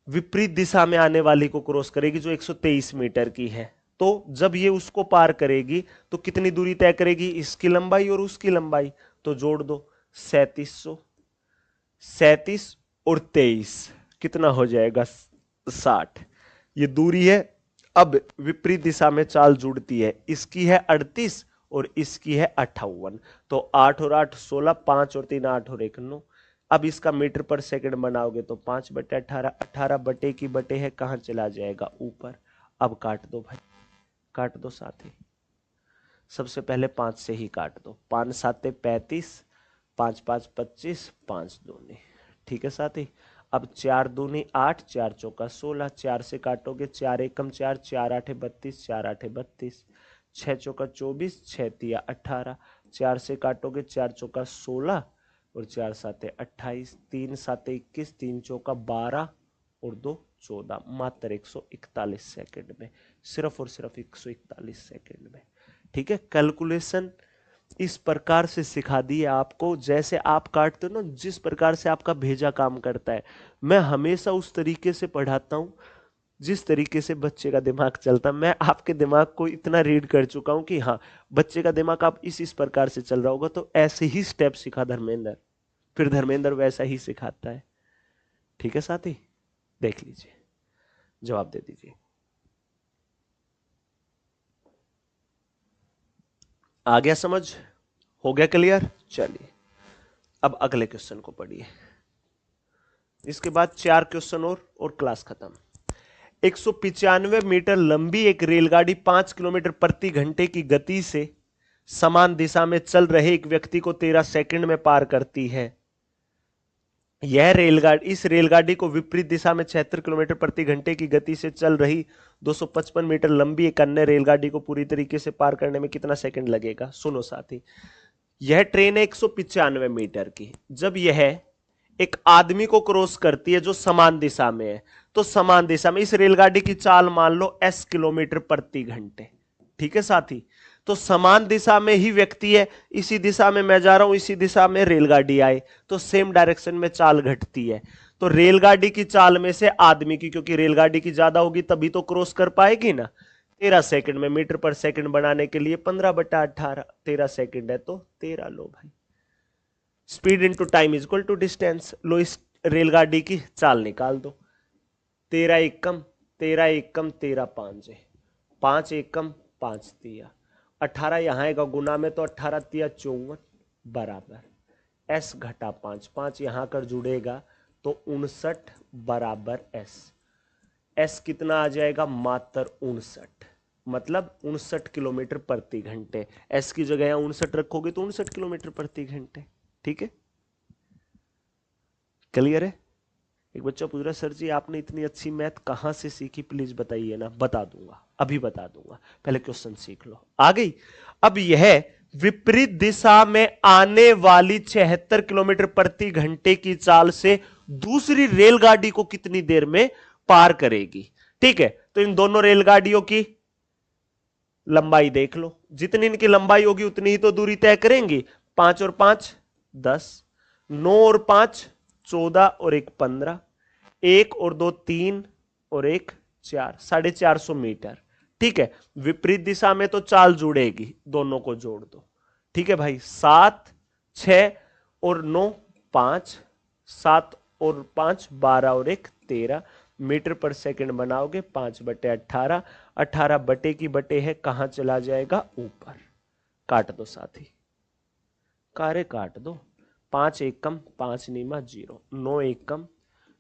विपरीत दिशा में आने वाली को क्रॉस करेगी जो 123 मीटर की है, तो जब ये उसको पार करेगी तो कितनी दूरी तय करेगी? इसकी लंबाई और उसकी लंबाई, तो जोड़ दो 3700, 37 और 23 कितना हो जाएगा? 60, ये दूरी है। अब विपरीत दिशा में चाल जुड़ती है, इसकी है 38 और इसकी है 58, तो 8 और 8 16, 5 और 3 8 और 1 9। अब इसका मीटर पर सेकंड बनाओगे तो 5/18, 18 बटे की बटे है, कहां चला जाएगा? ऊपर। अब काट दो भाई, काट दो साथी, सबसे पहले 5 से ही काट दो, 5 7 35, 5 5 25, 5 2, ठीक है साथी। अब 4 दूनी 8, 4 चौका 16, 4 से काटोगे 4 एकम 4, 4 आठे 32, 4 आठे 32, 6 चौका 24, 6 तिया 18, 4 से काटोगे 4 चौका 16 और 4 साते 28, 3 साते 21, 3 चौका 12 और 2 14, मात्र 141 सेकंड में, सिर्फ और सिर्फ 141 सेकंड में। ठीक है, कैलकुलेशन इस प्रकार से सिखा दी है आपको, जैसे आप काटते हो ना, जिस प्रकार से आपका भेजा काम करता है, मैं हमेशा उस तरीके से पढ़ाता हूं जिस तरीके से बच्चे का दिमाग चलता है। मैं आपके दिमाग को इतना रीड कर चुका हूं कि हाँ, बच्चे का दिमाग आप इस प्रकार से चल रहा होगा, तो ऐसे ही स्टेप सिखा धर्मेंद्र, फिर धर्मेंद्र वैसा ही सिखाता है। ठीक है साथी, देख लीजिए, जवाब दे दीजिए। आ गया समझ, हो गया क्लियर? चलिए अब अगले क्वेश्चन को पढ़िए, इसके बाद 4 क्वेश्चन और क्लास खत्म। 195 मीटर लंबी एक रेलगाड़ी 5 किलोमीटर प्रति घंटे की गति से समान दिशा में चल रहे एक व्यक्ति को 13 सेकंड में पार करती है। इस रेलगाड़ी को विपरीत दिशा में 76 किलोमीटर प्रति घंटे की गति से चल रही 255 मीटर लंबी एक अन्य रेलगाड़ी को पूरी तरीके से पार करने में कितना सेकंड लगेगा? सुनो साथी, यह ट्रेन है 195 मीटर की। जब यह एक आदमी को क्रॉस करती है जो समान दिशा में है, तो समान दिशा में इस रेलगाड़ी की चाल मान लो s किलोमीटर प्रति घंटे। ठीक है साथी, तो समान दिशा में ही व्यक्ति है, इसी दिशा में मैं जा रहा हूं, इसी दिशा में रेलगाड़ी आए तो सेम डायरेक्शन में चाल घटती है। तो रेलगाड़ी की चाल में से आदमी की, क्योंकि रेलगाड़ी की ज्यादा होगी तभी तो क्रॉस कर पाएगी ना, 13 सेकंड में, मीटर पर सेकंड बनाने के लिए 15/18, 13 सेकंड है तो 13 लो भाई। Speed into time is equal to distance. लो इस रेलगाड़ी की चाल निकाल दो। 13 एकम 13 एकम 13 पांच, 5 एकम 5 तिया 18, यहां आएगा गुना में तो 18 तिया 54 बराबर s घटा 5, 5 यहां कर जुड़ेगा तो 59 बराबर s कितना आ जाएगा? मात्र 59, मतलब 59 किलोमीटर प्रति घंटे। s की जगह यहां 59 रखोगे तो 59 किलोमीटर प्रति घंटे। ठीक है, क्लियर है? एक बच्चा पूछ रहा सर जी आपने इतनी अच्छी मैथ कहां से सीखी, प्लीज बताइए ना। बता दूंगा, अभी बता दूंगा, पहले क्वेश्चन सीख लो। आ गई? अब यह विपरीत दिशा में आने वाली 76 किलोमीटर प्रति घंटे की चाल से दूसरी रेलगाड़ी को कितनी देर में पार करेगी? ठीक है, तो इन दोनों रेलगाड़ियों की लंबाई देख लो, जितनी इनकी लंबाई होगी उतनी ही तो दूरी तय करेंगी। 5 और 5 10, 9 और 5 14 और 1 15, 1 और 2 3 और 1 4, 450 मीटर। ठीक है, विपरीत दिशा में तो चाल जुड़ेगी, दोनों को जोड़ दो। ठीक है भाई, 7 6 और 9 5, 7 और 5 12 और 1 13 मीटर पर सेकंड बनाओगे। 5/18, 18 बटे की बटे है, कहां चला जाएगा? ऊपर। काट दो साथी, कारे काट दो। 5 एकम 5 नीमा 0, 9 एकम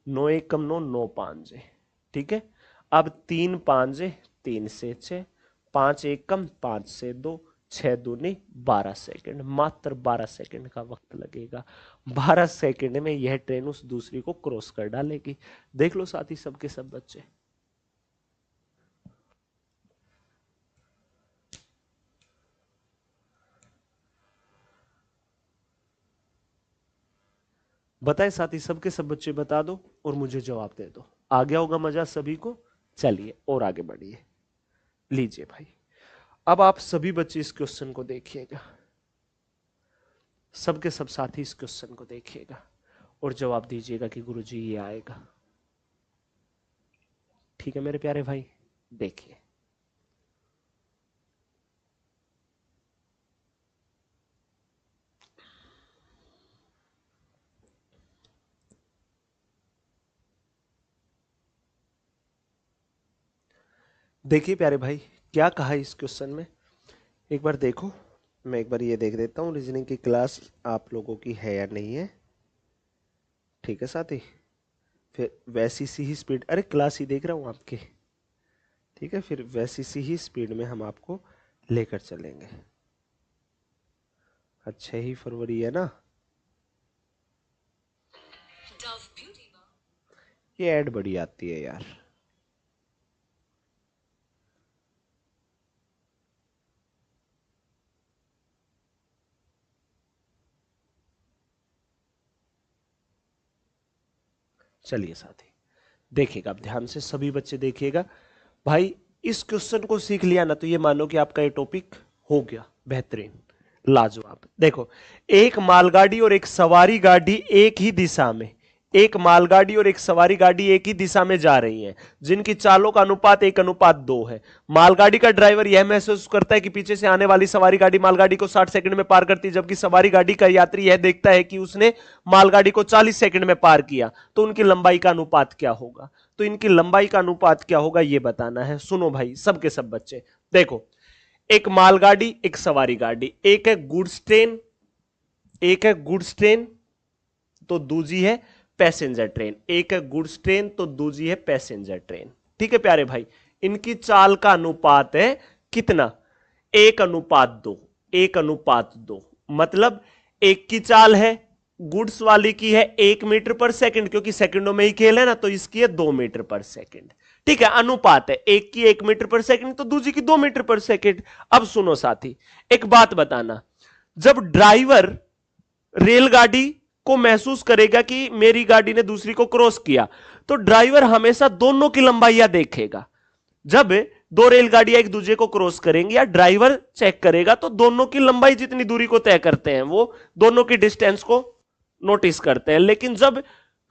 9 एकम 9, 9 पांजे। ठीक है, अब 3 पांजे 3 से 6, 5 एकम 5 से 2, 6 दूनी 12 सेकंड, मात्र 12 सेकंड का वक्त लगेगा। 12 सेकंड में यह ट्रेन उस दूसरी को क्रॉस कर डालेगी। देख लो साथी, सबके सब बच्चे। बताए साथी, सबके सब बच्चे बता दो और मुझे जवाब दे दो। आ गया होगा मजा सभी को? चलिए और आगे बढ़िए। लीजिए भाई, अब आप सभी बच्चे इस क्वेश्चन को देखिएगा, सबके सब साथी इस क्वेश्चन को देखिएगा और जवाब दीजिएगा कि गुरुजी ये आएगा। ठीक है मेरे प्यारे भाई, देखिए देखिए प्यारे भाई, क्या कहा इस क्वेश्चन में, एक बार देखो। मैं एक बार ये देख देता हूँ रीजनिंग की क्लास आप लोगों की है या नहीं है। ठीक है साथी, फिर वैसी सी ही स्पीड, अरे क्लास ही देख रहा हूँ आपकी। ठीक है, फिर वैसी सी ही स्पीड में हम आपको लेकर चलेंगे। 6 ही फरवरी है ना? ये ऐड बड़ी आती है यार। चलिए साथी देखिएगा, आप ध्यान से सभी बच्चे देखिएगा। भाई इस क्वेश्चन को सीख लिया ना तो ये मानो कि आपका ये टॉपिक हो गया बेहतरीन, लाजवाब। देखो, एक मालगाड़ी और एक सवारी गाड़ी एक ही दिशा में, एक मालगाड़ी और एक सवारी गाड़ी एक ही दिशा में जा रही हैं, जिनकी चालों का अनुपात 1:2 है। मालगाड़ी का ड्राइवर यह महसूस करता है कि पीछे से आने वाली सवारी गाड़ी मालगाड़ी को 60 सेकंड में पार करती है, जबकि सवारी गाड़ी का यात्री यह देखता है कि उसने मालगाड़ी को 40 सेकंड में पार किया। तो उनकी लंबाई का अनुपात क्या होगा? तो इनकी लंबाई का अनुपात क्या होगा ये बताना है। सुनो भाई सबके सब बच्चे, देखो, एक मालगाड़ी एक सवारी गाड़ी, एक है गुड्स ट्रेन, एक है गुड्स ट्रेन तो दूसरी है पैसेंजर ट्रेन, एक है गुड्स ट्रेन तो दूसरी है पैसेंजर ट्रेन। ठीक है प्यारे भाई, इनकी चाल का अनुपात है कितना? 1:2, 1:2। मतलब एक की चाल है, गुड्स वाली की है 1 मीटर पर सेकंड, क्योंकि सेकंडों में ही खेल है ना, तो इसकी है 2 मीटर पर सेकंड। ठीक है, अनुपात है, एक की 1 मीटर पर सेकंड तो दूसरी की 2 मीटर पर सेकंड। अब सुनो साथी, एक बात बताना, जब ड्राइवर रेलगाड़ी को महसूस करेगा कि मेरी गाड़ी ने दूसरी को क्रॉस किया, तो ड्राइवर हमेशा दोनों की लंबाइयां देखेगा। जब दो रेलगाड़ियां एक दूसरे को क्रॉस करेंगी या ड्राइवर चेक करेगा, तो दोनों की लंबाई जितनी दूरी को तय करते हैं वो दोनों की डिस्टेंस को नोटिस करते हैं। लेकिन जब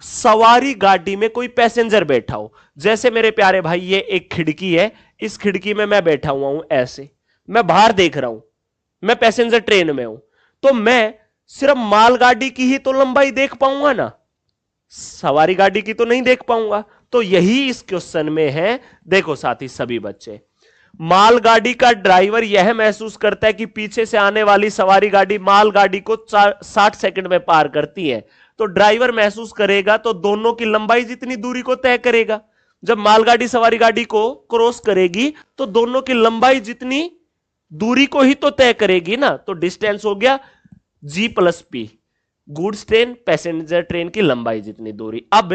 सवारी गाड़ी में कोई पैसेंजर बैठा हो, जैसे मेरे प्यारे भाई ये एक खिड़की है, इस खिड़की में मैं बैठा हुआ हूं, ऐसे मैं बाहर देख रहा हूं, मैं पैसेंजर ट्रेन में हूं, तो मैं सिर्फ मालगाड़ी की ही तो लंबाई देख पाऊंगा ना, सवारी गाड़ी की तो नहीं देख पाऊंगा। तो यही इस क्वेश्चन में है। देखो साथी सभी बच्चे, मालगाड़ी का ड्राइवर यह महसूस करता है कि पीछे से आने वाली सवारी गाड़ी मालगाड़ी को 60 सेकंड में पार करती है, तो ड्राइवर महसूस करेगा तो दोनों की लंबाई जितनी दूरी को तय करेगा। जब मालगाड़ी सवारी गाड़ी को क्रॉस करेगी तो दोनों की लंबाई जितनी दूरी को ही तो तय करेगी ना, तो डिस्टेंस हो गया G+P, goods train passenger train की लंबाई जितनी दूरी। अब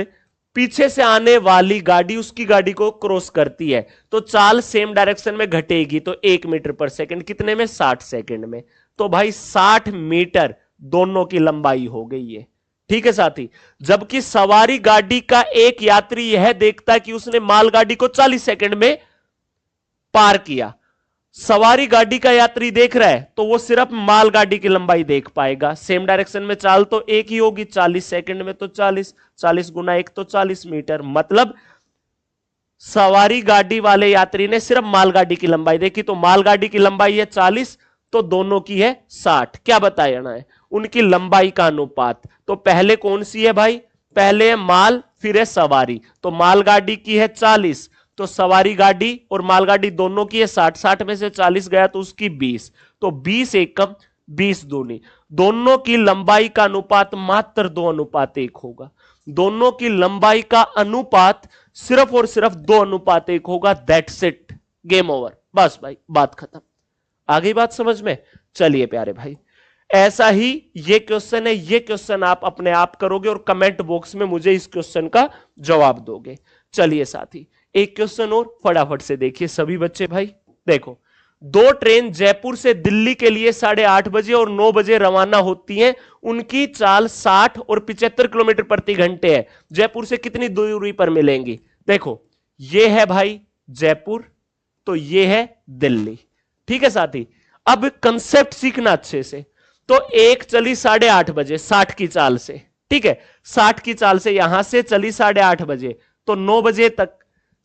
पीछे से आने वाली गाड़ी उसकी गाड़ी को क्रॉस करती है, तो चाल सेम डायरेक्शन में घटेगी, तो 1 मीटर पर सेकंड कितने में? 60 सेकंड में। तो भाई 60 मीटर दोनों की लंबाई हो गई है। ठीक है साथी, जबकि सवारी गाड़ी का एक यात्री यह देखता है कि उसने मालगाड़ी को 40 सेकंड में पार किया। सवारी गाड़ी का यात्री देख रहा है तो वो सिर्फ मालगाड़ी की लंबाई देख पाएगा। सेम डायरेक्शन में चाल तो एक ही होगी, 40 सेकंड में तो 40 गुना 1 तो 40 मीटर। मतलब सवारी गाड़ी वाले यात्री ने सिर्फ मालगाड़ी की लंबाई देखी, तो मालगाड़ी की लंबाई है 40 तो दोनों की है 60। क्या बताना है? उनकी लंबाई का अनुपात। तो पहले कौन सी है भाई? पहले है माल, फिर है सवारी। तो मालगाड़ी की है 40 तो सवारी गाड़ी और मालगाड़ी दोनों की है 60, 60 में से 40 गया तो उसकी 20, तो 20 एकम 20 दूनी। दोनों की लंबाई का अनुपात मात्र 2:1 होगा। दोनों की लंबाई का अनुपात सिर्फ और सिर्फ 2:1 होगा। दैट्स इट, गेम ओवर, बस भाई बात खत्म। आ गई बात समझ में? चलिए प्यारे भाई, ऐसा ही ये क्वेश्चन है, ये क्वेश्चन आप अपने आप करोगे और कमेंट बॉक्स में मुझे इस क्वेश्चन का जवाब दोगे। चलिए साथी, एक क्वेश्चन और फटाफट से देखिए सभी बच्चे भाई। देखो, दो ट्रेन जयपुर से दिल्ली के लिए 8:30 बजे और 9 बजे रवाना होती हैं। उनकी चाल 60 और 75 किलोमीटर प्रति घंटे है। जयपुर से कितनी दूरी पर मिलेंगी? देखो, ये है भाई जयपुर, तो ये है दिल्ली। ठीक है साथी, अब कंसेप्ट सीखना अच्छे से। तो एक चली 8:30 बजे 60 की चाल से, ठीक है, 60 की चाल से यहां से चली 8:30 बजे, तो 9 बजे तक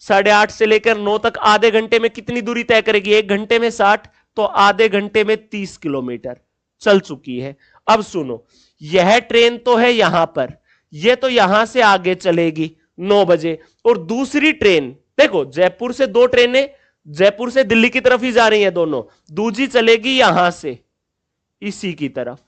8:30 से लेकर 9 तक आधे घंटे में कितनी दूरी तय करेगी? 1 घंटे में 60 तो आधे घंटे में 30 किलोमीटर चल चुकी है। अब सुनो, यह ट्रेन तो है यहां पर, यह तो यहां से आगे चलेगी 9 बजे, और दूसरी ट्रेन देखो, जयपुर से दो ट्रेनें जयपुर से दिल्ली की तरफ ही जा रही हैं दोनों, दूसरी चलेगी यहां से इसी की तरफ।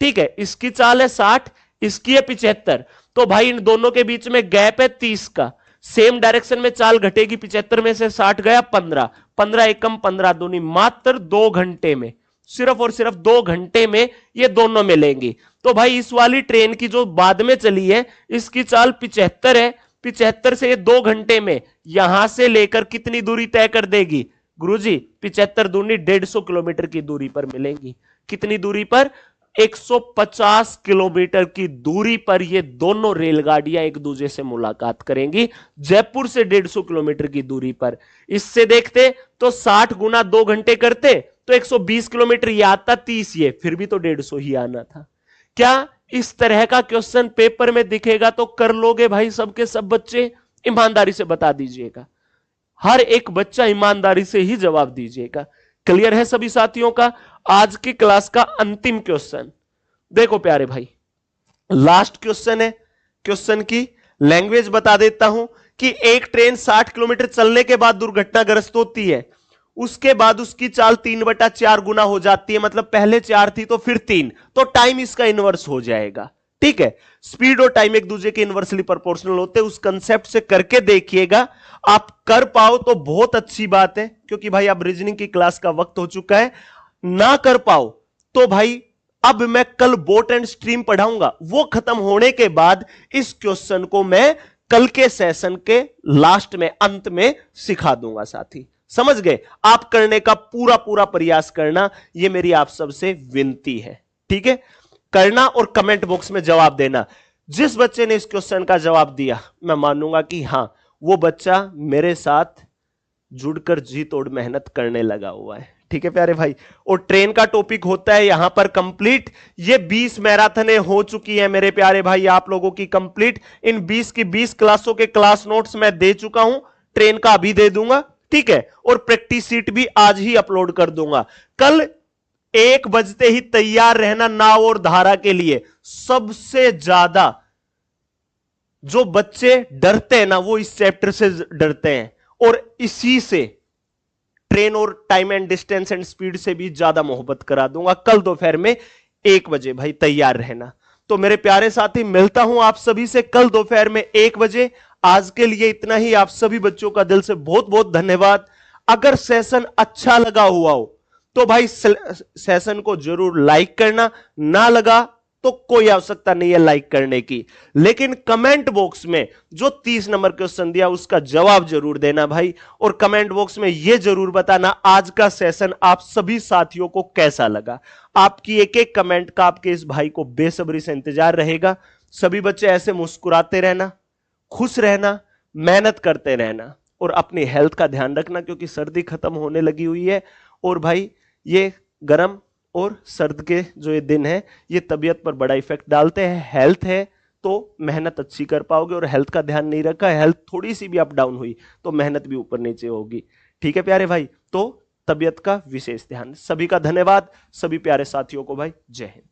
ठीक है, इसकी चाल है 60, इसकी है 75, तो भाई इन दोनों के बीच में गैप है 30 का। सेम डायरेक्शन में चाल घटेगी, 75 में से 60 गया 15, 15 एकम 15 दूनी, मात्र 2 घंटे में, सिर्फ और सिर्फ 2 घंटे में ये दोनों मिलेंगी। तो भाई इस वाली ट्रेन की जो बाद में चली है, इसकी चाल 75 है, 75 से ये 2 घंटे में यहां से लेकर कितनी दूरी तय कर देगी गुरुजी? 75 दूनी 150 किलोमीटर की दूरी पर मिलेंगी। कितनी दूरी पर? 150 किलोमीटर की दूरी पर ये दोनों रेलगाड़ियां एक दूसरे से मुलाकात करेंगी, जयपुर से 150 किलोमीटर की दूरी पर। इससे देखते तो 60 गुना 2 घंटे करते तो 120 किलोमीटर ये आता, 30 ये, फिर भी तो 150 ही आना था। क्या इस तरह का क्वेश्चन पेपर में दिखेगा तो कर लोगे भाई सबके सब बच्चे? ईमानदारी से बता दीजिएगा, हर एक बच्चा ईमानदारी से ही जवाब दीजिएगा। क्लियर है सभी साथियों का? आज की क्लास का अंतिम क्वेश्चन देखो प्यारे भाई, लास्ट क्वेश्चन है। क्वेश्चन की लैंग्वेज बता देता हूं कि एक ट्रेन 60 किलोमीटर चलने के बाद दुर्घटनाग्रस्त होती है, उसके बाद उसकी चाल 3/4 गुना हो जाती है, मतलब पहले 4 थी तो फिर 3, तो टाइम इसका इनवर्स हो जाएगा। ठीक है, स्पीड और टाइम एक दूसरे के इनवर्सली प्रोपोर्शनल होते हैं। उस कंसेप्ट से करके देखिएगा, आप कर पाओ तो बहुत अच्छी बात है, क्योंकि भाई अब रीजनिंग की क्लास का वक्त हो चुका है। ना कर पाओ तो भाई अब मैं कल बोट एंड स्ट्रीम पढ़ाऊंगा, वो खत्म होने के बाद इस क्वेश्चन को मैं कल के सेशन के लास्ट में, अंत में सिखा दूंगा साथी। समझ गए? आप करने का पूरा पूरा प्रयास करना, यह मेरी आप सबसे विनती है। ठीक है, करना और कमेंट बॉक्स में जवाब देना। जिस बच्चे ने इस क्वेश्चन का जवाब दिया, मैं मानूंगा कि हां वो बच्चा मेरे साथ जुड़कर जी तोड़ मेहनत करने लगा हुआ है। ठीक है प्यारे भाई, और ट्रेन का टॉपिक होता है यहां पर कंप्लीट। ये 20 मैराथने हो चुकी है मेरे प्यारे भाई, आप लोगों की कंप्लीट। इन 20 की 20 क्लासों के क्लास नोट्स मैं दे चुका हूं, ट्रेन का अभी दे दूंगा। ठीक है, और प्रैक्टिस सीट भी आज ही अपलोड कर दूंगा। कल 1 बजते ही तैयार रहना नाव और धारा के लिए। सबसे ज्यादा जो बच्चे डरते हैं ना, वो इस चैप्टर से डरते हैं, और इसी से ट्रेन और time and distance and speed से भी ज्यादा मोहब्बत करा दूंगा। कल दोपहर में 1 बजे भाई तैयार रहना। तो मेरे प्यारे साथी, मिलता हूं आप सभी से कल दोपहर में 1 बजे। आज के लिए इतना ही। आप सभी बच्चों का दिल से बहुत बहुत धन्यवाद। अगर सेशन अच्छा लगा हुआ हो तो भाई सेशन को जरूर लाइक करना, ना लगा तो कोई आवश्यकता नहीं है लाइक करने की, लेकिन कमेंट बॉक्स में जो 30 नंबर क्वेश्चन दिया उसका जवाब जरूर देना भाई। और कमेंट बॉक्स में यह जरूर बताना आज का सेशन आप सभी साथियों को कैसा लगा। आपकी एक एक कमेंट का आपके इस भाई को बेसब्री से इंतजार रहेगा। सभी बच्चे ऐसे मुस्कुराते रहना, खुश रहना, मेहनत करते रहना, और अपनी हेल्थ का ध्यान रखना, क्योंकि सर्दी खत्म होने लगी हुई है। और भाई ये गर्म और सर्द के जो ये दिन है, ये तबीयत पर बड़ा इफेक्ट डालते हैं। हेल्थ है तो मेहनत अच्छी कर पाओगे, और हेल्थ का ध्यान नहीं रखा, हेल्थ थोड़ी सी भी अप डाउन हुई तो मेहनत भी ऊपर नीचे होगी। ठीक है प्यारे भाई, तो तबीयत का विशेष ध्यान। सभी का धन्यवाद, सभी प्यारे साथियों को भाई जय हिंद।